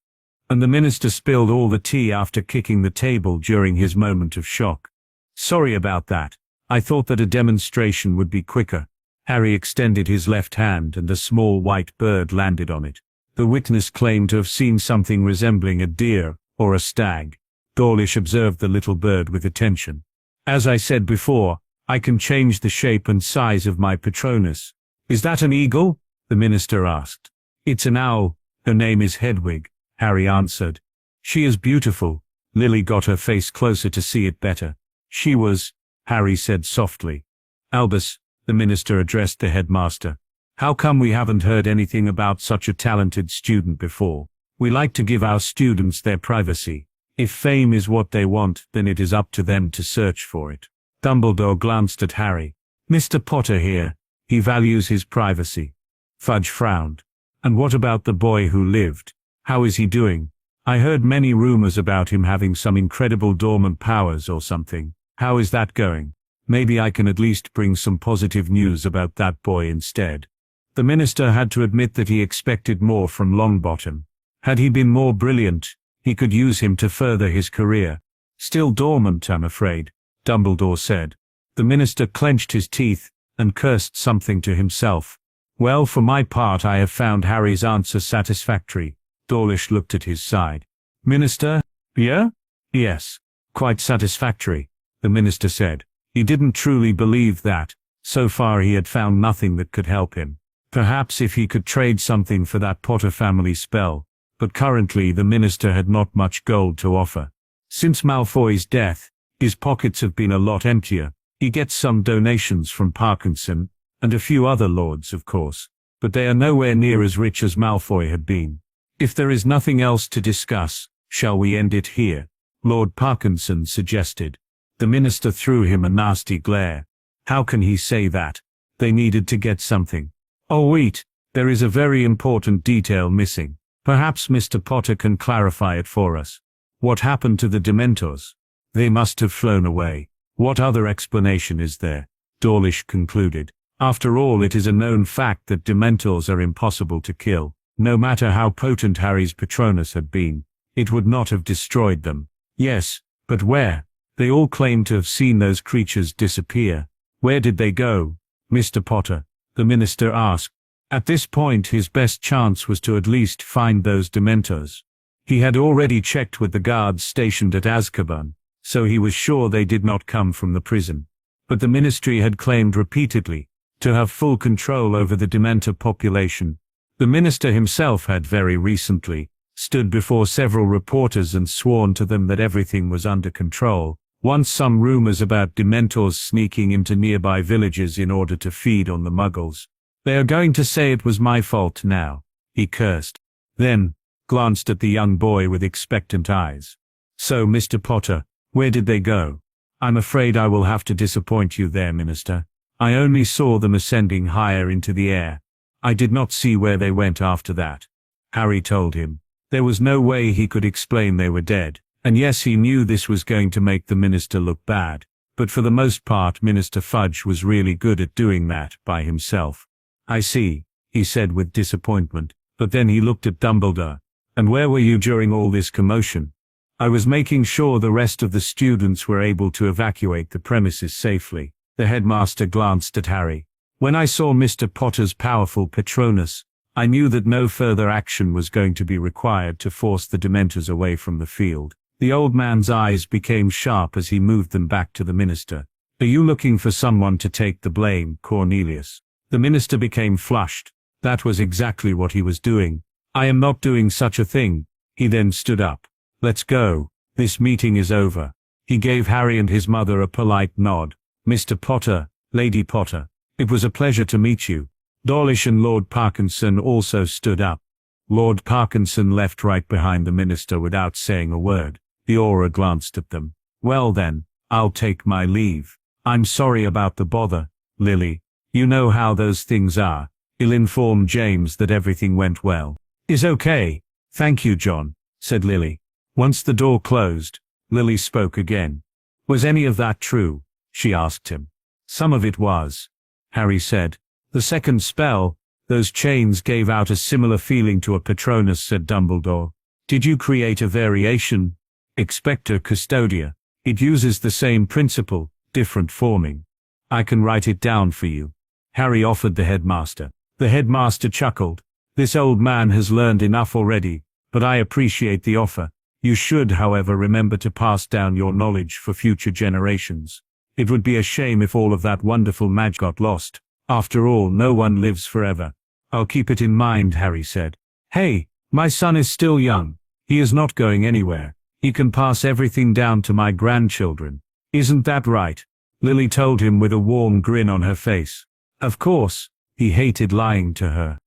And the minister spilled all the tea after kicking the table during his moment of shock. Sorry about that. I thought that a demonstration would be quicker. Harry extended his left hand and a small white bird landed on it. The witness claimed to have seen something resembling a deer or a stag. Dawlish observed the little bird with attention. As I said before, I can change the shape and size of my Patronus. Is that an eagle? The minister asked. It's an owl. Her name is Hedwig, Harry answered. She is beautiful. Lily got her face closer to see it better. She was, Harry said softly. Albus, the minister addressed the headmaster. How come we haven't heard anything about such a talented student before? We like to give our students their privacy. If fame is what they want, then it is up to them to search for it. Dumbledore glanced at Harry. Mr. Potter here. He values his privacy. Fudge frowned. And what about the boy who lived? How is he doing? I heard many rumors about him having some incredible dormant powers or something. How is that going? Maybe I can at least bring some positive news about that boy instead. The minister had to admit that he expected more from Longbottom. Had he been more brilliant, he could use him to further his career. Still dormant, I'm afraid, Dumbledore said. The minister clenched his teeth and cursed something to himself. Well, for my part, I have found Harry's answer satisfactory. Dawlish looked at his side. Minister? Yeah? Yes. Quite satisfactory, the minister said. He didn't truly believe that. So far he had found nothing that could help him. Perhaps if he could trade something for that Potter family spell, but currently the minister had not much gold to offer. Since Malfoy's death, his pockets have been a lot emptier. He gets some donations from Parkinson, and a few other lords, of course, but they are nowhere near as rich as Malfoy had been. If there is nothing else to discuss, shall we end it here? Lord Parkinson suggested. The minister threw him a nasty glare. How can he say that? They needed to get something. Oh wait, there is a very important detail missing. Perhaps Mr. Potter can clarify it for us. What happened to the Dementors? They must have flown away. What other explanation is there? Dawlish concluded. After all, it is a known fact that Dementors are impossible to kill. No matter how potent Harry's Patronus had been, it would not have destroyed them. Yes, but where? They all claim to have seen those creatures disappear. Where did they go? Mr. Potter, the minister asked. At this point his best chance was to at least find those Dementors. He had already checked with the guards stationed at Azkaban, so he was sure they did not come from the prison. But the ministry had claimed repeatedly to have full control over the Dementor population. The minister himself had very recently stood before several reporters and sworn to them that everything was under control. Once some rumors about Dementors sneaking into nearby villages in order to feed on the Muggles. They are going to say it was my fault now, he cursed. Then, glanced at the young boy with expectant eyes. So, Mr. Potter, where did they go? I'm afraid I will have to disappoint you there, Minister. I only saw them ascending higher into the air. I did not see where they went after that. Harry told him. There was no way he could explain they were dead. And yes, he knew this was going to make the minister look bad, but for the most part Minister Fudge was really good at doing that by himself. I see, he said with disappointment, but then he looked at Dumbledore. And where were you during all this commotion? I was making sure the rest of the students were able to evacuate the premises safely. The headmaster glanced at Harry. When I saw Mr. Potter's powerful Patronus, I knew that no further action was going to be required to force the Dementors away from the field. The old man's eyes became sharp as he moved them back to the minister. Are you looking for someone to take the blame, Cornelius? The minister became flushed. That was exactly what he was doing. I am not doing such a thing. He then stood up. Let's go. This meeting is over. He gave Harry and his mother a polite nod. Mr. Potter, Lady Potter, it was a pleasure to meet you. Dawlish and Lord Parkinson also stood up. Lord Parkinson left right behind the minister without saying a word. The aura glanced at them. Well then, I'll take my leave. I'm sorry about the bother, Lily. You know how those things are. He'll inform James that everything went well. Is okay. Thank you, John, said Lily. Once the door closed, Lily spoke again. Was any of that true? She asked him. Some of it was, Harry said. The second spell, those chains gave out a similar feeling to a Patronus, said Dumbledore. Did you create a variation? Expector Custodia. It uses the same principle, different forming. I can write it down for you. Harry offered the headmaster. The headmaster chuckled. This old man has learned enough already, but I appreciate the offer. You should, however, remember to pass down your knowledge for future generations. It would be a shame if all of that wonderful magic got lost. After all, no one lives forever. I'll keep it in mind, Harry said. Hey, my son is still young. He is not going anywhere. He can pass everything down to my grandchildren. Isn't that right? Lily told him with a warm grin on her face. Of course, he hated lying to her.